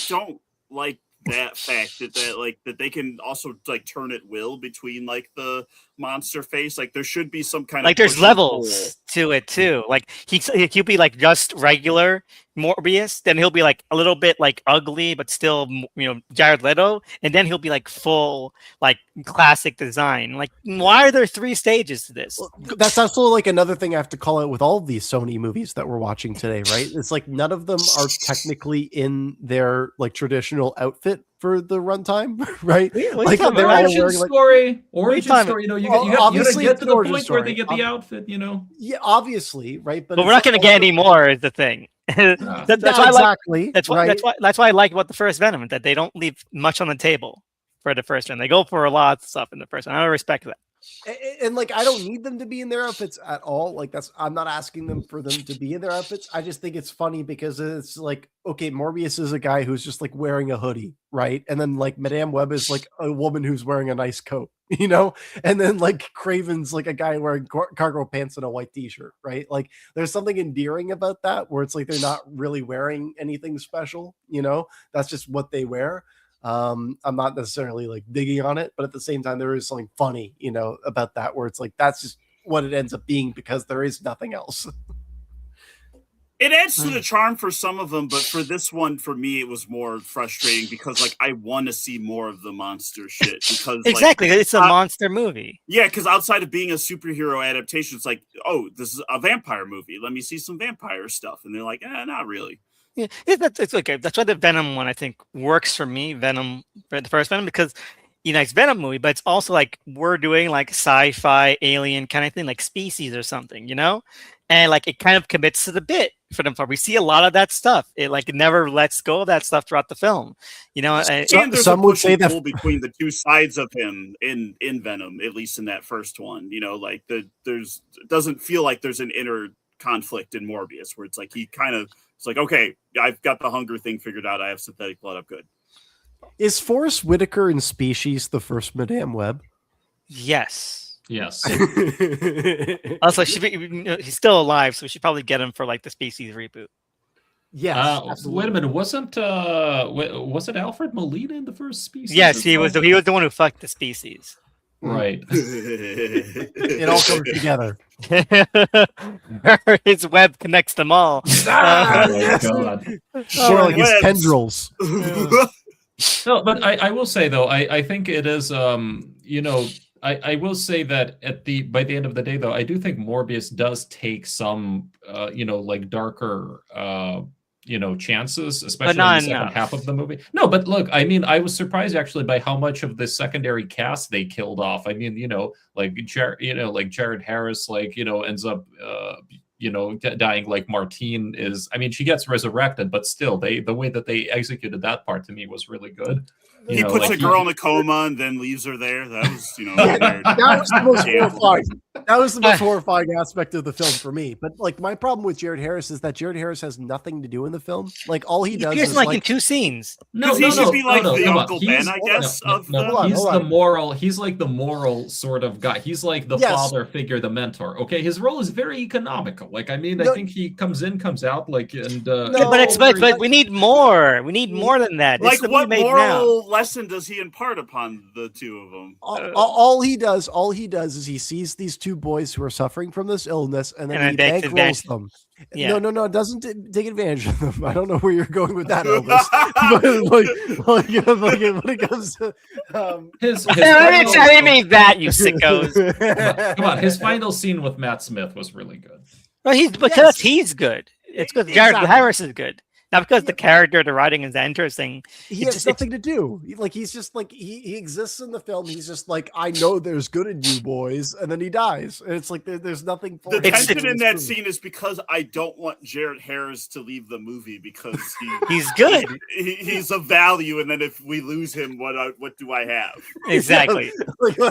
don't like that fact that they can also like turn at will between like the monster face. Like there should be some kind of like there's levels to it too. Like he'll be like just regular Morbius, then he'll be like a little bit like ugly, but still, you know, Jared Leto, and then he'll be like full like classic design. Like why are there 3 stages to this? Well, that's also like another thing I have to call out with all of these Sony movies that we're watching today, right? It's like none of them are technically in their like traditional outfit for the runtime, right? Like they're all wearing origin story. You know, you gotta get to the point where they get the outfit. You know, yeah, obviously, right? But we're not going to get any more. Is the thing. That's why I like about the first Venom, that they don't leave much on the table for the first one. They go for a lot of stuff in the first one. I respect that. And like, I don't need them to be in their outfits at all. Like I'm not asking them for them to be in their outfits. I just think it's funny because it's like, okay, Morbius is a guy who's just like wearing a hoodie, right? And then like Madame Web is like a woman who's wearing a nice coat, you know? And then like Kraven's like a guy wearing cargo pants and a white t-shirt, right? Like there's something endearing about that where it's like they're not really wearing anything special, you know? That's just what they wear. I'm not necessarily like digging on it, but at the same time, there is something funny, you know, about that where it's like that's just what it ends up being because there is nothing else. It adds to the charm for some of them, but for this one, for me, it was more frustrating because like I want to see more of the monster shit because exactly, like, it's a monster movie. Yeah, because outside of being a superhero adaptation, it's like, oh, this is a vampire movie. Let me see some vampire stuff, and they're like, not really. Yeah, it's okay. That's why the Venom one I think works for me. Venom, the first Venom, because you know it's Venom movie, but it's also like we're doing like sci-fi alien kind of thing, like Species or something, you know, and like it kind of commits to the bit for them. We see a lot of that stuff. It like never lets go of that stuff throughout the film, you know. And some would say that between the two sides of him in Venom, at least in that first one, you know, like it doesn't feel like there's an inner conflict in Morbius where it's like he kind of. It's like, okay, I've got the hunger thing figured out. I have synthetic blood. I'm good. Is Forrest Whitaker in Species the first Madame Web? Yes. Also, he's still alive, so we should probably get him for like the Species reboot. Yes. Wait a minute. Wasn't Alfred Molina in the first Species? Yes, he was. He was the one who fucked the Species. Right. It all comes together. His web connects them all. Oh my God. Or like his tendrils. No, but I will say though, I think it is you know, I will say that by the end of the day though, I do think Morbius does take some you know, like darker you know, chances, especially in the second half of the movie. No, but look, I mean, I was surprised actually by how much of the secondary cast they killed off. I mean, you know, like Jared Harris, like, you know, ends up, you know, dying. Like Martine is, I mean, she gets resurrected, but still, the way that they executed that part to me was really good. He puts a girl in a coma and then leaves her there. That was, you know, that was the most horrifying. That was the most horrifying aspect of the film for me. But like, my problem with Jared Harris is that Jared Harris has nothing to do in the film. Like, all he does is like in 2 scenes. He should be like the Uncle Ben, I guess. He's like the moral sort of guy. He's like the father figure, the mentor. Okay, his role is very economical. Like, I mean, I think he comes in, comes out, like, and but we need more. We need more than that. Like, what moral lesson does he impart upon the two of them? All he does is he sees these two two boys who are suffering from this illness, and then And he then takes bankrolls advantage. them. Yeah. No, it doesn't take advantage of them. I don't know where you're going with that, Elvis. But when it comes to His I final, didn't mean that, you sickos. come on, his final scene with Matt Smith was really good. Well, because he's good. It's because Jared Exactly. Harris is good. Not because the character, the writing is that interesting. He has nothing to do. He's just like he exists in the film. He's just like, I know there's good in you boys, and then he dies. And it's like there's nothing. For The him tension to in that prove. scene is because I don't want Jared Harris to leave the movie because He's good. he's of value, and then if we lose him, what do I have? Exactly.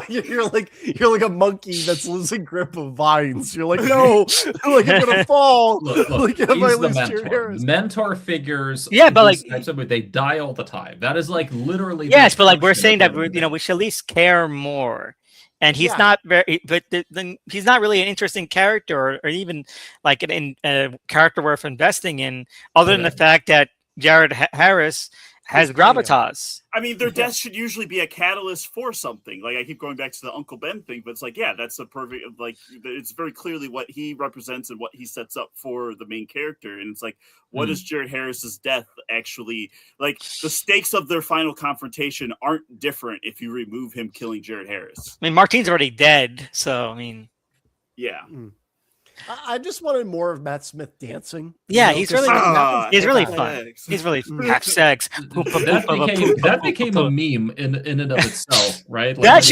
You're like a monkey that's losing grip of vines. You're like, no, like I'm gonna fall. Look, Like, if he's I the lose Jared mentor. Harris. Mentor figures. Yeah, but these like- types of- they die all the time. That is like literally. Yes, the but like we're function saying of that everything. we should at least care more. And he's Yeah. not very, but then he's not really an interesting character, or even like a character worth investing in, other than the fact that Jared Harris has He's funny. gravitas. I mean, their death should usually be a catalyst for something. Like I keep going back to the Uncle Ben thing, but it's like, yeah, that's a perfect. Like it's very clearly what he represents and what he sets up for the main character. And it's like, what is Jared Harris's death actually like? The stakes of their final confrontation aren't different if you remove him killing Jared Harris. I mean, Martine's already dead, so I mean, Yeah. I just wanted more of Matt Smith dancing. Yeah, you know, he's 'cause really- something happens he's all really the time. fun. He's really have sex. That became a meme in and of itself, right? Like, That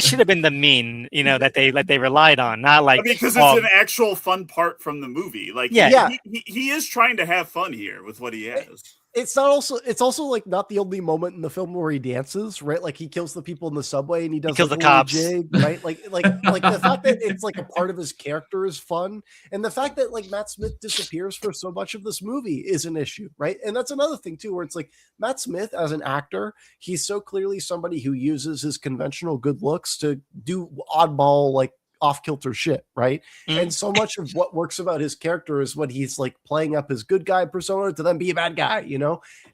should have been the mean, that they relied on, not like I mean, because it's an actual fun part from the movie. Like, Yeah. he is trying to have fun here with what he has. It's also like not the only moment in the film where he dances, right? Like he kills the people in the subway and he does kills like, the a little cops. jig, right? Like the fact that it's like a part of his character is fun, and the fact that like Matt Smith disappears for so much of this movie is an issue, right? And that's another thing too, where it's like Matt Smith as an actor, he's so clearly somebody who uses his conventional good looks to do oddball like off-kilter shit, right? And so much of what works about his character is when he's like playing up his good guy persona to then be a bad guy,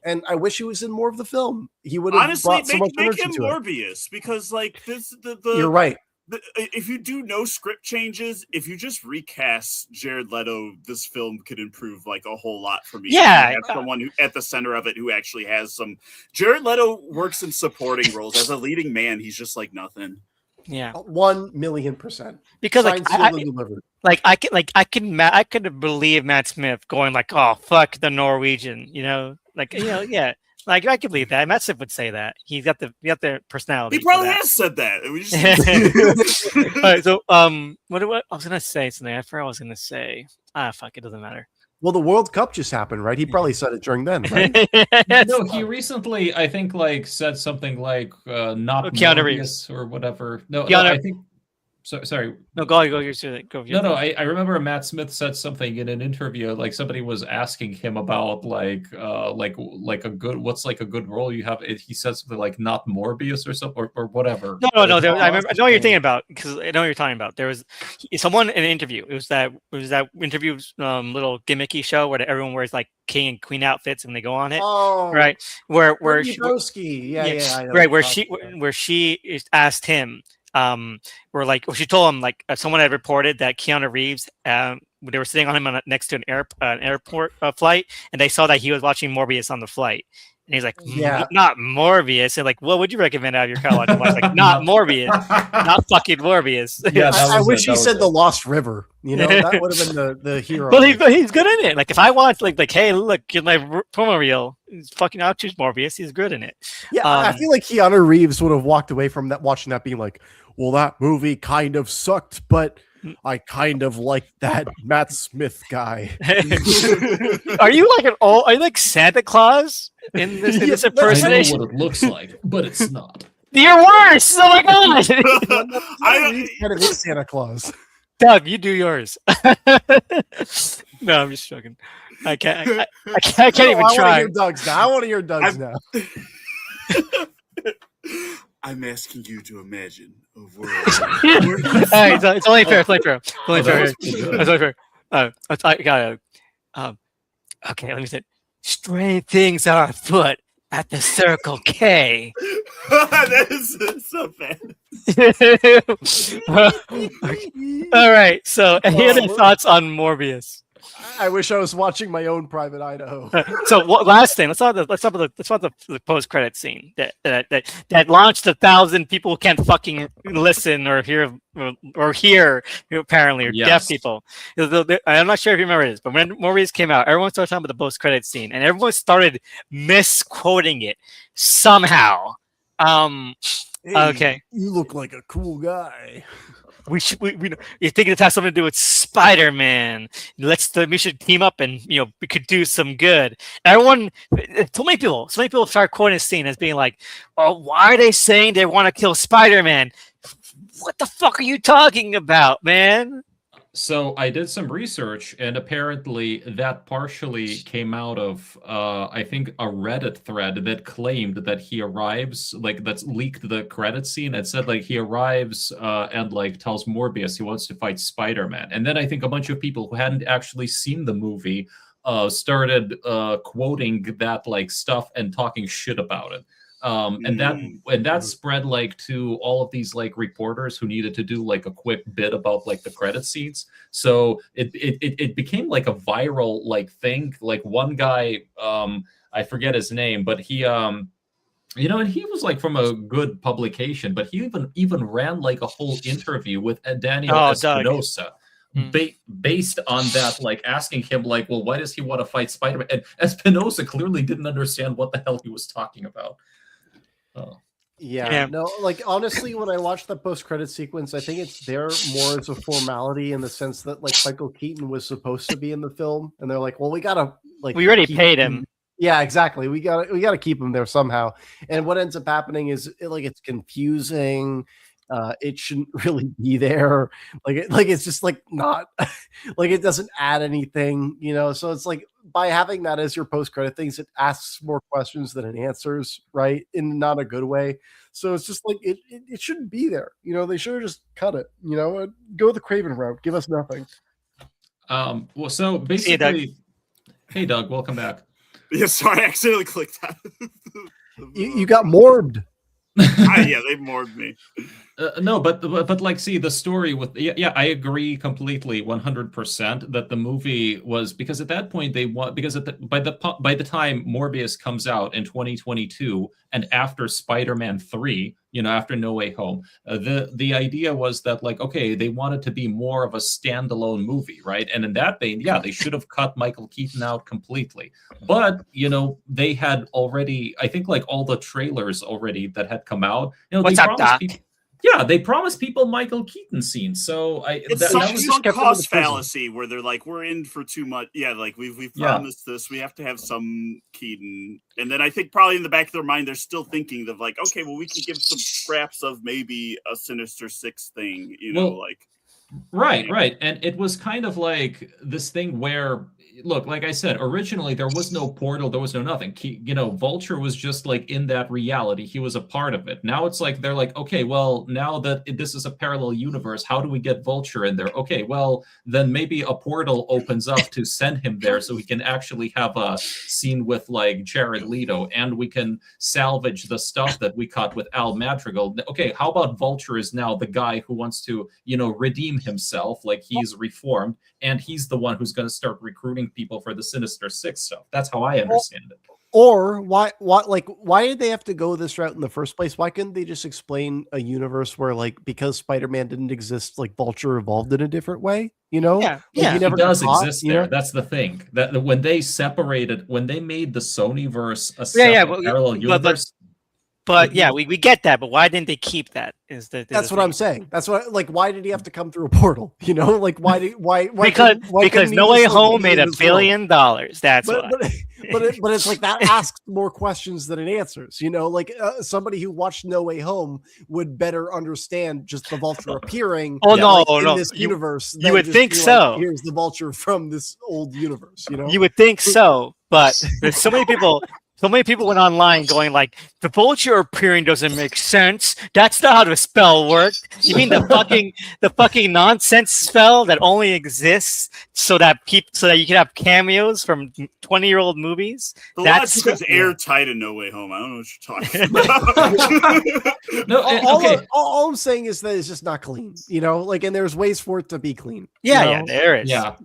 and I wish he was in more of the film. He would have Honestly, brought so much make energy him to it. Morbius because like this You're right. if you do no script changes, if you just recast Jared Leto, this film could improve like a whole lot for me. Yeah. You have someone who at the center of it who actually has some. Jared Leto works in supporting roles as a leading man. He's just like nothing. Yeah, 1,000,000%. because Signed, sealed, and delivered. I could believe Matt Smith going like, "Oh fuck the Norwegian," yeah. Like I could believe that. Matt Smith would say that. He's got the personality. He probably for that. has said that. We just All right, so what I was gonna say something. I forgot what I was gonna say. Fuck, it doesn't matter. Well, the World Cup just happened, right? He probably said it during then, right? No, he recently, I think, like said something like "not Keanu Morbius" Reeves. or whatever. No, Keanu- I think. Sorry. No, go. Go. Go. No. I remember Matt Smith said something in an interview. Like somebody was asking him about like a good, what's like a good role you have. He said something like "not Morbius" or something or whatever. No. I remember. I know what you're thinking about because I know what you're talking about. There was someone in an interview. It was that interview little gimmicky show where everyone wears like king and queen outfits and they go on it. Oh, Right. Where Bernie she, Broski. Yeah. I know right what where you're talking about. she asked him she told him like someone had reported that Keanu Reeves they were sitting on him next to an airport flight and they saw that he was watching Morbius on the flight and he's like not Morbius and like what would you recommend out of your catalog to watch? Like not Morbius, not fucking Morbius. Yeah, I wish he said the Lost River. That would have been the hero. But he's good in it. Like if I watch like hey look get my promo reel, fucking I'll choose Morbius. He's good in it. Yeah, I feel like Keanu Reeves would have walked away from that watching that being like, well, that movie kind of sucked, but I kind of like that Matt Smith guy. Are you like Santa Claus in this I know impersonation? what it looks like, but it's not. You're worse. Oh my god. Keanu Reeves kind of is Santa Claus. Doug, you do yours. No, I'm just joking. I can't even I try. I want to hear Doug's now. I'm asking you to imagine a world. Hey, it's only fair. It's only fair. It's only Oh, that fair. was pretty good. It's only fair. I got okay, let me say. Strange things are afoot at the Circle K. That is so bad. All right. So, any other Oh, thoughts on Morbius? I wish I was watching my own Private Idaho. So, last thing. Let's talk about the post credit scene that launched 1,000 people who can't fucking listen or hear apparently, or deaf Yes. people. I'm not sure if you remember this, but when Morbius came out, everyone started talking about the post credit scene, and everyone started misquoting it somehow. Hey, Okay. you look like a cool guy. We you think it has something to do with Spider-Man? We should team up and we could do some good. Everyone, so many people start quoting this scene as being like, "Oh, why are they saying they want to kill Spider-Man? What the fuck are you talking about, man?" So I did some research, and apparently that partially came out of, I think, a Reddit thread that claimed that he arrives, like that's leaked the credit scene and said like he arrives and like tells Morbius he wants to fight Spider-Man. And then I think a bunch of people who hadn't actually seen the movie started quoting that like stuff and talking shit about it. And that spread like to all of these like reporters who needed to do like a quick bit about like the credit scenes. So it became like a viral like thing. Like one guy, I forget his name, but he and he was like from a good publication, but he even ran like a whole interview with Daniel Espinosa. Based on that, like asking him like, well, why does he want to fight Spider-Man? And Espinosa clearly didn't understand what the hell he was talking about. Oh. Yeah, no, like honestly, when I watched the post-credit sequence, I think it's there more as a formality in the sense that like Michael Keaton was supposed to be in the film, and they're like, well, we gotta like we already paid him. Yeah, exactly. We gotta keep him there somehow. And what ends up happening is it's confusing. It shouldn't really be there. It's just like not like it doesn't add anything, So it's like by having that as your post-credit things, it asks more questions than it answers, right? In not a good way. So it's just like it shouldn't be there. They should have just cut it. Go the Kraven route. Give us nothing. Well, so basically, hey Doug, welcome back. Yeah, sorry, I accidentally clicked that. You got morbed. Yeah, they morbed me. No, but like, see the story with I agree completely, 100% that the movie was, because at that point they want, because by the time Morbius comes out in 2022 and after Spider-Man 3, after No Way Home, the idea was that like, okay, they wanted to be more of a standalone movie, right? And in that vein, yeah, they should have cut Michael Keaton out completely. But they had already, I think, like all the trailers already that had come out. What's up, Doc? Yeah, they promised people Michael Keaton scenes. So it's some cost fallacy where they're like, we're in for too much. Yeah, like we've promised this. We have to have some Keaton. And then I think probably in the back of their mind, they're still thinking of like, okay, well, we can give some scraps of maybe a Sinister Six thing, Right. And it was kind of like this thing where, look, like I said, originally there was no portal, there was no nothing. Vulture was just like in that reality. He was a part of it. Now it's like, they're like, okay, well, now that this is a parallel universe, how do we get Vulture in there? Okay, well, then maybe a portal opens up to send him there so he can actually have a scene with like Jared Leto, and we can salvage the stuff that we cut with Al Madrigal. Okay, how about Vulture is now the guy who wants to, redeem himself, like he's reformed, and he's the one who's going to start recruiting people for the Sinister Six stuff. That's how I understand it. Or why did they have to go this route in the first place? Why couldn't they just explain a universe where, like, because Spider-Man didn't exist, like Vulture evolved in a different way? He does exist there. That's the thing. That when they made the Sonyverse a parallel universe. But yeah, we get that. But why didn't they keep that? That's what I'm saying. That's what, like, why did he have to come through a portal? Like, why? Because No Way Home made $1 billion. That's why. But it's like that asks more questions than it answers. Like somebody who watched No Way Home would better understand just the Vulture appearing. In this universe. You would think so. Like, here's the Vulture from this old universe. You would think so, but there's so many people. So many people went online going like, the vulture appearing doesn't make sense. That's not how the spell worked. You mean the fucking nonsense spell that only exists so that you can have cameos from 20-year-old movies? The logic is airtight in No Way Home. I don't know what you're talking about. No, all I'm saying is that it's just not clean, like, and there's ways for it to be clean. Yeah, there is. Yeah.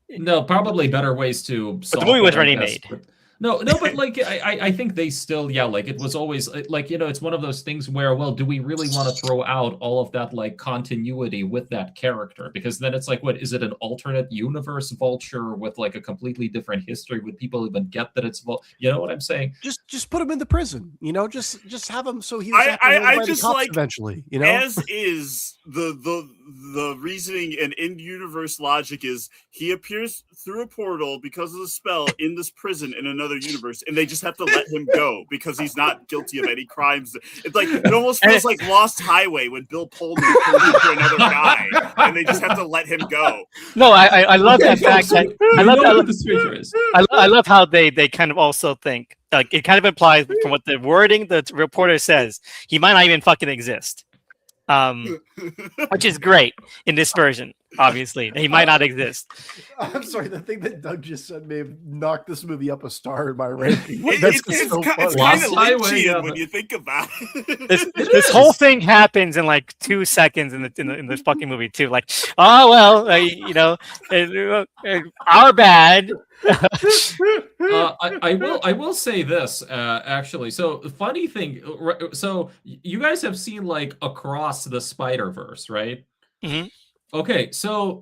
No, probably better ways to solve the movie was it, already I guess. made. No, but like I think they still, like it was always like, it's one of those things where, well, do we really want to throw out all of that like continuity with that character? Because then it's like, what is it, an alternate universe vulture with like a completely different history? Would people even get that it's you know what I'm saying? Just put him in the prison, just have him so he I just like eventually, as is the reasoning and in-universe logic is he appears through a portal because of the spell in this prison in another universe, and they just have to let him go because he's not guilty of any crimes. It's like it almost feels like Lost Highway when Bill Pullman turned into another guy, and they just have to let him go. No, I love that fact. I love how they kind of also think, like, it kind of implies from what the wording the reporter says, he might not even fucking exist. Which is great in this version. Obviously, he might not exist. I'm sorry. The thing that Doug just said may have knocked this movie up a star in my ranking. It's kind of Lynchian when you think about it. This whole thing happens in like 2 seconds in the fucking movie too. Like, oh well, our bad. I will say this actually. So the funny thing, so you guys have seen like Across the Spider-Verse, right? Mm-hmm. Okay, so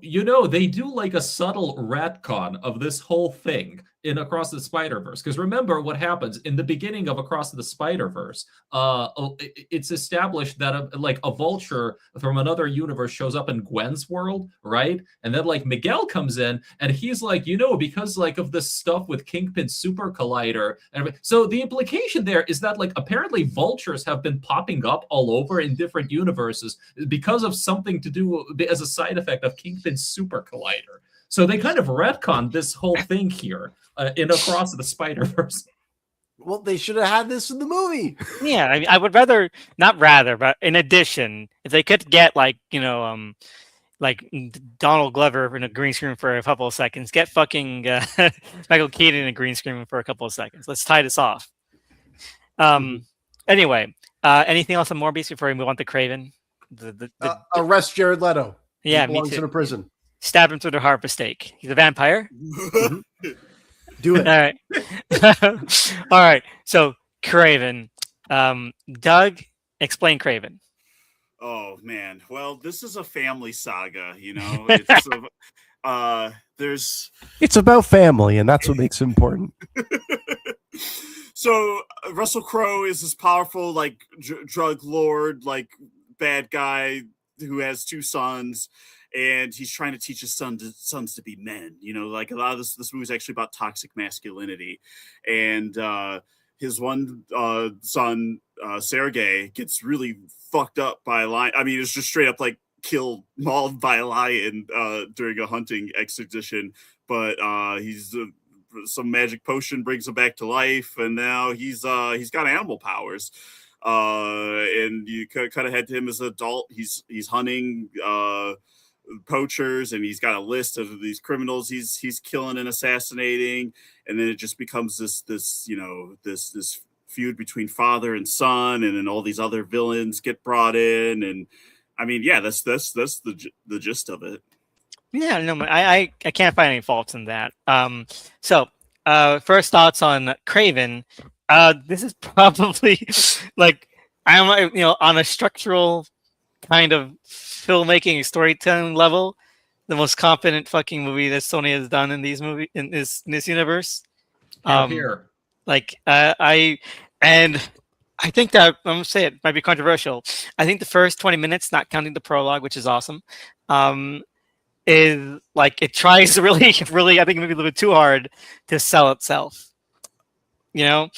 they do like a subtle retcon of this whole thing in Across the Spider-Verse. Because remember what happens in the beginning of Across the Spider-Verse. It's established that a vulture from another universe shows up in Gwen's world, right? And then like Miguel comes in and he's like, because like of this stuff with Kingpin's super collider. And so the implication there is that like apparently vultures have been popping up all over in different universes because of something to do as a side effect of Kingpin's super collider. So they kind of retcon this whole thing here in Across the Spider-Verse. Well, they should have had this in the movie. Yeah, I mean, I would but in addition, if they could get like Donald Glover in a green screen for a couple of seconds, get fucking Michael Keaton in a green screen for a couple of seconds. Let's tie this off. Anyway, anything else on Morbius before we move on to Kraven? Arrest Jared Leto. Yeah, he belongs in a prison. Stab him through the heart with a stake. He's a vampire. Do it. All right. All right. So Kraven. Doug, explain Kraven. Oh man. Well, this is a family saga, It's about family, and that's what makes it important. So Russell Crowe is this powerful, like drug lord, like bad guy who has 2 sons. And he's trying to teach his sons to be men. Like a lot of this movie is actually about toxic masculinity. And his one son, Sergei, gets really fucked up by a lion. I mean, it's just straight up like mauled by a lion during a hunting expedition. But some magic potion brings him back to life, and now he's got animal powers. And you kind of had him as an adult. He's hunting poachers, and he's got a list of these criminals he's killing and assassinating, and then it just becomes this feud between father and son, and then all these other villains get brought in, and I mean, yeah, that's the gist of it. Yeah, no, I can't find any faults in that. So first thoughts on Kraven. This is probably like on a structural kind of filmmaking storytelling level, the most competent fucking movie that Sony has done in this universe. Here. I think that I'm gonna say it might be controversial. I think the first 20 minutes, not counting the prologue, which is awesome, is like it tries to really, I think maybe a little bit too hard to sell itself. But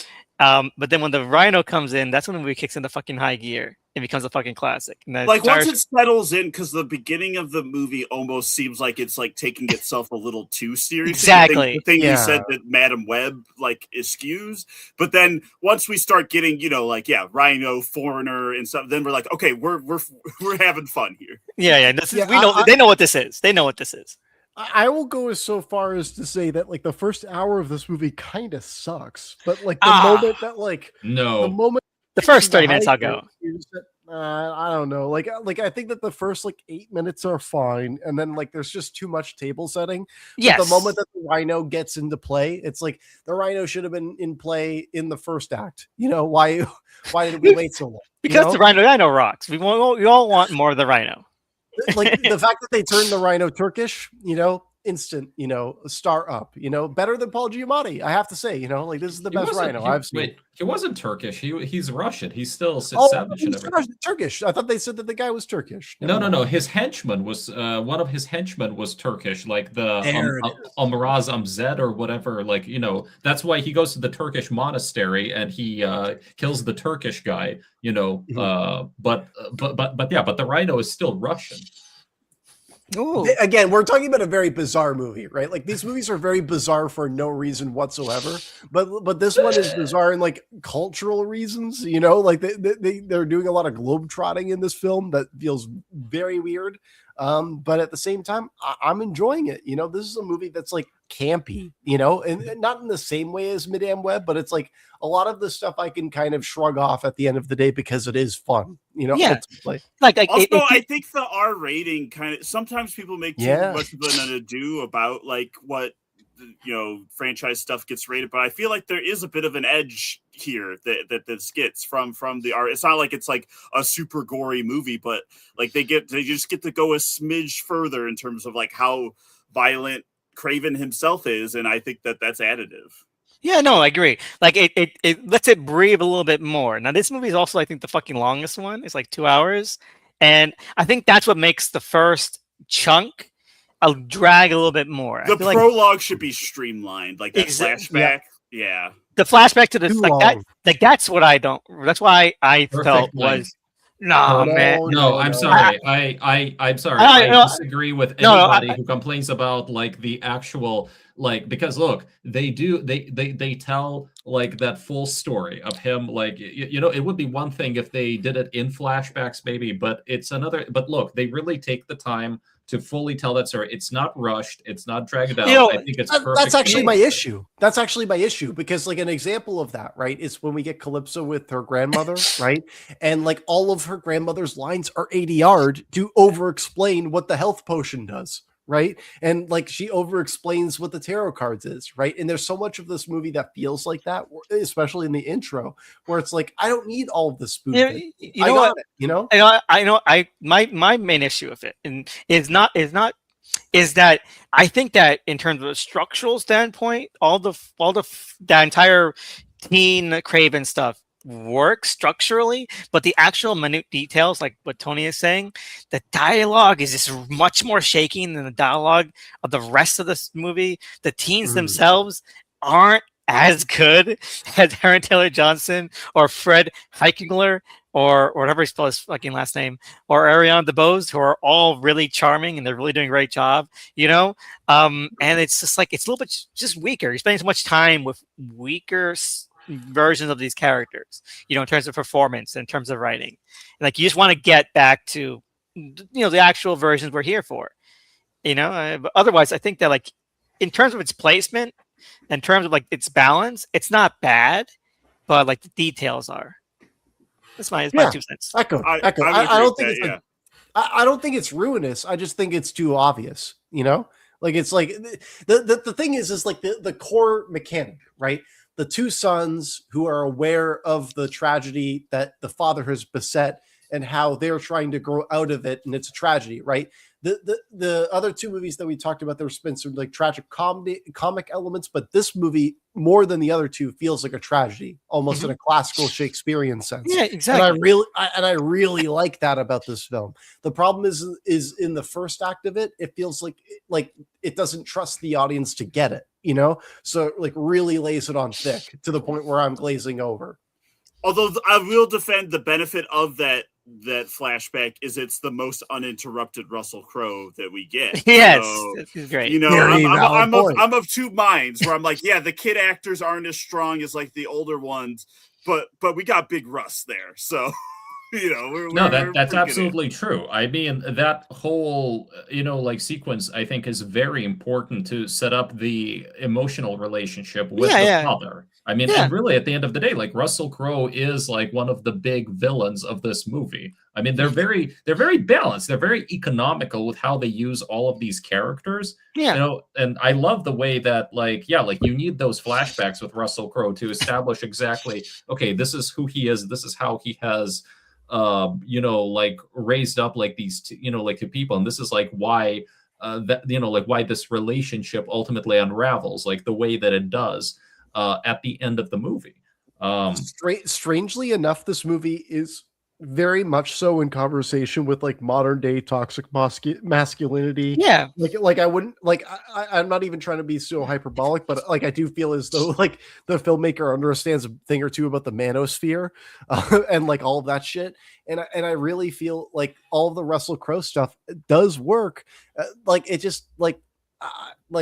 then when the Rhino comes in, that's when the movie kicks into fucking high gear. it becomes a fucking classic. And that Like entire once it settles in, because the beginning of the movie almost seems like it's like taking itself a little too seriously. Exactly. The thing we Yeah. said that Madam Web like eschews, but then once we start getting, you know, like Rhino, Foreigner, and stuff, then we're like, okay, we're having fun here. yeah, this is, Yeah, we know they know what this is. They know what this is. I will go as so far as to say that like the first hour of this movie kind of sucks, but like the moment that like the No, moment The first 30 the minutes I'll hype go. is that, I don't know. Like I think that the first like 8 minutes are fine, and then like there's just too much table setting. Yes. But the moment that the Rhino gets into play, it's like the Rhino should have been in play in the first act. You know why did we wait so long? Because you the know? Rhino rocks. We all want more of the Rhino. Like the fact that they turned the Rhino Turkish, you know, instant, you know, star up, you know, better than Paul Giamatti, I have to say, you know, like this is the best Rhino I've seen. Wait, he wasn't Turkish. He's Russian. He's still Oh, savage and he's everything. Turkish. I thought they said that the guy was Turkish. No. His henchman was one of his henchmen was Turkish, like the There it is. Almaraz Amzed or whatever. Like, you know, that's why he goes to the Turkish monastery and he kills the Turkish guy. You know, but the Rhino is still Russian. Ooh. Again, we're talking about a very bizarre movie, right? Like these movies are very bizarre for no reason whatsoever. But this one is bizarre in like cultural reasons, you know, like they're doing a lot of globetrotting in this film that feels very weird. But at the same time, I'm enjoying it. You know, this is a movie that's like campy, you know, and not in the same way as Madame Web, but it's like a lot of the stuff I can kind of shrug off at the end of the day because it is fun, you know. Yeah. Ultimately. Like Also, I think the R rating kind of sometimes people make too Yeah. much of an ado about like what, you know, franchise stuff gets rated, but I feel like there is a bit of an edge here that this gets from the art. It's not like it's like a super gory movie, but like they just get to go a smidge further in terms of like how violent Kraven himself is, and I think that's additive. Yeah, no, I agree. Like it lets it breathe a little bit more. Now this movie is also, I think, the fucking longest one. It's like 2 hours, and I think that's what makes the first chunk I'll drag a little bit more. The I feel like prologue should be streamlined, like that flashback. Yeah. the flashback to this, Too like that, long. like that's what I don't. That's why I Perfect felt length. was no, No, man. No, I'm no. sorry. I'm sorry. I- I disagree with no, anybody who complains about like the actual like because look, they tell like that full story of him. Like you know, it would be one thing if they did it in flashbacks, maybe, but it's another. But look, they really take the time to fully tell that story. It's not rushed. It's not dragged out. You know, I think it's perfect. That's actually my issue. That's actually my issue because like an example of that, right, is when we get Calypso with her grandmother, right? And like all of her grandmother's lines are ADR'd to over explain what the health potion does, right? And like she over explains what the tarot cards is, right? And there's so much of this movie that feels like that, especially in the intro, where it's like, I don't need all of this spoon. You know what? You know? I know. My main issue with it and is that I think that in terms of a structural standpoint, the entire teen Kraven stuff works structurally, but the actual minute details, like what Tony is saying, the dialogue is just much more shaky than the dialogue of the rest of this movie. The teens themselves aren't as good as Aaron Taylor Johnson or Fred Heikingler or whatever he spells his fucking last name, or Ariana DeBose, who are all really charming and they're really doing a great job, you know? And it's just like, it's a little bit just weaker. You're spending so much time with weaker versions of these characters, you know, in terms of performance, in terms of writing. Like, you just want to get back to, you know, the actual versions we're here for, you know? But otherwise, I think that, like, in terms of its placement, in terms of, like, its balance, it's not bad, but, like, the details are. That's my 2 cents. Echo. I don't think it's I don't think it's ruinous. I just think it's too obvious, you know? Like it's like the thing is like the core mechanic, right? The two sons who are aware of the tragedy that the father has beset and how they're trying to grow out of it, and it's a tragedy, right? The other two movies that we talked about, there was been some like tragic comic elements, but this movie more than the other two feels like a tragedy, almost in a classical Shakespearean sense. Yeah, exactly. And I really like that about this film. The problem is in the first act of it, it feels like it doesn't trust the audience to get it, you know? So like really lays it on thick to the point where I'm glazing over. Although I will defend the benefit of that that flashback is it's the most uninterrupted Russell Crowe that we get. Yes, So, this is great. you know, Very valid point. I'm of two minds where I'm like, yeah, the kid actors aren't as strong as like the older ones, but we got Big Russ there, so you know, No, we're that's pretty good absolutely true. I mean, that whole, like sequence, I think is very important to set up the emotional relationship with Yeah, the yeah. father. I mean, Yeah. and really at the end of the day, like Russell Crowe is like one of the big villains of this movie. I mean, they're very balanced. They're very economical with how they use all of these characters. Yeah. You know, and I love the way that like you need those flashbacks with Russell Crowe to establish exactly, okay, this is who he is, this is how he has like raised up like these like two people, and this is like why that like why this relationship ultimately unravels like the way that it does at the end of the movie. Strangely enough, this movie is very much so in conversation with like modern day toxic masculinity. Yeah. Like I wouldn't like I'm not even trying to be so hyperbolic, but like I do feel as though like the filmmaker understands a thing or two about the manosphere and like all of that shit. And I really feel like all of the Russell Crowe stuff does work. Like it just like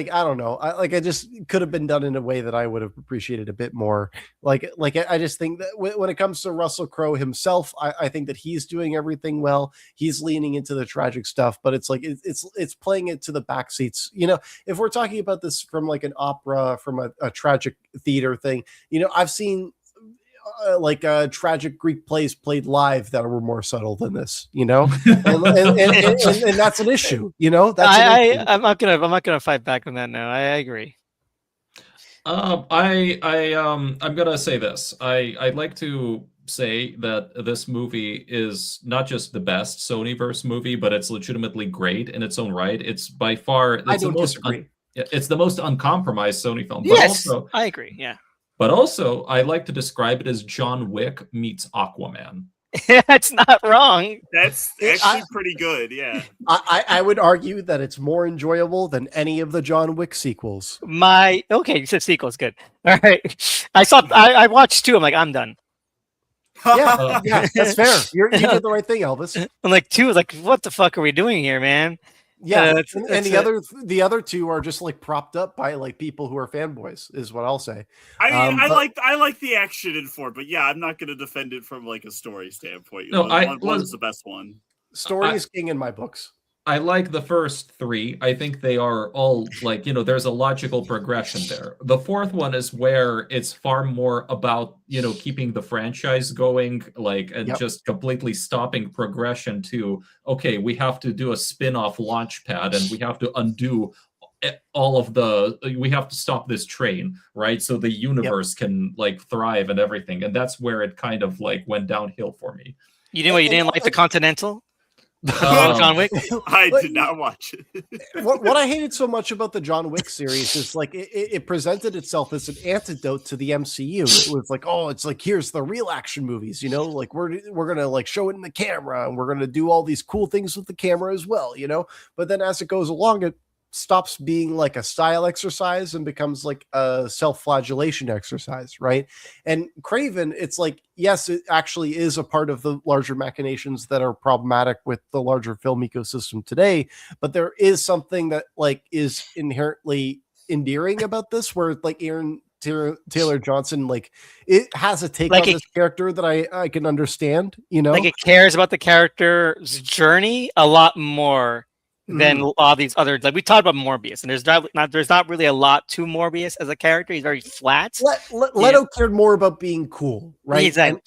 I don't know. I just could have been done in a way that I would have appreciated a bit more. Like I just think that when it comes to Russell Crowe himself, I think that he's doing everything well. He's leaning into the tragic stuff, but it's like it's playing it to the back seats. You know, if we're talking about this from like an opera, from a tragic theater thing, you know, I've seen tragic Greek plays played live that were more subtle than this, you know, and that's an issue, you know. That's I'm not gonna fight back on that. No, I agree. I'm gonna say this. I'd like to say that this movie is not just the best Sonyverse movie, but it's legitimately great in its own right. It's by far I don't disagree. It's the most uncompromised Sony film. But Yes, also, I agree. Yeah. But also, I like to describe it as John Wick meets Aquaman. That's not wrong. That's actually pretty good. Yeah. I would argue that it's more enjoyable than any of the John Wick sequels. Okay, you said sequels, good. All right. I watched two. I'm like, I'm done. Yeah, that's fair. You did the right thing, Elvis. I'm like, two is like, what the fuck are we doing here, man? Yeah, and the other two are just like propped up by like people who are fanboys, is what I'll say. I mean, I like the action in 4, but yeah, I'm not going to defend it from like a story standpoint. No, one's the best one. Story is king in my books. I like the first 3. I think they are all like, there's a logical progression there. The fourth one is where it's far more about, keeping the franchise going, like, and just completely stopping progression to, okay, we have to do a spin-off launch pad and we have to undo we have to stop this train, right? So the universe can like thrive and everything. And that's where it kind of like went downhill for me. You didn't like the Continental? John Wick? I did not watch it. What I hated so much about the John Wick series is like it presented itself as an antidote to the MCU. It was like, oh, it's like, here's the real action movies, like we're gonna like show it in the camera and we're gonna do all these cool things with the camera as well, but then as it goes along, it stops being like a style exercise and becomes like a self-flagellation exercise, right? And Kraven, it's like, yes, it actually is a part of the larger machinations that are problematic with the larger film ecosystem today, but there is something that like is inherently endearing about this, where like Aaron Taylor Johnson, like it has a take like on this character that I can understand, like it cares about the character's journey a lot more than all these other, like we talked about Morbius, and there's not really a lot to Morbius as a character. He's very flat. Leto cared more about being cool, right? Exactly.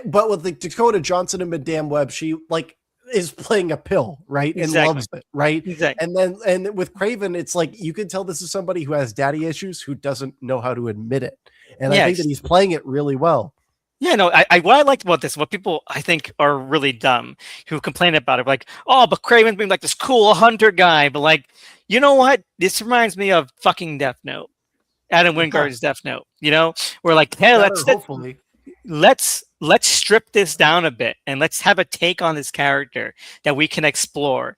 But with like Dakota Johnson and Madame Web, she like is playing a pill, right? And loves it, right? Exactly. And with Kraven, it's like you can tell this is somebody who has daddy issues who doesn't know how to admit it, and I think that he's playing it really well. Yeah, no, what I liked about this, what people I think are really dumb who complain about it, like, oh, but Kraven's being like this cool hunter guy, but like, you know what? This reminds me of fucking Death Note, Adam Wingard's Death Note. We're like, hey, let's let's strip this down a bit and let's have a take on this character that we can explore,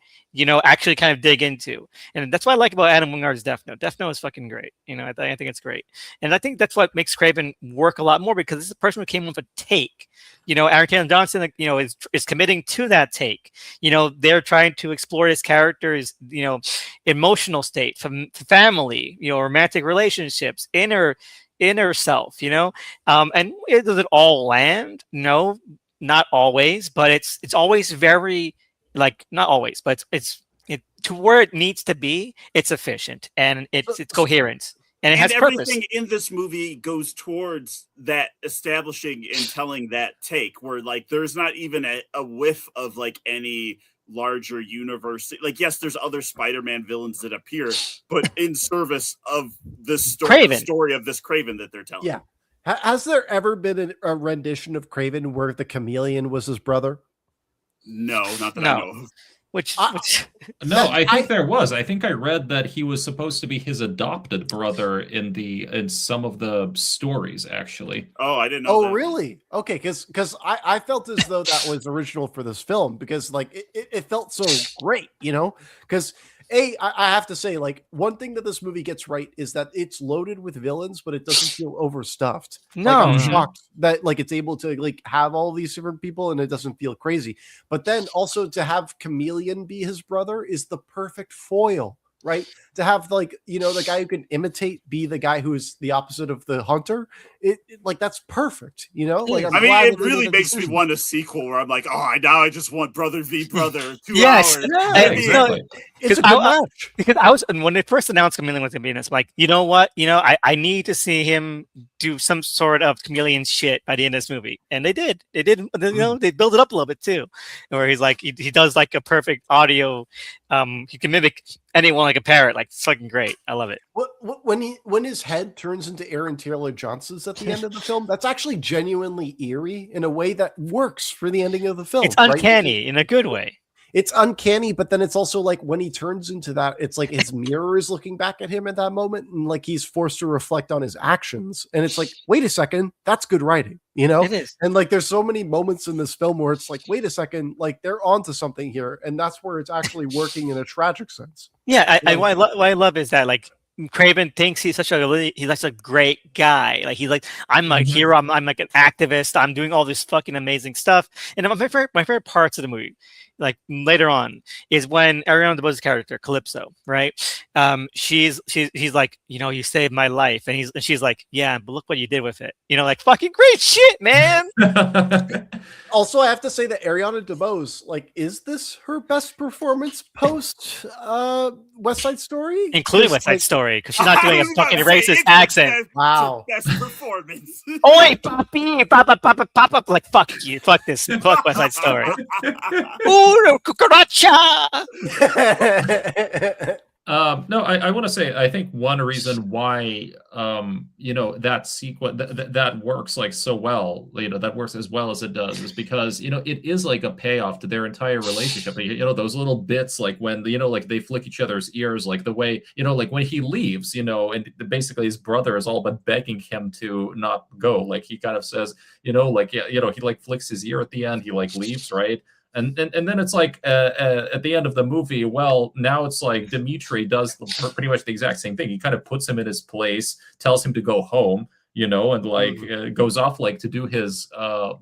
actually kind of dig into. And that's what I like about Adam Wingard's Death Note. Death Note is fucking great. I think it's great. And I think that's what makes Kraven work a lot more, because this is a person who came with a take. Aaron Taylor Johnson, is committing to that take. They're trying to explore his character's, emotional state, from family, romantic relationships, inner self, and does it all land? No, not always, but it's always very, like, not always, but it's to where it needs to be. It's efficient and it's coherent and it has everything purpose. In this movie goes towards that, establishing and telling that take, where like there's not even a whiff of like any larger universe. Like, yes, there's other Spider-Man villains that appear, but in service of this story, the story of this Kraven that they're telling. Yeah. Has there ever been a rendition of Kraven where the chameleon was his brother? No, not that I know of. No, I think there was. I think I read that he was supposed to be his adopted brother in some of the stories, actually. Oh, I didn't know. Oh, really? Okay, because I felt as though that was original for this film, because like it felt so great, because I have to say, like, one thing that this movie gets right is that it's loaded with villains, but it doesn't feel overstuffed. No, like, I'm shocked that like it's able to like have all these different people and it doesn't feel crazy. But then also to have Chameleon be his brother is the perfect foil, right? To have like, the guy who can imitate be the guy who's the opposite of the hunter, it like that's perfect, Like, I mean, it really makes me want a sequel where I'm like, I just want brother v brother 2 yes, hours. Yeah, exactly. It's a good match. Because I was, when they first announced Chameleon was going to be in this, like, you know what? I need to see him do some sort of Chameleon shit by the end of this movie. And they did. They did, they build it up a little bit too. Where he's like, he does like a perfect audio, he can mimic anyone like a parrot. Like, it's fucking great. I love it. When his head turns into Aaron Taylor Johnson's at the end of the film, that's actually genuinely eerie in a way that works for the ending of the film. It's uncanny in a good way. It's uncanny, but then it's also like when he turns into that, it's like his mirror is looking back at him at that moment, and like he's forced to reflect on his actions. And it's like, wait a second, that's good writing, It is. And like there's so many moments in this film where it's like, wait a second, like they're onto something here, and that's where it's actually working in a tragic sense. Yeah, what I love is that, like, Kraven thinks he's such a great guy. Like, he's like, I'm a hero. I'm like an activist. I'm doing all this fucking amazing stuff. And my favorite parts of the movie, like later on, is when Ariana DeBose's character Calypso, right? He's like, you saved my life, and she's like, yeah, but look what you did with it. Like, fucking great shit, man. Also, I have to say that Ariana DeBose, like, is this her best performance post West Side Story? Including West Side Story, because she's not doing a fucking racist accent. Wow. Best performance. Oi, papi, papa, like, fuck you, fuck this, fuck West Side Story. Ooh, cucaracha. No, I want to say, I think one reason why, that sequence that works like so well, that works as well as it does, is because, it is like a payoff to their entire relationship. Those little bits, like when, like they flick each other's ears, like the way, like when he leaves, and basically his brother is all but begging him to not go. Like he kind of says, he like flicks his ear at the end, he like leaves, right? And then it's like at the end of the movie, well, now it's like Dimitri does pretty much the exact same thing. He kind of puts him in his place, tells him to go home, and like goes off like to do his to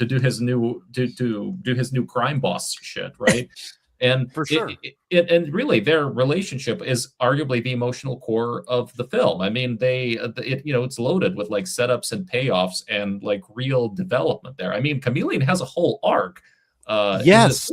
do his new crime boss shit, right? And for sure. And really, their relationship is arguably the emotional core of the film. I mean, it's loaded with like setups and payoffs and like real development there. I mean, Chameleon has a whole arc. Yes,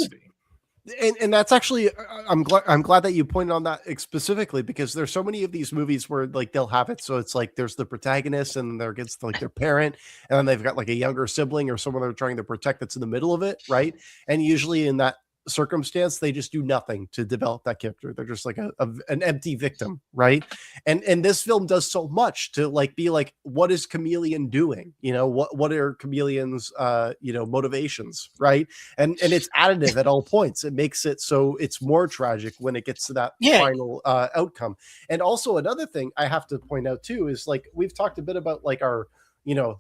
and that's actually, I'm glad that you pointed on that specifically, because there's so many of these movies where like they'll have it so it's like there's the protagonist and there gets like their parent, and then they've got like a younger sibling or someone they're trying to protect that's in the middle of it, right? And usually in that circumstance they just do nothing to develop that character. They're just like an empty victim, right? And this film does so much to like be like, what is Chameleon doing? What are Chameleon's motivations, right? And it's additive at all points. It makes it so it's more tragic when it gets to that final outcome. And also another thing I have to point out too is, like, we've talked a bit about like our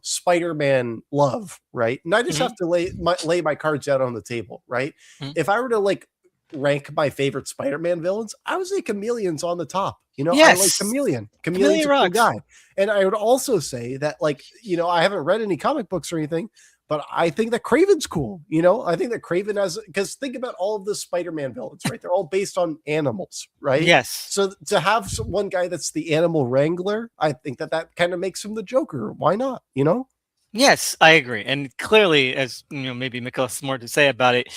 Spider-Man love, right? And I just have to lay my cards out on the table, right? If I were to like rank my favorite Spider-Man villains, I would say Chameleon's on the top. I like Chameleon. Chameleon's a cool guy. And I would also say that, like, I haven't read any comic books or anything, but I think that Kraven's cool. I think that Kraven has, because think about all of the Spider-Man villains, right? They're all based on animals, right? Yes. So to have one guy that's the animal wrangler, I think that kind of makes him the Joker. Why not? Yes, I agree. And clearly, as maybe Mikhail has more to say about it,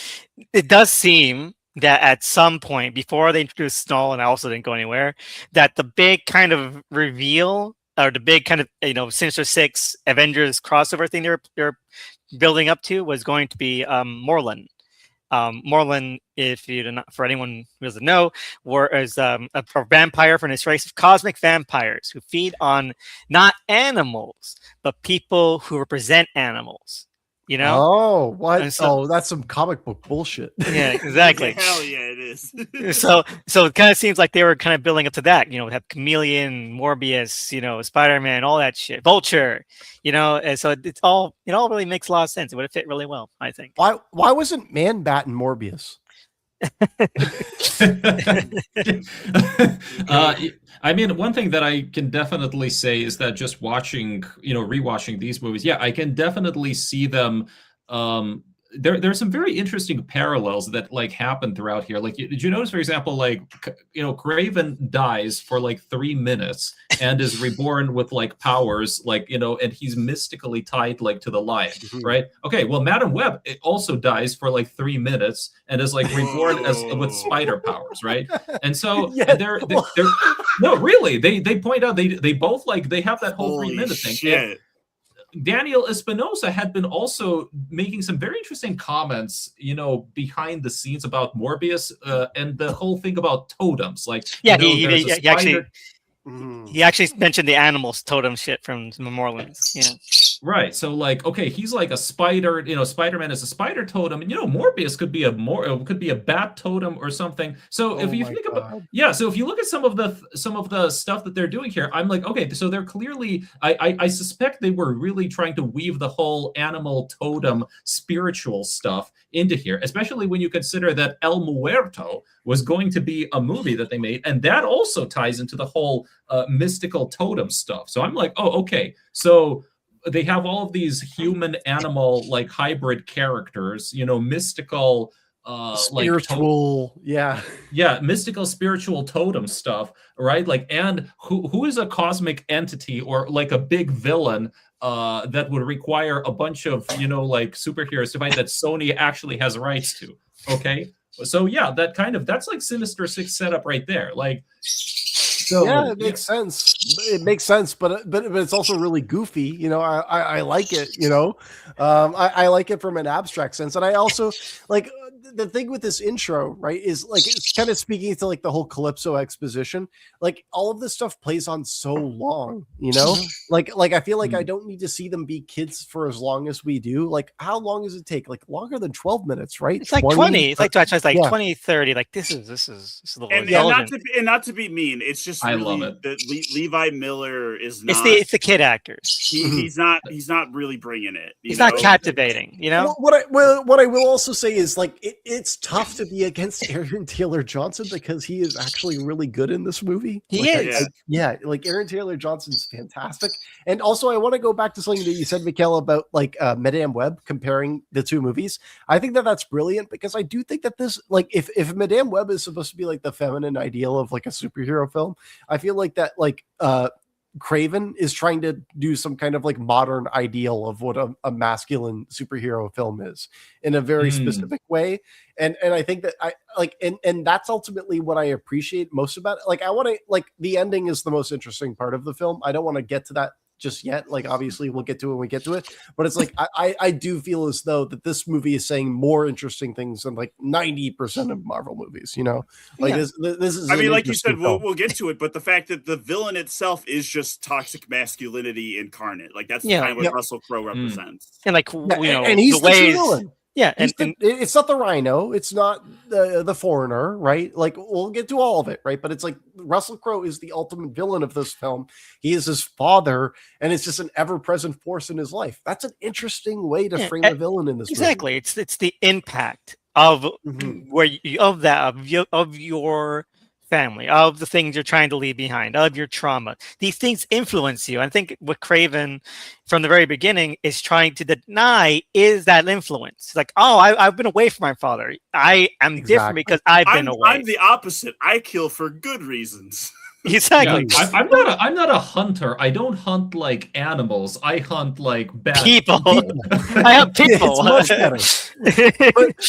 it does seem that at some point before they introduced Snull, and I also didn't go anywhere, that the big kind of reveal or the big kind of Sinister Six Avengers crossover thing they're building up to was going to be Morlun. Morlun, if you do not, for anyone who doesn't know, is a vampire from this race of cosmic vampires who feed on not animals but people who represent animals. Oh, what? So, that's some comic book bullshit. Yeah, exactly. Hell yeah, it is. So it kind of seems like they were kind of building up to that. Have Chameleon, Morbius, Spider-Man, all that shit, Vulture. And so it all really makes a lot of sense. It would have fit really well, I think. Why wasn't Man-Bat and Morbius? I mean, one thing that I can definitely say is that just watching, rewatching these movies, I can definitely see them. There's some very interesting parallels that like happen throughout here. Like, did you notice, for example, like, Kraven dies for like 3 minutes and is reborn with like powers, like, and he's mystically tied like to the lion, right? Okay, well, Madam Web also dies for like 3 minutes and is like reborn with spider powers, right? And so they're no, really, they point out they both like they have that whole 3 minute thing. Shit. Daniel Espinosa had been also making some very interesting comments, behind the scenes about Morbius and the whole thing about totems. Like, he actually mentioned the animals totem shit from Memorials. Yeah. Right. So like, okay, he's like a spider, Spider-Man is a spider totem, and Morbius could be a bat totem or something. So if you think about so if you look at some of the stuff that they're doing here, I'm like, okay, so they're clearly I suspect they were really trying to weave the whole animal totem spiritual stuff into here, especially when you consider that El Muerto was going to be a movie that they made, and that also ties into the whole mystical totem stuff. So I'm like, oh, okay, so they have all of these human animal like hybrid characters, mystical spiritual, mystical spiritual totem stuff, right? Like, and who is a cosmic entity or like a big villain that would require a bunch of like superheroes to fight that Sony actually has rights to. Okay, so that's like Sinister Six setup right there. Like, so it makes sense. It makes sense, but it's also really goofy. I like it. I like it from an abstract sense, and I also like the thing with this intro, right? Is like it's kind of speaking to like the whole Calypso exposition. Like all of this stuff plays on so long, like I feel like I don't need to see them be kids for as long as we do. Like how long does it take? Like longer than 12 minutes, right? It's like 20. It's like 20, 30. Like this is a little and not to be mean. It's just I really love it. that Levi Miller is not. It's the kid actors. He's not really bringing it. He's not captivating. What I will also say is like it's tough to be against Aaron Taylor Johnson because he is actually really good in this movie. He is. Like Aaron Taylor Johnson's fantastic. And also I want to go back to something that you said, Mikhail, about like Madame Web comparing the two movies. I think that that's brilliant because I do think that this, like, if Madame Web is supposed to be like the feminine ideal of like a superhero film, I feel like that like Kraven is trying to do some kind of like modern ideal of what a masculine superhero film is in a very specific way. And I think that I like, and that's ultimately what I appreciate most about it. Like, I want to, like, the ending is the most interesting part of the film. I don't want to get to that just yet. Like, obviously we'll get to it when we get to it, but it's like, I do feel as though that this movie is saying more interesting things than like 90% of Marvel movies, like this is, I mean, like you said, we'll get to it, but the fact that the villain itself is just toxic masculinity incarnate, like that's kind of what Russell Crowe represents. And like, and he's the true villain. Yeah, and it's not the Rhino, it's not the Foreigner, right? Like we'll get to all of it, right? But it's like Russell Crowe is the ultimate villain of this film. He is his father, and it's just an ever-present force in his life. That's an interesting way to frame a villain in this exactly. movie. It's the impact of Mhm. of your family, of the things you're trying to leave behind, of your trauma. These things influence you. I think what Kraven from the very beginning is trying to deny is that influence. Like, oh, I've been away from my father. I am different because I've been away. I'm the opposite. I kill for good reasons. Exactly. Yeah, I'm not a hunter. I don't hunt like animals. I hunt like bad people. I have people. It's much better.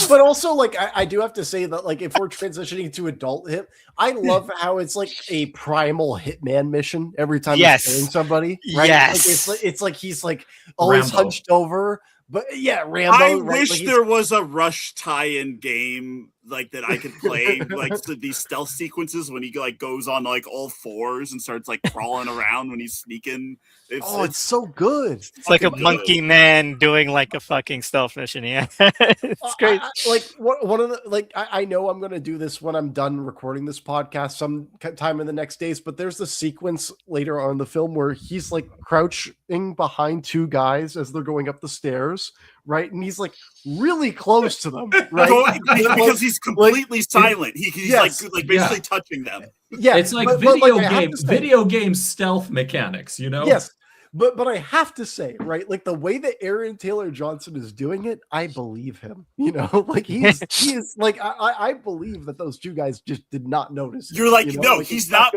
but also, like, I do have to say that, like, if we're transitioning to adult hit, I love how it's like a primal hitman mission every time he's killing somebody. Right? Yes. Like, it's like he's like always Rambo. hunched over. But yeah, Rambo. I right? wish Like, there was a Rush tie-in game like that I could play, like these stealth sequences when he like goes on like all fours and starts like crawling around when he's sneaking. It's so good. It's like a good. monkey man doing like a fucking stealth mission. Yeah, it's great. Like one of the like I know I'm gonna do this when I'm done recording this podcast sometime in the next days, but there's the sequence later on in the film where he's like crouching behind two guys as they're going up the stairs, right? And he's like really close to them, right? Because he's completely silent. He's like basically touching them. Yeah, it's like video game stealth mechanics, you know? Yes. But I have to say, right, like the way that Aaron Taylor Johnson is doing it, I believe him. You know, like he is like I believe that those two guys just did not notice. You're like, you know? no, he's not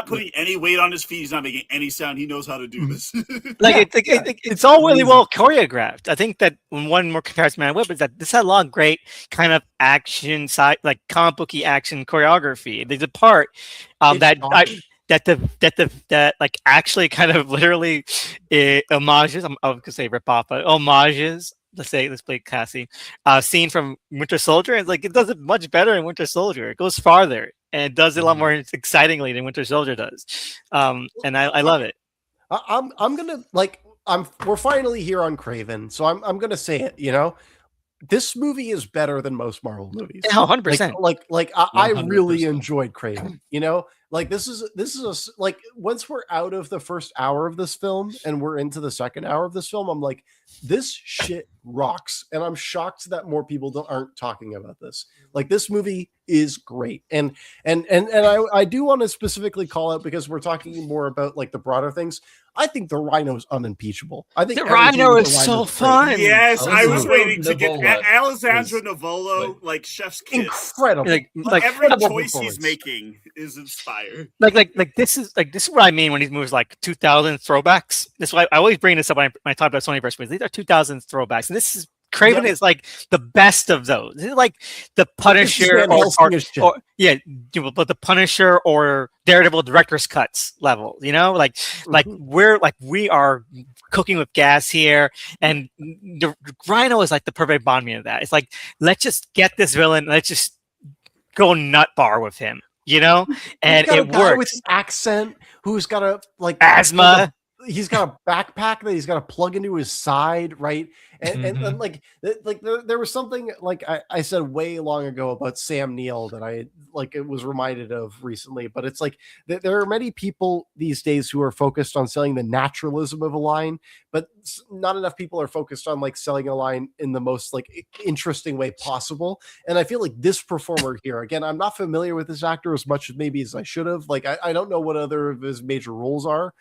putting any weight on his feet. He's not making any sound. He knows how to do this. It's all really well choreographed. I think that one more comparison I would is that this had a lot of great kind of action side, like comic booky action choreography. There's a part that like actually kind of literally homages. I was gonna say rip off, but homages. Let's play Cassie. Scene from Winter Soldier. It's like it does it much better in Winter Soldier. It goes farther and it does it a lot more excitingly than Winter Soldier does. And I love it. I'm gonna we're finally here on Kraven, so I'm gonna say it. You know, this movie is better than most Marvel movies. Yeah, 100%. I really enjoyed Kraven. You know, like this is like once we're out of the first hour of this film and we're into the second hour of this film, I'm like, this shit rocks, and I'm shocked that more people aren't talking about this. Like this movie is great, and I do want to specifically call out because we're talking more about like the broader things. I think the Rhino is unimpeachable. I think the Rhino is so fun. Yes, I was waiting to get Alessandro Nivolo, like chef's kiss. Incredible. Like every choice he's making is inspired. Like this is what I mean when these movies like 2000 throwbacks. This is why I always bring this up when I talk about Sonyverse movies. These are 2000 throwbacks, and this is Kraven is like the best of those. This is like the Punisher but the Punisher or Daredevil director's cuts level. You know, like we are cooking with gas here, and the Rhino is like the perfect bonding of that. It's like let's just get this villain, let's just go nut bar with him. You know, and it works. With an accent, who's got a asthma. He's got a backpack that he's got to plug into his side, right? And like there was something like I said way long ago about Sam Neill that I it was reminded of recently, but it's like there are many people these days who are focused on selling the naturalism of a line, but not enough people are focused on like selling a line in the most like interesting way possible. And I feel like this performer here, again, I'm not familiar with this actor as much maybe as I should have. Like I don't know what other of his major roles are.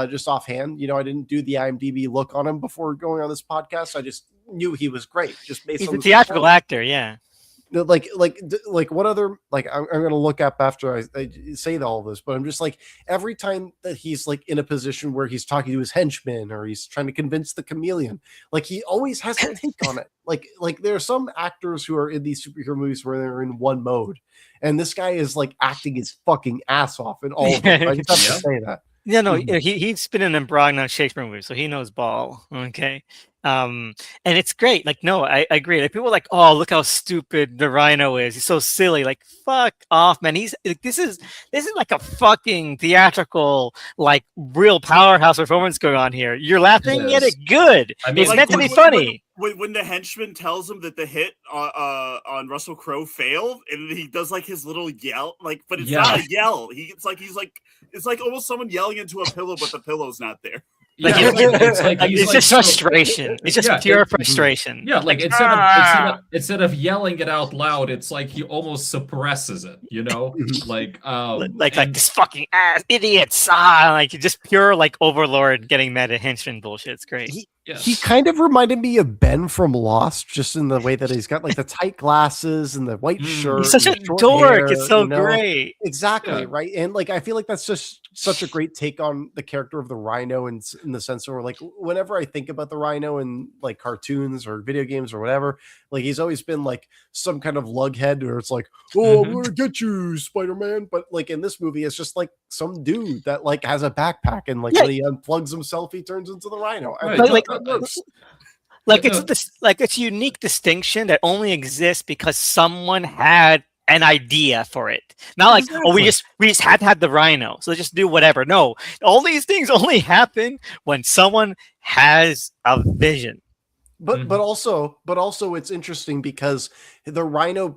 Just offhand, you know, I didn't do the IMDb look on him before going on this podcast. I just knew he was great. Just based on a theatrical actor, yeah. Like what other I'm gonna look up after I say all this, but I'm just like every time that he's like in a position where he's talking to his henchman or he's trying to convince the chameleon, like he always has a take on it. Like there are some actors who are in these superhero movies where they're in one mode, and this guy is like acting his fucking ass off in all of them. I just have to say that. Yeah, no, he's been in Brogna Shakespeare movies, so he knows ball. Okay, and it's great. Like, no, I agree. Like, people are like, oh, look how stupid the Rhino is. He's so silly. Like, fuck off, man. He's like, this is like a fucking theatrical, like, real powerhouse performance going on here. You're laughing at it good. I mean, it's meant to be funny. when the henchman tells him that the hit on Russell Crowe failed, and he does like his little yell, like, but it's not a yell. It's like almost someone yelling into a pillow, but the pillow's not there. Like, Yeah, it's just frustration. It's just pure frustration. Yeah, like instead of yelling it out loud, it's like he almost suppresses it. You know, like this fucking ass idiots. Like just pure like overlord getting mad at henchman bullshit. It's great. He kind of reminded me of Ben from Lost, just in the way that he's got like the tight glasses and the white shirt. He's such a dork. Hair, it's so great. Exactly, right? And like I feel like that's just such a great take on the character of the Rhino in the sense where like whenever I think about the Rhino in like cartoons or video games or whatever, like he's always been like some kind of lughead where it's like, oh, I'm gonna get you, Spider-Man. But like in this movie, it's just like some dude that like has a backpack and like when he unplugs himself, he turns into the Rhino. It's a unique distinction that only exists because someone had an idea for it. Not like, we just had to have the Rhino, so just do whatever. No, all these things only happen when someone has a vision. But also it's interesting because the Rhino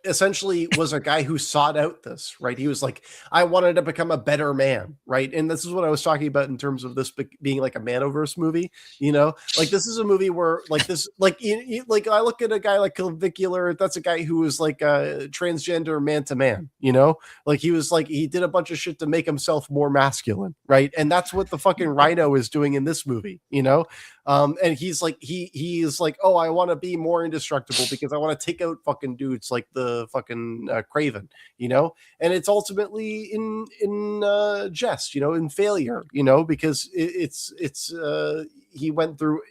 essentially was a guy who sought out this, right? He was like, I wanted to become a better man, right? And this is what I was talking about in terms of this being like a Manoverse movie, you know? Like this is a movie where like this, like I look at a guy like Clavicular, that's a guy who was like a transgender man to man, you know? Like he was like, he did a bunch of shit to make himself more masculine, right? And that's what the fucking Rhino is doing in this movie, you know? And he's like, he is like, oh, I want to be more indestructible because I want to take out fucking dudes like the fucking Kraven, you know. And it's ultimately in jest, you know, in failure, you know, because it's he went through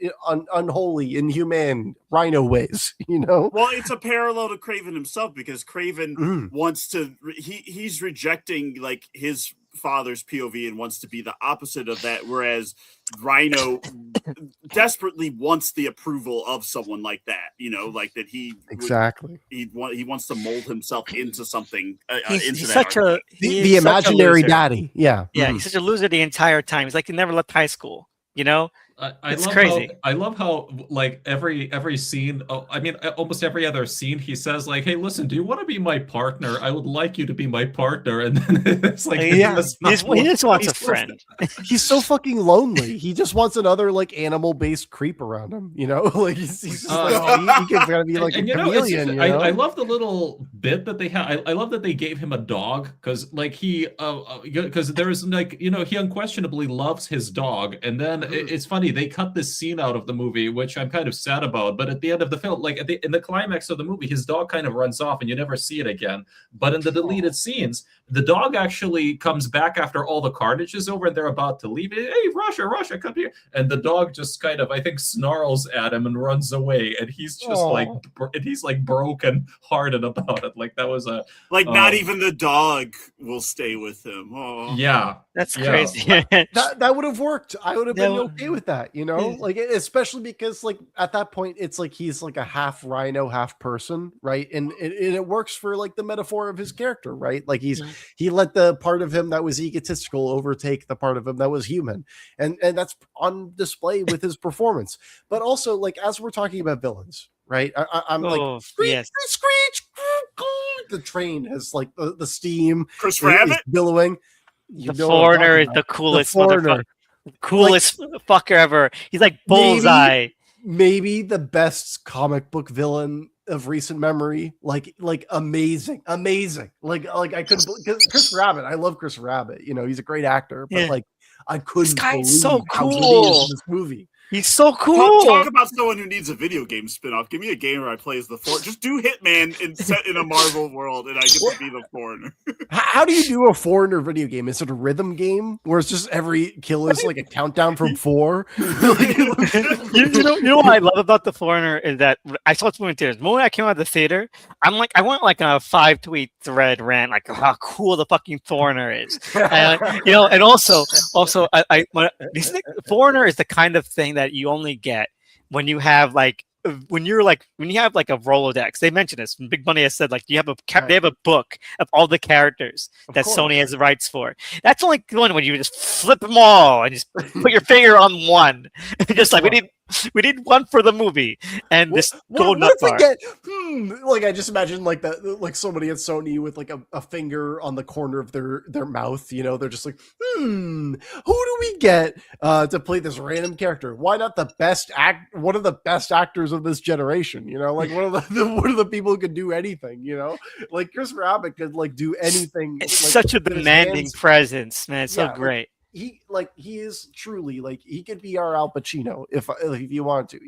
unholy, inhumane Rhino ways, you know. Well, it's a parallel to Kraven himself because Kraven wants to. He's rejecting like his father's POV and wants to be the opposite of that, whereas Rhino desperately wants the approval of someone like that, you know, like that he wants to mold himself into something. He's such the imaginary daddy. Yeah, he's such a loser the entire time. He's like he never left high school, you know. It's crazy. I love how like every scene. I mean, almost every other scene, he says like, "Hey, listen, do you want to be my partner? I would like you to be my partner." And then it's like, he just wants a friend. He's so fucking lonely. He just wants another like animal-based creep around him. You know, like he's just like, he can kind of be like a chameleon. You know? I love the little bit that they have. I love that they gave him a dog because like because there's like he unquestionably loves his dog, and then it's funny. They cut this scene out of the movie, which I'm kind of sad about. But at the end of the film, like in the climax of the movie, his dog kind of runs off and you never see it again. But in the deleted scenes, the dog actually comes back after all the carnage is over and they're about to leave. Hey, Russia, come here. And the dog just kind of, I think, snarls at him and runs away. And he's just like broken hearted about it. Like that was not even the dog will stay with him. Oh. Yeah. That's crazy. That would have worked. I would have been okay with that, you know, like especially because like at that point it's like he's like a half Rhino, half person, right? And it works for like the metaphor of his character, right? Like he let the part of him that was egotistical overtake the part of him that was human, and that's on display with his performance. But also, like as we're talking about villains, right? I'm like screech. The train has like the steam. Chris Rabbit billowing. The Foreigner is the coolest motherfucker. Coolest fucker ever. He's like Bullseye. Maybe the best comic book villain of recent memory. Like amazing. Like I couldn't because Chris Rabbit. I love Chris Rabbit. You know, he's a great actor, but like I couldn't. This guy's so how good he is cool. in this movie. He's so cool. Talk about someone who needs a video game spinoff. Give me a game where I play as the Foreigner. Just do Hitman and set in a Marvel world, and I get to be the Foreigner. How do you do a Foreigner video game? Is it a rhythm game where it's just every kill is like a countdown from 4? you know what I love about the Foreigner is that I saw this movie in theaters. The moment I came out of the theater, I went like on a 5-tweet thread rant, like how cool the fucking Foreigner is. And, and also, Foreigner is the kind of thing that you only get when you have like when you have like a Rolodex. They mentioned this. Big Bunny has said like they have a book of all the characters that Sony has the rights for. That's only one when you just flip them all and just put your finger on one. Just like we need We need one for the movie, and this gold What nut if we bar. get like I just imagine like that like somebody at Sony with like a finger on the corner of their mouth, they're just like, who do we get to play this random character? Why not one of the best actors of this generation, like one of one of the people who could do anything, like Christopher Abbott could like do anything. It's like, such a with his demanding hands. presence, man. It's so Yeah, great. He is truly like he could be our Al Pacino if you want to,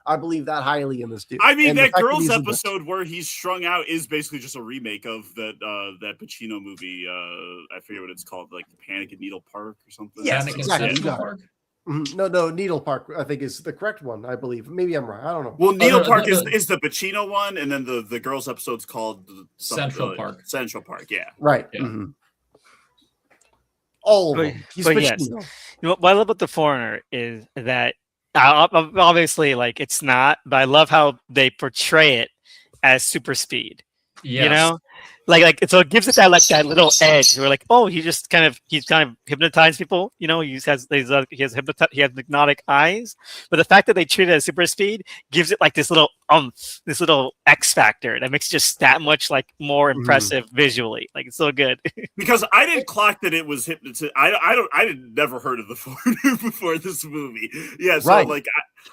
I believe that highly in this dude. I mean, And the that fact girls he's in episode where he's strung out is basically just a remake of that Pacino movie. I forget what it's called, like Panic at Needle Park or something. Yes, Panic in exactly. Central You got it. Park? No, Needle Park I think is the correct one. I believe. Maybe I'm wrong. I don't know. Well, Needle no, Park no. is the Pacino one, and then the girls episode's called Central Park. Central Park, yeah. Right. Yeah. Mhm. All of But- them. He's but yes. Pacino. What I love about The Foreigner is that obviously, like, it's not, but I love how they portray it as super speed. Yes. Like so it gives it that little edge where like, oh, he's kind of hypnotized people, he has hypnotic eyes, but the fact that they treat it as super speed gives it like this little X factor that makes it just that much like more impressive visually. Like, it's so good. Because I didn't clock that it was hypnotized. I had never heard of the Foreigner before this movie. Yeah, so Right. like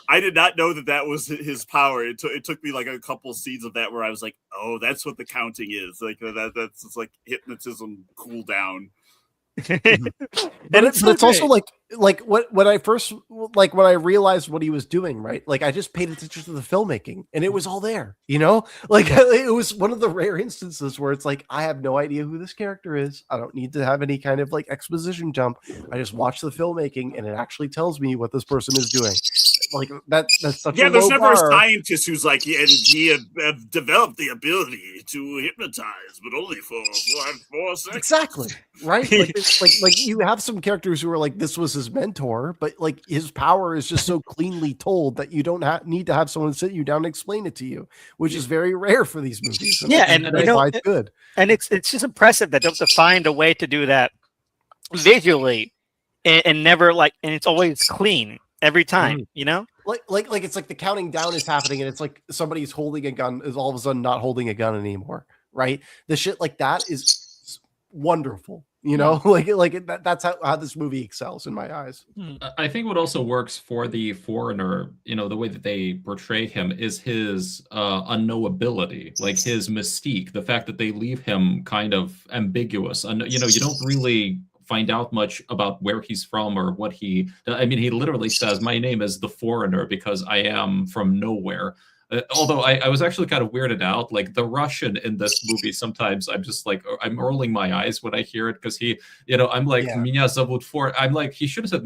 I did not know that was his power. It took me like a couple scenes of that where I was like, oh, that's what the counting is. Like that's it's like hypnotism cool down. But it's so it's also great. like when I realized what he was doing, right? Like I just paid attention to the filmmaking and it was all there, like it was one of the rare instances where it's like, I have no idea who this character is. I don't need to have any kind of like exposition jump. I just watch the filmmaking and it actually tells me what this person is doing. Like that's such a There's low never bar. a scientist who's like, yeah, and he had developed the ability to hypnotize, but only for 4 seconds. Exactly. Right. Like you have some characters who are like, this was his mentor, but like his power is just so cleanly told that you don't need to have someone sit you down and explain it to you, which is very rare for these movies. Yeah, and and that's why it's good. And it's just impressive that they have to find a way to do that visually and never and it's always clean every time, Like it's like the counting down is happening and it's like somebody's holding a gun is all of a sudden not holding a gun anymore. Right. The shit like that is wonderful. That's how this movie excels in my eyes. I think what also works for the Foreigner, the way that they portray him is his unknowability, like his mystique, the fact that they leave him kind of ambiguous. And, you don't really find out much about where he's from or what he literally says, my name is the Foreigner because I am from nowhere. Although I was actually kind of weirded out, like the Russian in this movie, sometimes I'm just like, I'm rolling my eyes when I hear it because he, I'm like, Меня зовут I'm like, he should have said,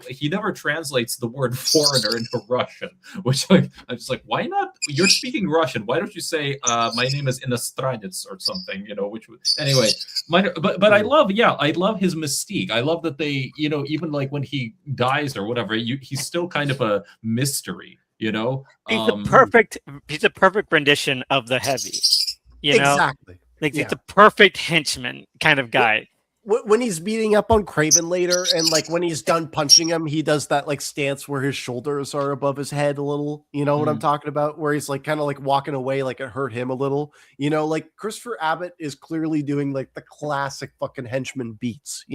he never translates the word foreigner into Russian, which I'm just like, why not? You're speaking Russian. Why don't you say, my name is иностранец or something, which would, anyway, but I love his mystique. I love that they, even like when he dies or whatever, he's still kind of a mystery. He's a perfect rendition of the Heavy. Exactly. He's a perfect henchman kind of guy. When he's beating up on Kraven later, and like when he's done punching him, he does that like stance where his shoulders are above his head a little. You know what I'm talking about? Where he's like kind of like walking away, like it hurt him a little. Like Christopher Abbott is clearly doing like the classic fucking henchman beats.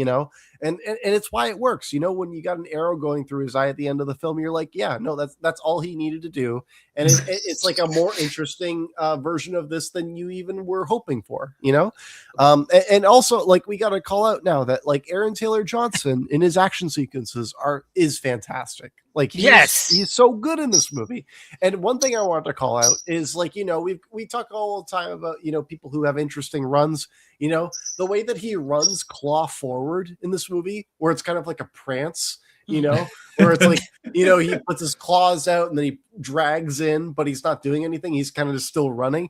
And it's why it works. When you got an arrow going through his eye at the end of the film, you're like, yeah, no, that's all he needed to do. And it's like a more interesting version of this than you even were hoping for. And also like we got to call out now that like Aaron Taylor Johnson in his action sequences is fantastic. Like he's so good in this movie. And one thing I wanted to call out is like, we talk all the time about, people who have interesting runs, the way that he runs claw forward in this movie, where it's kind of like a prance, where it's like, he puts his claws out and then he drags in, but he's not doing anything. He's kind of just still running.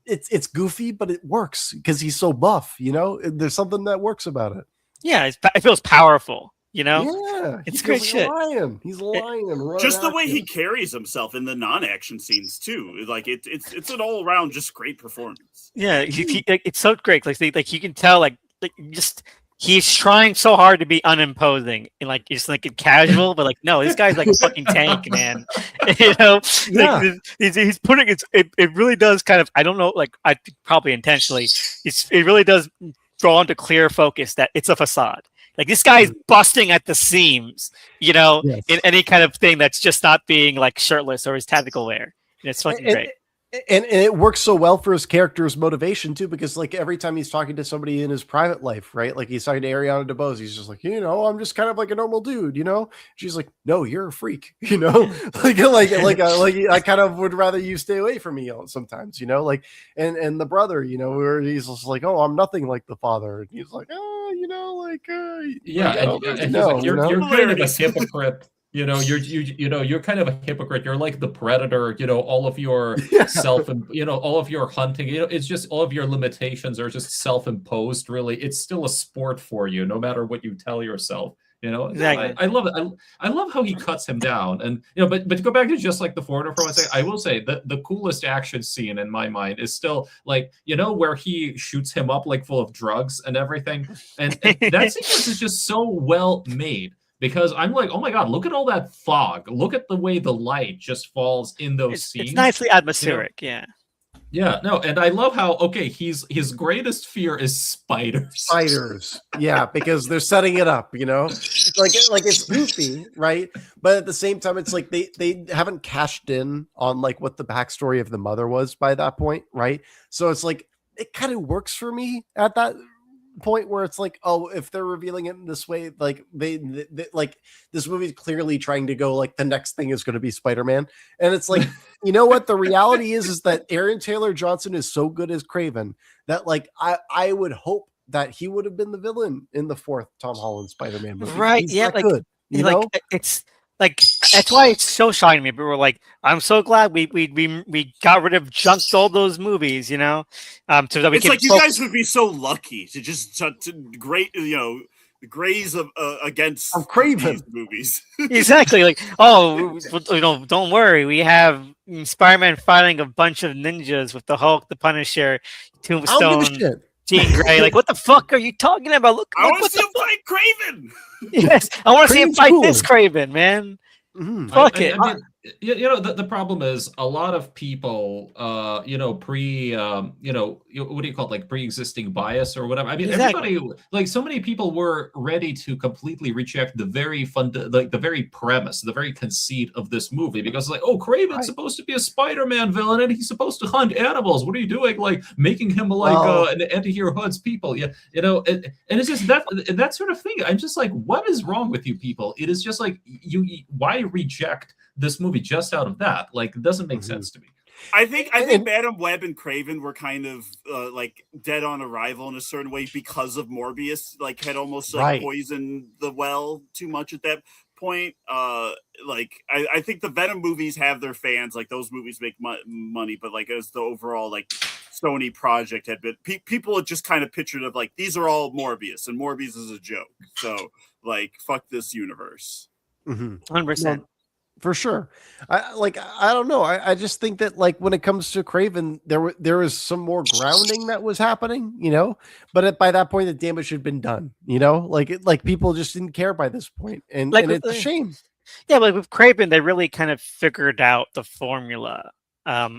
It's goofy, but it works because he's so buff, there's something that works about it. Yeah. It feels powerful, Yeah. It's great shit. He's lying. Just the way he carries himself in the non-action scenes too. Like it's an all-around just great performance. Yeah. It's so great. Like you can tell, like just he's trying so hard to be unimposing and like just like casual, but like no, this guy's like a fucking tank, man. You know, Yeah. like he's putting it really does kind of, I don't know, like I think probably intentionally, it really does draw into clear focus that it's a facade. Like this guy's busting at the seams, you know, Yes. in any kind of thing that's just not being like shirtless or his tactical wear. And it's fucking great. And it works so well for his character's motivation too, because like every time he's talking to somebody in his private life, right? Like he's talking to Ariana DeBose, he's just like, you know, I'm just kind of like a normal dude, you know. She's like, no, you're a freak, you know. like I kind of would rather you stay away from me sometimes, you know. Like and the brother, you know, where he's just like, oh, I'm nothing like the father, and he's like, oh, you know, like yeah, like, and he's like, you're kind of a hypocrite. You know, you're kind of a hypocrite. You're like the predator. You know, all of your all of your hunting. You know, it's just all of your limitations are just self-imposed. Really, it's still a sport for you, no matter what you tell yourself. You know, exactly. I love it. I love how he cuts him down, and you know, but to go back to just like the foreigner for one second, I will say that the coolest action scene in my mind is still like, you know, where he shoots him up like full of drugs and everything, and that sequence is just so well made. Because I'm like, oh my god, look at all that fog. Look at the way the light just falls in those scenes. It's nicely atmospheric, you know? Yeah, no, and I love how his greatest fear is spiders. Spiders, yeah, because they're setting it up, you know, like it's goofy, right? But at the same time, it's like they haven't cashed in on like what the backstory of the mother was by that point, right? So it's like it kind of works for me at that point where it's like, oh, if they're revealing it in this way, like they like this movie's clearly trying to go like the next thing is going to be Spider-Man, and it's like, you know what the reality is that Aaron Taylor Johnson is so good as Kraven that like I would hope that he would have been the villain in the fourth Tom Holland Spider-Man movie, right? He's Yeah, that like good, you like know? it's like that's why it's so shocking to me. But we're like, I'm so glad we got rid of junked all those movies, you know, so that we It's can like you guys would be so lucky to just to great, you know, graze of against Kraven these movies. exactly like, oh, you know, don't worry, we have Spider-Man fighting a bunch of ninjas with the Hulk, the Punisher, I don't give a Tombstone, shit. Jean Grey. Like, what the fuck are you talking about? Look, I want what to see the him fight Craven. yes, I want to see him Kraven's fight cool. this Kraven, man. Mhm. Fuck it. I mean, you know, the problem is a lot of people, you know, you know, what do you call it, like pre-existing bias or whatever. I mean, Exactly. everybody, like so many people were ready to completely reject the very like the very premise, the very conceit of this movie, because like, oh, Kraven's Right. supposed to be a Spider-Man villain and he's supposed to hunt animals. What are you doing? Like making him like Well- an anti-hero hunts people. Yeah, you know, and it's just that sort of thing. I'm just like, what is wrong with you people? It is just like why reject this movie just out of that? Like, it doesn't make sense to me. I think Madam Web and Kraven were kind of like dead on arrival in a certain way because of Morbius. Like, had almost like Right. poisoned the well too much at that point. Like, I think the Venom movies have their fans. Like, those movies make money, but like as the overall like Sony project had been, people had just kind of pictured of like, these are all Morbius, and Morbius is a joke. So like, fuck this universe. 100%. For sure. I don't know. I just think that like when it comes to Kraven, there was some more grounding that was happening, you know, but by that point the damage had been done, you know, like people just didn't care by this point, and Like, it's a shame. Yeah, but with Kraven, they really kind of figured out the formula.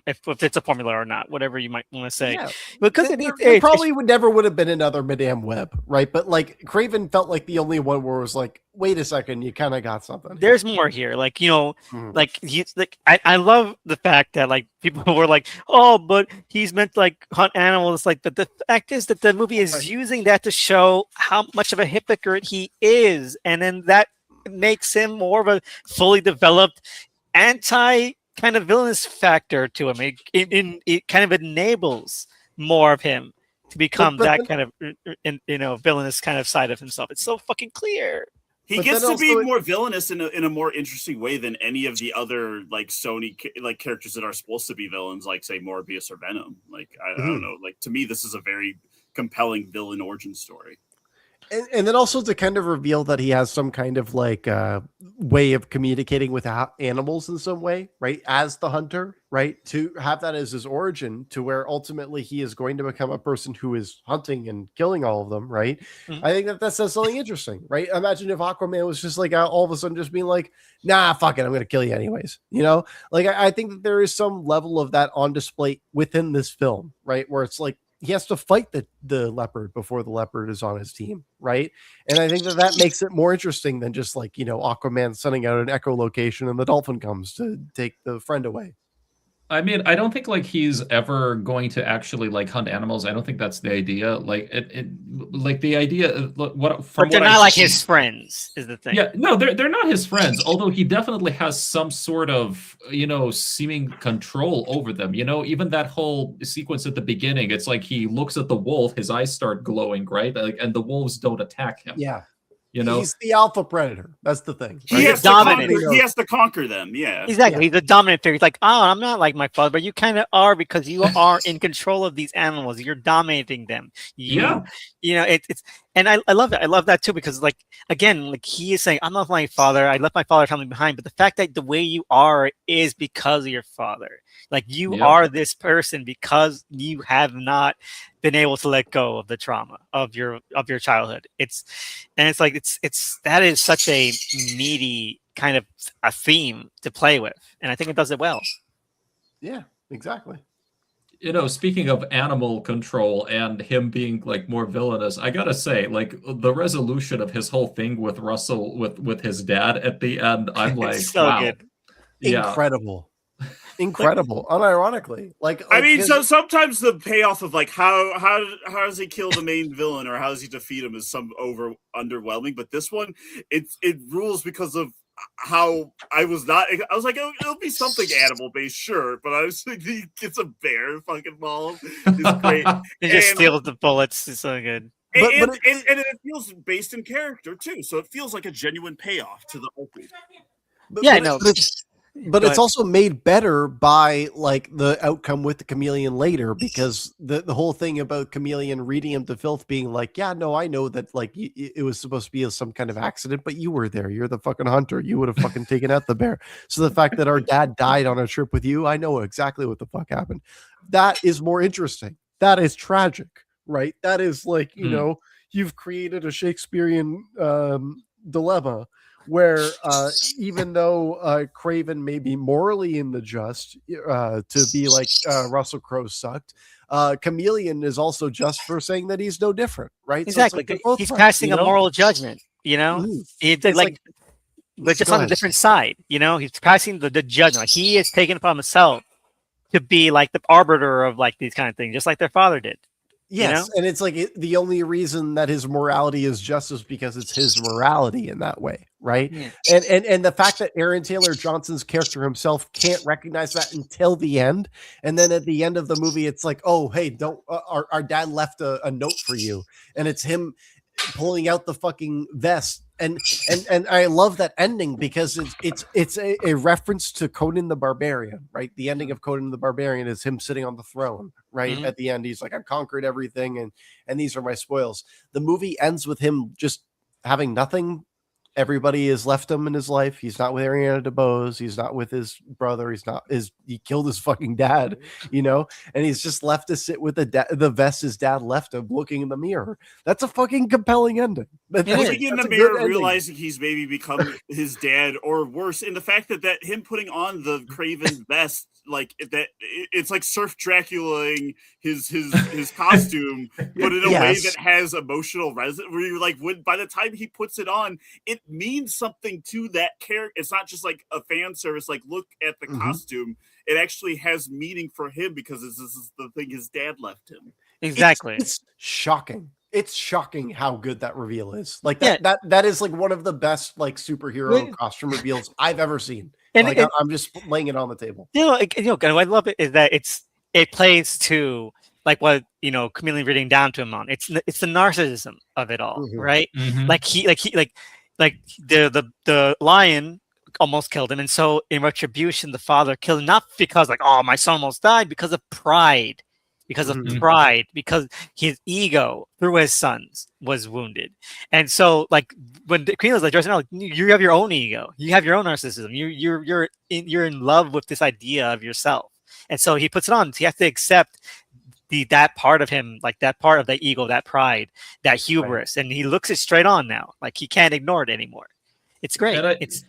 If it's a formula or not, whatever you might want to say, Yeah. because There probably would have been another Madame Web, right? But like Kraven felt like the only one where it was like, wait a second, you kind of got something. there's more here. Like, you know, Mhm. like I love the fact that like people were like, oh, but he's meant to like hunt animals. Like, but the fact is that the movie is Right. using that to show how much of a hypocrite he is, and then that makes him more of a fully developed anti kind of villainous factor to him. It kind of enables more of him to become but that then- kind of you know, villainous kind of side of himself. It's so fucking clear. He But gets then to be also- more villainous in a more interesting way than any of the other like Sony like characters that are supposed to be villains, like say Morbius or Venom. Like I don't know. Like to me, this is a very compelling villain origin story. And then also to kind of reveal that he has some kind of like way of communicating with animals in some way, right? As the hunter, right? To have that as his origin, to where ultimately he is going to become a person who is hunting and killing all of them, right? Mhm. I think that says something interesting, right? Imagine if Aquaman was just like all of a sudden just being like, nah, fuck it, I'm going to kill you anyways. You know, like I think that there is some level of that on display within this film, right? Where it's like he has to fight the leopard before the leopard is on his team, right? And I think that makes it more interesting than just like, Aquaman sending out an echolocation and the dolphin comes to take the friend away. I mean, I don't think like he's ever going to actually like hunt animals. I don't think that's the idea. Like like the idea. What from But they're what not I've like seen- his friends, is the thing. Yeah, no, they're not his friends. Although he definitely has some sort of seeming control over them. Even that whole sequence at the beginning. It's like he looks at the wolf, his eyes start glowing, right? Like, and the wolves don't attack him. Yeah. You know, He's the alpha predator. That's the thing. He has, dominant. he has to conquer them. Yeah. Exactly. He's the dominant figure. He's like, oh, I'm not like my father, but you kind of are because you are in control of these animals. You're dominating them. Yeah. It's and I love it. I love that too because like again, like he is saying, I'm not my father. I left my father family behind, but the fact that the way you are is because of your father. Like you Yep. are this person because you have not been able to let go of the trauma of your childhood. It's that is such a meaty kind of a theme to play with, and I think it does it well. Yeah, exactly. Speaking of animal control and him being like more villainous, I gotta say, like the resolution of his whole thing with Russell with his dad at the end, I'm like, It's so wow, good. yeah, Incredible. Unironically, I mean, so sometimes the payoff of like how does he kill the main villain or how does he defeat him is some underwhelming, but this one it rules because of how I was like, it'll be something animal based, sure, but I was like, he gets a bear fucking ball. It's great. He just steals the bullets. It's so good. And it feels based in character too, so it feels like a genuine payoff to the Hulk. But it's also made better by like the outcome with the chameleon later, because the whole thing about chameleon reading him to filth being like, yeah, no, I know that like it was supposed to be some kind of accident, but you were there. You're the fucking hunter. You would have fucking taken out the bear. So the fact that our dad died on a trip with you, I know exactly what the fuck happened. That is more interesting. That is tragic, right? That is like, you've created a Shakespearean dilemma where even though Kraven may be morally in the just to be like Russell Crowe sucked, Chameleon is also just for saying that he's no different, right? Exactly. So like he's passing a moral judgment, He's like but just on a different side, he's passing the judgment. Like he is taking upon himself to be like the arbiter of like these kind of things, just like their father did. Yes, and it's like the only reason that his morality is just is because it's his morality in that way, right? Yeah. And the fact that Aaron Taylor Johnson's character himself can't recognize that until the end, and then at the end of the movie, it's like, oh, hey, don't our dad left a note for you, and it's him pulling out the fucking vest. And I love that ending because it's a reference to Conan the Barbarian, right? The ending of Conan the Barbarian is him sitting on the throne, right? Mm-hmm. At the end, he's like, I've conquered everything, and these are my spoils. The movie ends with him just having nothing. Everybody has left him in his life. He's not with Ariana DeBose. He's not with his brother. He killed his fucking dad, and he's just left to sit with the vest his dad left him, looking in the mirror. That's a fucking compelling ending. Looking in the mirror, realizing he's maybe become his dad, or worse, and the fact that him putting on the Kraven vest, like that, it's like Surf Draculaing his costume, but in a way that has emotional resonance. Where you're like, by the time he puts it on, it means something to that character. It's not just like a fan service. Like, look at the costume. It actually has meaning for him because this is the thing his dad left him. Exactly. It's shocking. It's shocking how good that reveal is. Like that is like one of the best like superhero costume reveals I've ever seen. And like, I'm just laying it on the table. What I love it is that it plays to like what Chameleon reading down to him on. It's the narcissism of it all, right? Mm-hmm. Like the lion almost killed him, and so in retribution, the father killed him, not because like, oh, my son almost died, because of pride. because of Mhm. pride, because his ego through his sons was wounded. And so, like, when Queen was like, no, you have your own ego, you have your own narcissism, you're in love with this idea of yourself, and so he puts it on. He has to accept that part of him, like that part of the ego, that pride, that hubris, and he looks it straight on now. Like he can't ignore it anymore. It's great. And I, It's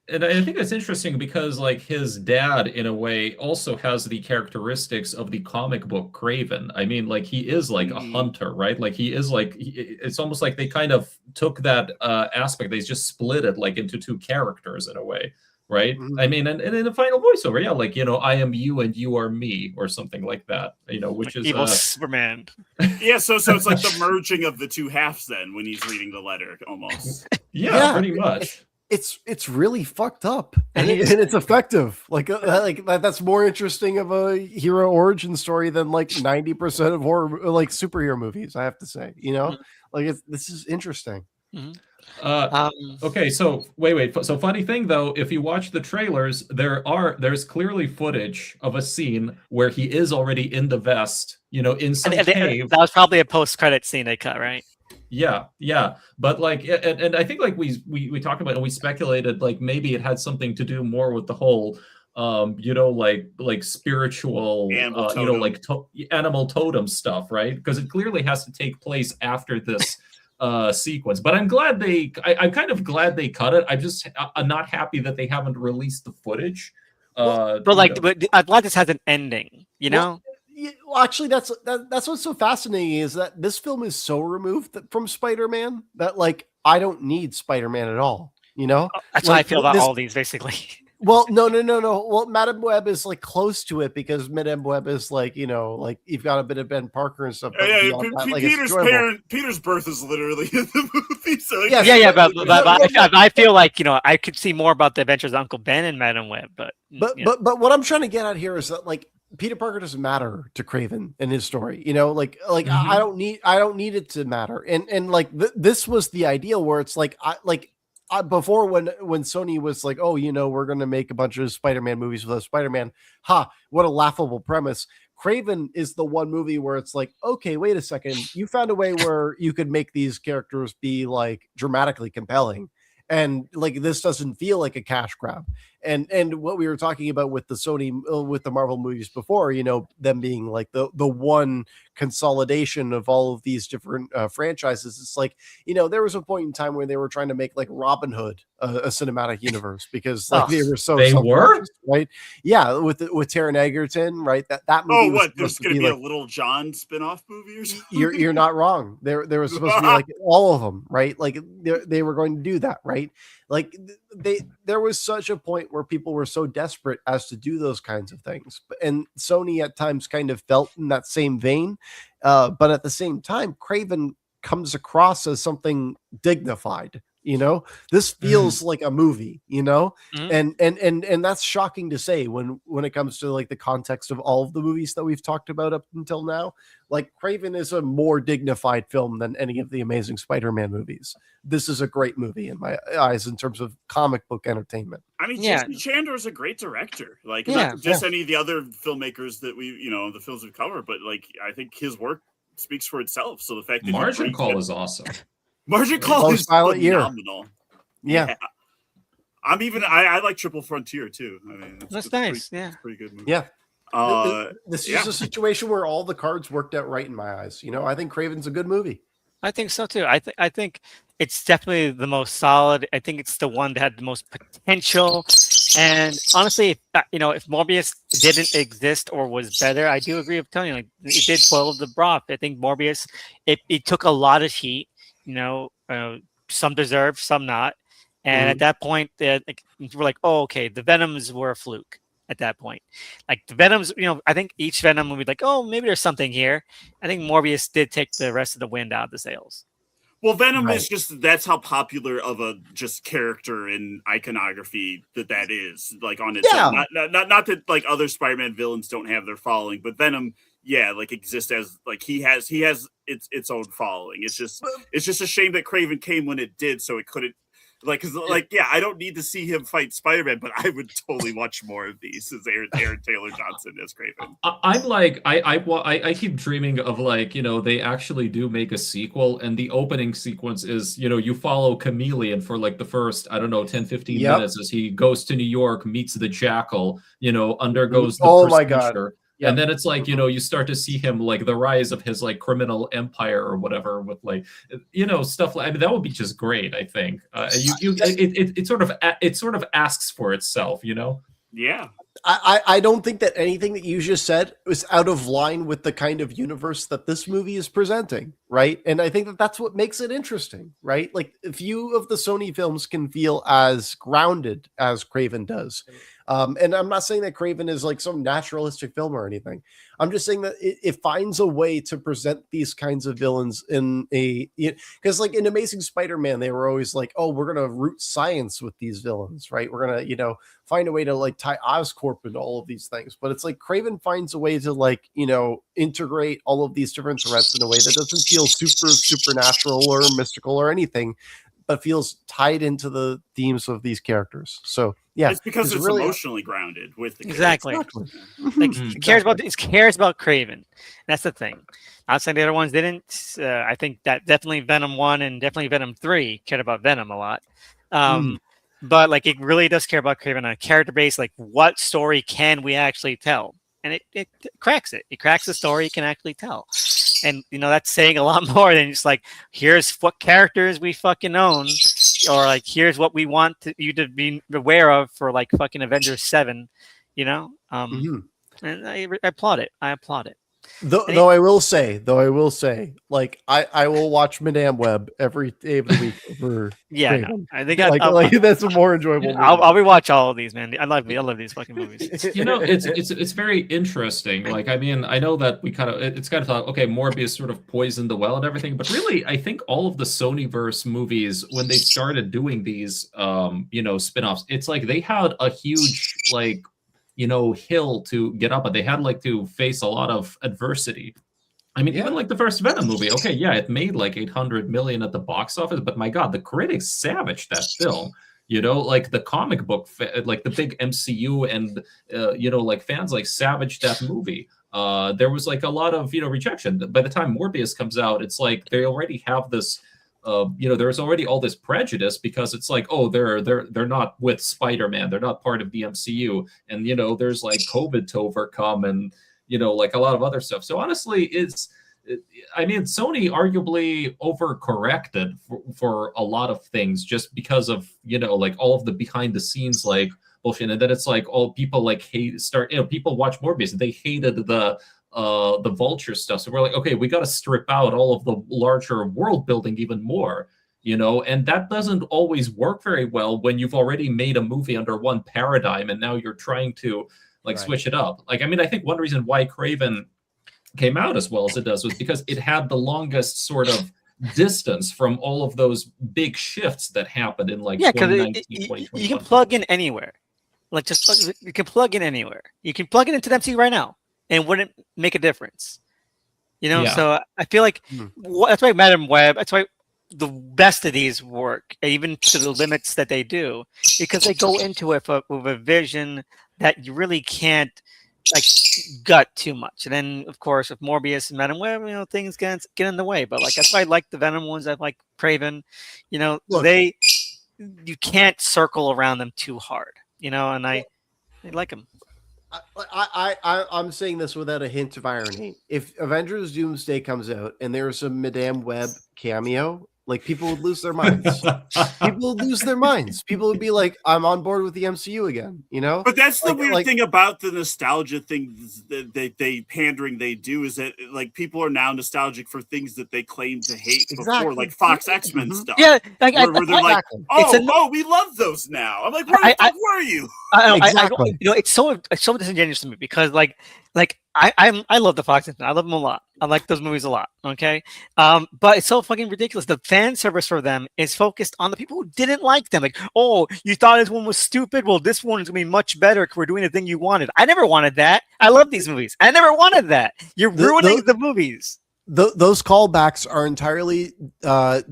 and I think loaded. it's interesting because like his dad in a way also has the characteristics of the comic book Kraven. I mean, like he is like a hunter, right? Like he is like it's almost like they kind of took that aspect, they just split it like into two characters in a way, right? I mean, and in the final voiceover, yeah, like I am you and you are me, or something like that, which Like is evil Superman. Yeah, so it's like the merging of the two halves then when he's reading the letter almost. yeah, pretty much. It's really fucked up, And and it's effective. Like that's more interesting of a hero origin story than like 90% of horror, like superhero movies. I have to say, like this is interesting. Okay, so wait. So funny thing though, if you watch the trailers, there's clearly footage of a scene where he is already in the vest, in some cave. That was probably a post-credit scene they cut, right? Yeah. But like, and I think like we talked about it and we speculated like maybe it had something to do more with the whole, like spiritual, animal totem stuff, right? Because it clearly has to take place after this sequence. But I'm kind of glad they cut it. I'm not happy that they haven't released the footage. But I'm glad this has an ending. Well, actually, that's what's so fascinating is that this film is so removed from Spider-Man that like I don't need Spider-Man at all. That's how I feel about all these basically. Well, no. Well, Madame Web is like close to it because Madame Web is like like you've got a bit of Ben Parker and stuff. Peter's birth is literally in the movie. So but I feel like I could see more about the adventures of Uncle Ben and Madame Web, but what I'm trying to get at here is that like Peter Parker doesn't matter to Kraven in his story, mm-hmm. I don't need it to matter, and like this was the ideal where it's like before when Sony was like, oh, we're going to make a bunch of Spider-Man movies with Spider-Man. What a laughable premise. Kraven is the one movie where it's like, okay, wait a second. You found a way where you could make these characters be like dramatically compelling. And like, this doesn't feel like a cash grab. And what we were talking about with the Sony, with the Marvel movies before, them being like the one consolidation of all of these different franchises. It's like, there was a point in time where they were trying to make like Robin Hood a cinematic universe because like they were right. Yeah. With Taron Egerton, right. That movie. Oh, what? There's going to be a Little John spin-off movie or something? You're not wrong. There was supposed to be like all of them, right? Like they were going to do that, right? Like there was such a point where people were so desperate as to do those kinds of things, and Sony at times kind of felt in that same vein, but at the same time, Kraven comes across as something dignified. This feels like a movie, and that's shocking to say when it comes to like the context of all of the movies that we've talked about up until now. Like Kraven is a more dignified film than any of the Amazing Spider-Man movies. This is a great movie in my eyes in terms of comic book entertainment. I mean, Jason Chandler is a great director. Like not just any of the other filmmakers that we, the films we've covered, but like I think his work speaks for itself. So the fact that Margin Call is awesome. Margin Call is phenomenal. Yeah. I like Triple Frontier too. I mean, that's nice. It's a pretty good movie. Yeah. This is a situation where all the cards worked out right in my eyes. I think Kraven's a good movie. I think so too. I think it's definitely the most solid. I think it's the one that had the most potential. And honestly, if Morbius didn't exist or was better, I do agree with Tony. Like it did boil the broth. I think Morbius, it took a lot of heat. Some deserved, some not. And at that point, we're like, oh, okay, the Venoms were a fluke. At that point, like the Venoms, I think each Venom would be like, oh, maybe there's something here. I think Morbius did take the rest of the wind out of the sails. Well, Venom is that's how popular of a just character in iconography that is, like on its own. Not that like other Spider-Man villains don't have their following, but Venom, like exists as like he has its own following. It's just a shame that Kraven came when it did, so it couldn't Like, cause like, yeah, I don't need to see him fight Spider-Man, but I would totally watch more of these as Aaron Taylor Johnson as Kraven. I'm like I keep dreaming of like, they actually do make a sequel, and the opening sequence is, you follow Chameleon for like the first, I don't know, 10-15 Yep. minutes as he goes to New York, meets the Jackal, undergoes the Oh my God. procedure. Yep. And then it's like, you start to see him like the rise of his like criminal empire or whatever with like, stuff like, I mean, that would be just great, I think. It sort of asks for itself, Yeah. I don't think that anything that you just said was out of line with the kind of universe that this movie is presenting, right? And I think that that's what makes it interesting, right? Like, few of the Sony films can feel as grounded as Kraven does. And I'm not saying that Kraven is like some naturalistic film or anything. I'm just saying that it finds a way to present these kinds of villains in because like in Amazing Spider-Man, they were always like, oh, we're going to root science with these villains, right? We're going to, find a way to like tie Oscorp into all of these things. But it's like Kraven finds a way to like, integrate all of these different threats in a way that doesn't feel supernatural or mystical or anything, but feels tied into the themes of these characters. So yeah, it's because it's really emotionally grounded with the Exactly. Exactly. Like Mhm. it cares about Kraven. That's the thing. Not saying the other ones didn't. I think that definitely Venom 1 and definitely Venom 3 cared about Venom a lot. But like it really does care about Kraven on a character base. Like, what story can we actually tell? And it cracks it. It cracks the story it can actually tell. And that's saying a lot more than just like, here's what characters we fucking own, or like here's what we want you to be aware of for like fucking Avengers 7. And I applaud it. Though I will say, like I will watch Madame Web every day of the week over Yeah, Kraven. no, I think like that's a more enjoyable movie. I'll rewatch all of these, man. I love these fucking movies. It's very interesting. Like, I mean, I know that it's kind of thought, okay, Morbius sort of poisoned the well and everything, but really, I think all of the Sonyverse movies, when they started doing these, spin-offs, it's like they had a huge like, hill to get up, but they had like to face a lot of adversity. I mean, even like the first Venom movie, okay, yeah, it made like 800 million at the box office, but my God, the critics savaged that film. Like the comic book, like the big MCU and like fans like savaged that movie. There was like a lot of rejection. By the time Morbius comes out, it's like they already have this. There's already all this prejudice because it's like, oh, they're not with Spider-Man, they're not part of the MCU, and there's like COVID to overcome, and like a lot of other stuff. So honestly, Sony arguably overcorrected for a lot of things just because of like all of the behind the scenes like bullshit, and then it's like all people like people watch Morbius and they hated the Vulture stuff. So we're like, okay, we got to strip out all of the larger world building even more, and that doesn't always work very well when you've already made a movie under one paradigm and now you're trying to like switch it up. Like, I mean, I think one reason why Kraven came out as well as it does was because it had the longest sort of distance from all of those big shifts that happened in like 2019, 2021. You can plug in anywhere. Like, you can plug in anywhere. You can plug it into the MCU right now and wouldn't make a difference. So I feel like that's why Madam Web, that's why the best of these work, even to the limits that they do, because they go into it with a vision that you really can't like gut too much. And then, of course, with Morbius and Madam Web, things get in the way. But like that's why I like the Venom ones. I like Kraven. You can't circle around them too hard. And I like them. I'm saying this without a hint of irony. If Avengers Doomsday comes out and there's a Madame Web cameo, like people would lose their minds. People would be like, I'm on board with the MCU again, But that's the weird thing about the nostalgia things that they pandering they do is that like people are now nostalgic for things that they claim to hate before, like Fox X-Men stuff. Yeah, where they're like, we love those now. I'm like, where the fuck were you? Exactly. It's so disingenuous to me because like I love the Fox X-Men. I love them a lot. I like those movies a lot. Okay, but it's so fucking ridiculous. The fan service for them is focused on the people who didn't like them. Like, oh, you thought this one was stupid? Well, this one is gonna be much better because we're doing the thing you wanted. I never wanted that. I love these movies. I never wanted that. You're ruining the movies. those callbacks are entirely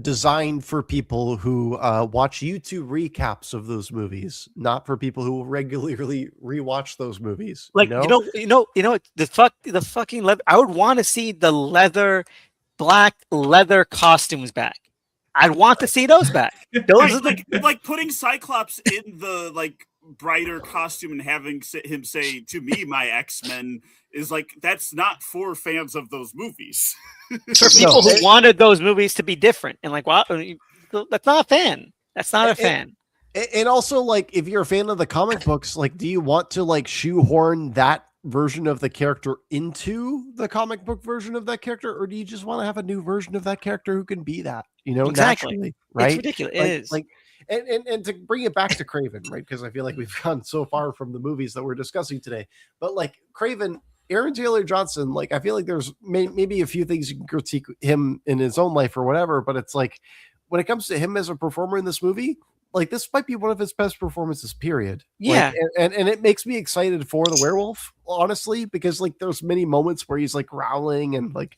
designed for people who watch YouTube recaps of those movies, not for people who regularly rewatch those movies. Like the fucking leather. I would want to see the black leather costumes back. I'd want to see those back. Those are like putting Cyclops in the like brighter costume and having him say to me, "My X-Men," is like, that's not for fans of those movies. For people who wanted those movies to be different, and like, well, that's not a fan. That's not a fan. And also, like, if you're a fan of the comic books, like, do you want to like shoehorn that version of the character into the comic book version of that character, or do you just want to have a new version of that character who can be that, Exactly. naturally, right? It's ridiculous. It is. Like, and to bring it back to Kraven, right? Because I feel like we've gone so far from the movies that we're discussing today, but like Kraven, Aaron Taylor Johnson, like, I feel like there's maybe a few things you can critique him in his own life or whatever, but it's like, when it comes to him as a performer in this movie, like, this might be one of his best performances, period. Yeah. Like, and it makes me excited for the werewolf, honestly, because like there's many moments where he's like growling and like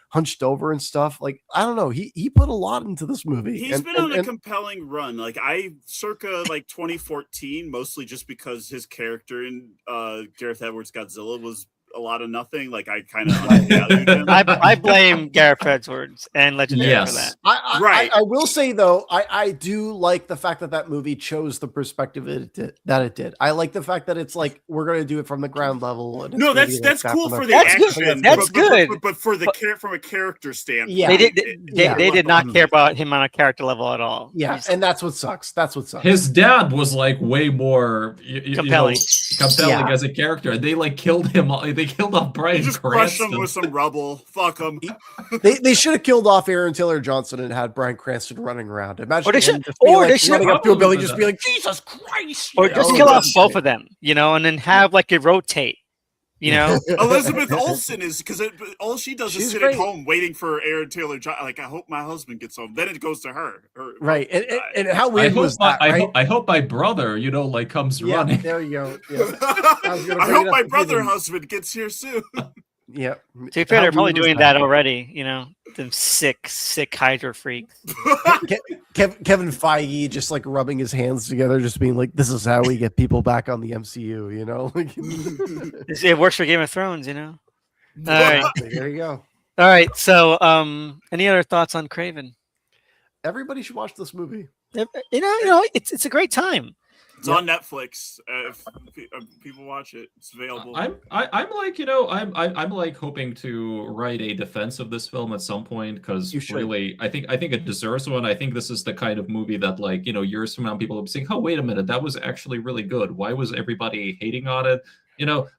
hunched over and stuff. Like, I don't know. He put a lot into this movie. He's been on a compelling run. Like, circa like 2014, mostly just because his character in Gareth Edwards' Godzilla was a lot of nothing. Like, I kind of undervalued him. I blame Gareth Edwards and Legendary for that. I will say though, I do like the fact that movie chose the perspective that it did. I like the fact that it's like, we're going to do it from the ground level. And no, that's cool for the action. That's good. But for from a character standpoint, yeah, they did not care about him on a character level at all. Yeah, and that's what sucks. His dad was like way more compelling as a character. They like killed him. They killed off Bryan just Cranston. crushed him with some rubble. Fuck him. They should have killed off Aaron Taylor Johnson and had Bryan Cranston running around. Imagine they should running up to a building, just be like, Jesus Christ! Or just kill off both of them, and then have like it rotate. Elizabeth Olsen is, because all she does is sit great. at home waiting for Aaron Taylor. Like, I hope my husband gets home. Then it goes to her. Right. And how weird was that? I hope my brother, comes running. There you go. Yeah. I hope my brother husband gets here soon. Yeah. To be fair, they're probably doing that already. Them sick Hydra freaks. Kevin Feige just like rubbing his hands together, just being like, "This is how we get people back on the MCU." It works for Game of Thrones. All right, there you go. All right. So, any other thoughts on Kraven? Everybody should watch this movie. It's a great time. It's on Netflix. If people watch it, it's available. I'm like hoping to write a defense of this film at some point, because really, I think it deserves one. I think this is the kind of movie that, like, years from now, people will be saying, "Oh, wait a minute, that was actually really good. Why was everybody hating on it?"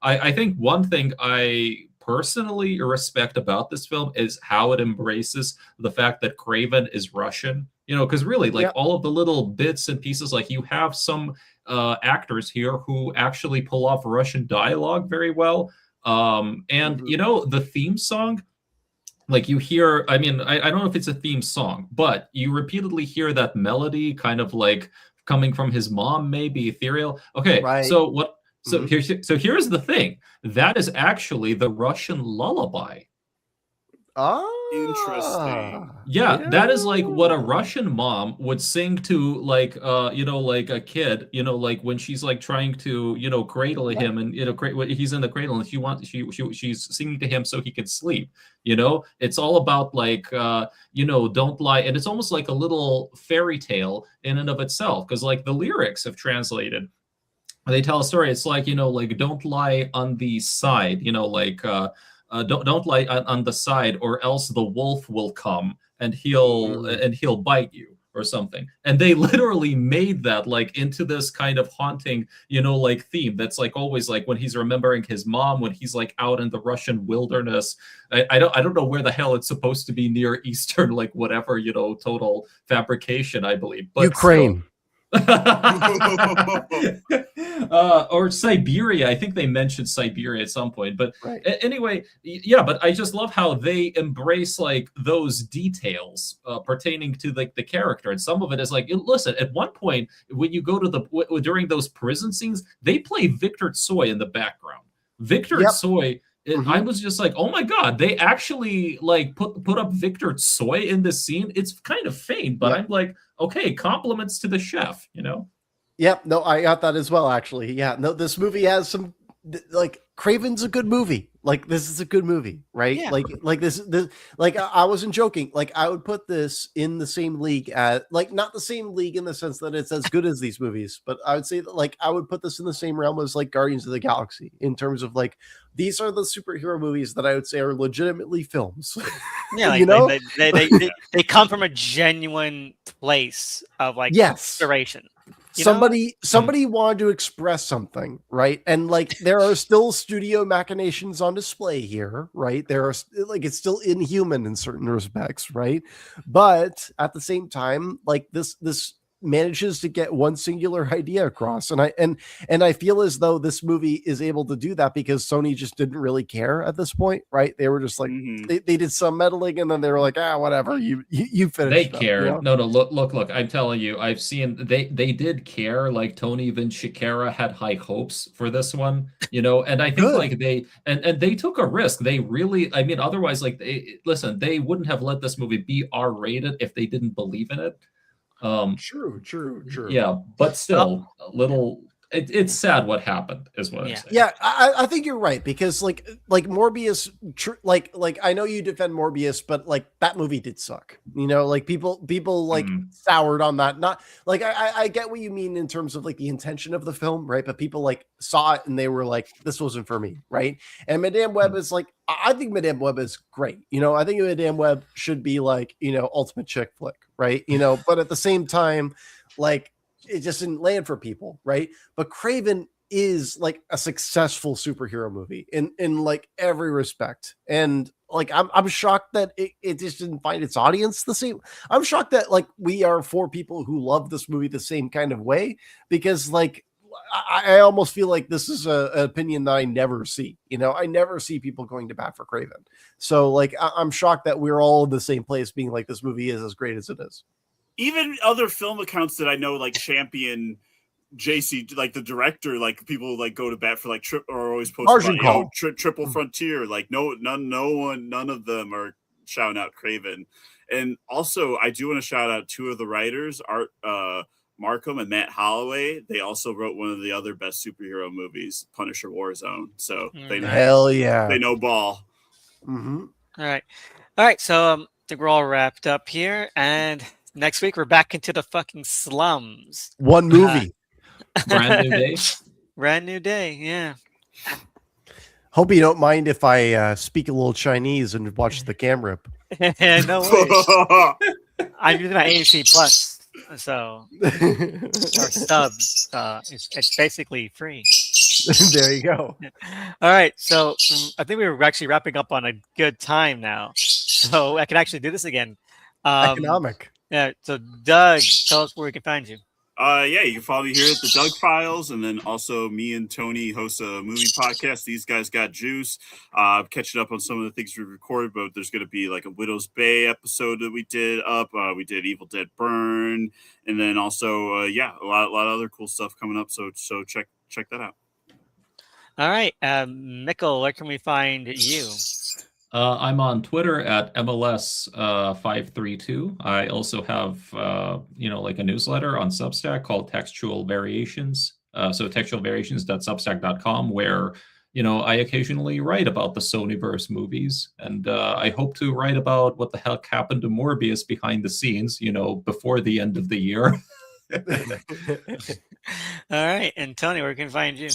I think one thing I personally respect about this film is how it embraces the fact that Kraven is Russian. Because really, like, all of the little bits and pieces, like, you have some actors here who actually pull off Russian dialogue very well. The theme song, like, you hear, I mean, I don't know if it's a theme song, but you repeatedly hear that melody kind of like coming from his mom, maybe ethereal. Okay, right. So here's the thing. That is actually the Russian lullaby. Oh, interesting. Yeah, that is like what a Russian mom would sing to, like, like a kid, like when she's like trying to, cradle him, and he's in the cradle, and she's singing to him so he can sleep. It's all about like, don't lie, and it's almost like a little fairy tale in and of itself, because like the lyrics have translated. They tell a story. It's like, like, don't lie on the side, don't lie on the side, or else the wolf will come and he'll bite you or something. And they literally made that like into this kind of haunting, like theme that's like always like when he's remembering his mom, when he's like out in the Russian wilderness. I don't know where the hell it's supposed to be, Near Eastern, like whatever, total fabrication, I believe. But Ukraine. Or Siberia. I think they mentioned Siberia at some point, but anyway, yeah. But I just love how they embrace like those details pertaining to like the character, and some of it is like, listen, at one point when you go to during those prison scenes, they play Victor Tsoi in the background. Victor Tsoi I was just like, oh my god, they actually like put up Victor Tsoi in this scene. It's kind of faint, but I'm like, okay, compliments to the chef, you know? Yep, no, I got that as well, actually. Yeah, no, this movie has some, like, Kraven's a good movie. Like, this is a good movie, right? Yeah. Like this, like, I wasn't joking. Like, I would put this in the same league as, like, not the same league in the sense that it's as good as these movies, but I would say that, like, I would put this in the same realm as, like, Guardians of the Galaxy in terms of, like, these are the superhero movies that I would say are legitimately films. Yeah, like, you know, they come from a genuine place of like yes, inspiration. Somebody wanted to express something, right? And like there are still studio machinations on display here, right? There are like it's still inhuman in certain respects, right? But at the same time, like this manages to get one singular idea across, and I feel as though this movie is able to do that because Sony just didn't really care at this point, right? They were just like they did some meddling, and then they were like, whatever, you finished. They cared. You know? No, look. I'm telling you, I've seen they did care. Like Tony Vinciquerra had high hopes for this one, you know, and I think like they and they took a risk. They really, I mean, otherwise, like they wouldn't have let this movie be R-rated if they didn't believe in it. True. Yeah, but still, a little. It's sad what happened, is what I'm saying. Yeah, I think you're right because like Morbius, like I know you defend Morbius, but like that movie did suck. You know, like people like soured on that. Not like I get what you mean in terms of like the intention of the film, right? But people like saw it and they were like, this wasn't for me, right? And Madame Web is like, I think Madame Web is great. You know, I think Madame Web should be like, you know, ultimate chick flick, right? You know, but at the same time, like. It just didn't land for people, right? But Kraven is like a successful superhero movie in like every respect, and like I'm shocked that it just didn't find its audience the same. I'm shocked that like we are 4 people who love this movie the same kind of way, because like I almost feel like this is an opinion that I never see. You know, I never see people going to bat for Kraven. So like I'm shocked that we're all in the same place, being like this movie is as great as it is. Even other film accounts that I know, like champion JC, like the director, like people like go to bat for like or always post about, Triple Frontier. Like none of them are shouting out Kraven. And also, I do want to shout out 2 of the writers, Art Markham and Matt Holloway. They also wrote one of the other best superhero movies, Punisher Warzone. So they know ball. Mm-hmm. All right. So I think we're all wrapped up here, and next week we're back into the fucking slums. One movie. Brand new day. Brand new day, yeah. Hope you don't mind if I speak a little Chinese and watch the camera. No way. I'm using my AMC Plus, so or subs. It's basically free. There you go. All right, so I think we were actually wrapping up on a good time now, so I can actually do this again. Economic. Yeah. So Doug, tell us where we can find you. Yeah, you can follow me here at the Doug Files, and then also me and Tony host a movie podcast. These guys got juice. Catching up on some of the things we recorded, but there's going to be like a Widow's Bay episode that we did up. We did Evil Dead Burn, and then also a lot of other cool stuff coming up. So check that out. All right, Mikhail, where can we find you? I'm on Twitter at MLS532. I also have, like a newsletter on Substack called Textual Variations. So textualvariations.substack.com, where, I occasionally write about the Sonyverse movies. And I hope to write about what the heck happened to Morbius behind the scenes, before the end of the year. All right. And Tony, where can we find you?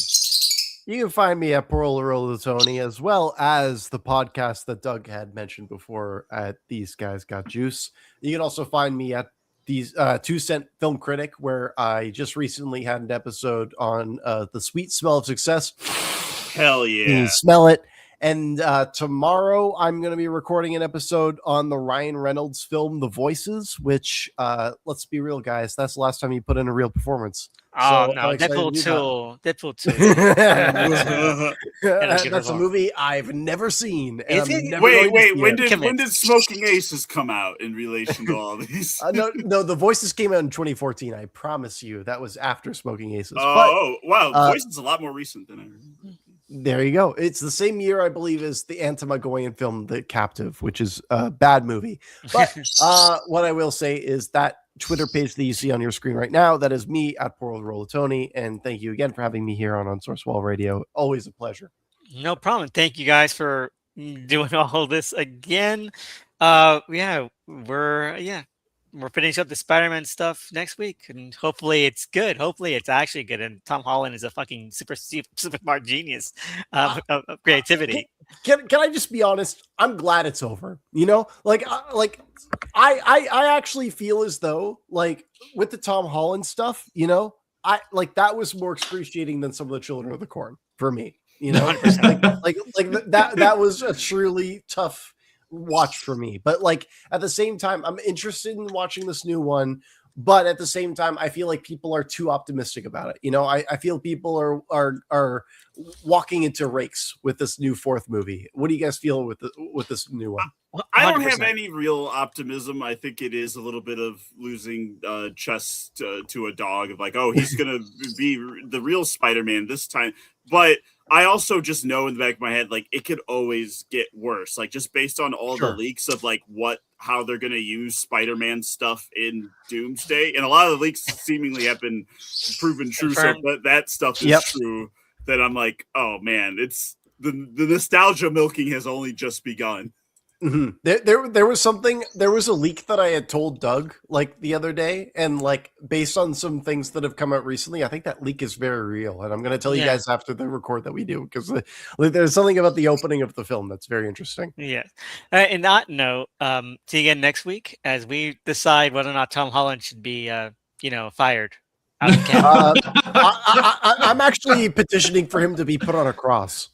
You can find me at Porolo Tony, as well as the podcast that Doug had mentioned before at These Guys Got Juice. You can also find me at these 2 Cent Film Critic, where I just recently had an episode on the sweet smell of success. Hell yeah. You smell it. And tomorrow I'm going to be recording an episode on the Ryan Reynolds film, The Voices, which, let's be real, guys, that's the last time you put in a real performance. Oh, so, no, Deadpool 2. That's a movie I've never seen. Wait, when did Smoking Aces come out in relation to all these? No, The Voices came out in 2014. I promise you, that was after Smoking Aces. Wow, Voices is a lot more recent than I remember. There you go. It's the same year, I believe, as the anti-Magoyan film, The Captive, which is a bad movie. But what I will say is that Twitter page that you see on your screen right now, that is me at Poor Old Rollatoni. And thank you again for having me here on Unsourced Wall Radio. Always a pleasure. No problem. Thank you guys for doing all this again. We're finishing up the Spider-Man stuff next week, and hopefully it's good. Hopefully it's actually good. And Tom Holland is a fucking super smart genius of creativity. Can I just be honest? I'm glad it's over. You know, I actually feel as though, like, with the Tom Holland stuff, you know, I like that was more excruciating than some of the Children of the Corn for me. You know, like that was a truly tough watch for me. But like at the same time, I'm interested in watching this new one. But at the same time, I feel like people are too optimistic about it. You know, I feel people are walking into rakes with this new fourth movie. What do you guys feel with this new one? I don't have any real optimism. I think it is a little bit of losing chess to a dog of like, oh, he's going to be the real Spider-Man this time. But I also just know in the back of my head, like, it could always get worse. Like, just based on all the leaks of like how they're going to use Spider-Man stuff in Doomsday. And a lot of the leaks seemingly have been proven true. So that stuff is true. That I'm like, oh man, it's the nostalgia milking has only just begun. Mm-hmm. There was a leak that I had told Doug like the other day, and like based on some things that have come out recently, I think that leak is very real, and I'm going to tell you guys after the record that we do, because there's something about the opening of the film that's very interesting. Yeah. And that note, see you again next week as we decide whether or not Tom Holland should be, fired. I'm actually petitioning for him to be put on a cross.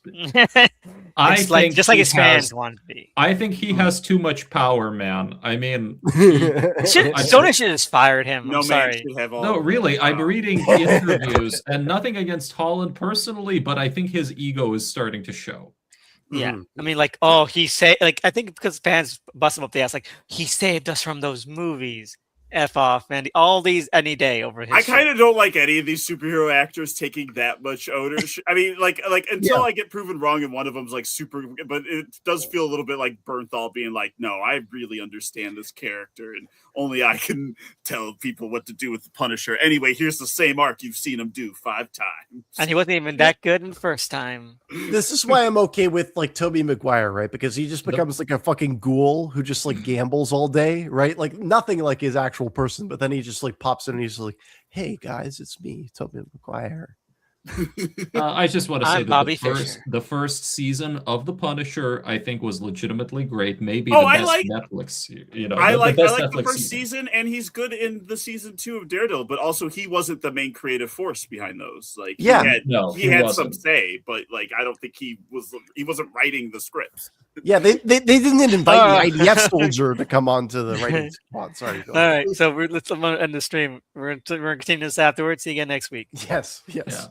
I think just like his fans want to be. I think he has too much power, man. I mean, Sony should have fired him. No I'm man sorry. should have all. No, really. I'm reading interviews, and nothing against Holland personally, but I think his ego is starting to show. Yeah, I mean, like, oh, he say, like, I think because fans bust him up the ass, like, he saved us from those movies. F off, man. All these any day over his. I kind of don't like any of these superhero actors taking that much ownership. I mean, like until I get proven wrong and one of them's like super, but it does feel a little bit like Bernthal being like, no, I really understand this character and only I can tell people what to do with the Punisher. Anyway, here's the same arc you've seen him do 5 times. And he wasn't even that good in the first time. This is why I'm okay with like Tobey Maguire, right? Because he just becomes like a fucking ghoul who just like gambles all day, right? Like nothing like his actual person, but then he just like pops in and he's like, hey guys, it's me, Tobey Maguire. I just want to say that the first season of The Punisher, I think, was legitimately great. Maybe Oh, the I best like- Netflix. You know, I like best the Netflix first season, and he's good in the season 2 of Daredevil, but also he wasn't the main creative force behind those. Like, he had wasn't. some say, but like, I don't think he wasn't writing the scripts. Yeah, they didn't invite the IDF soldier to come on to the writing squad. Sorry. All right, so let's end the stream. We're gonna continue this afterwards. See you again next week. Yes. Yeah.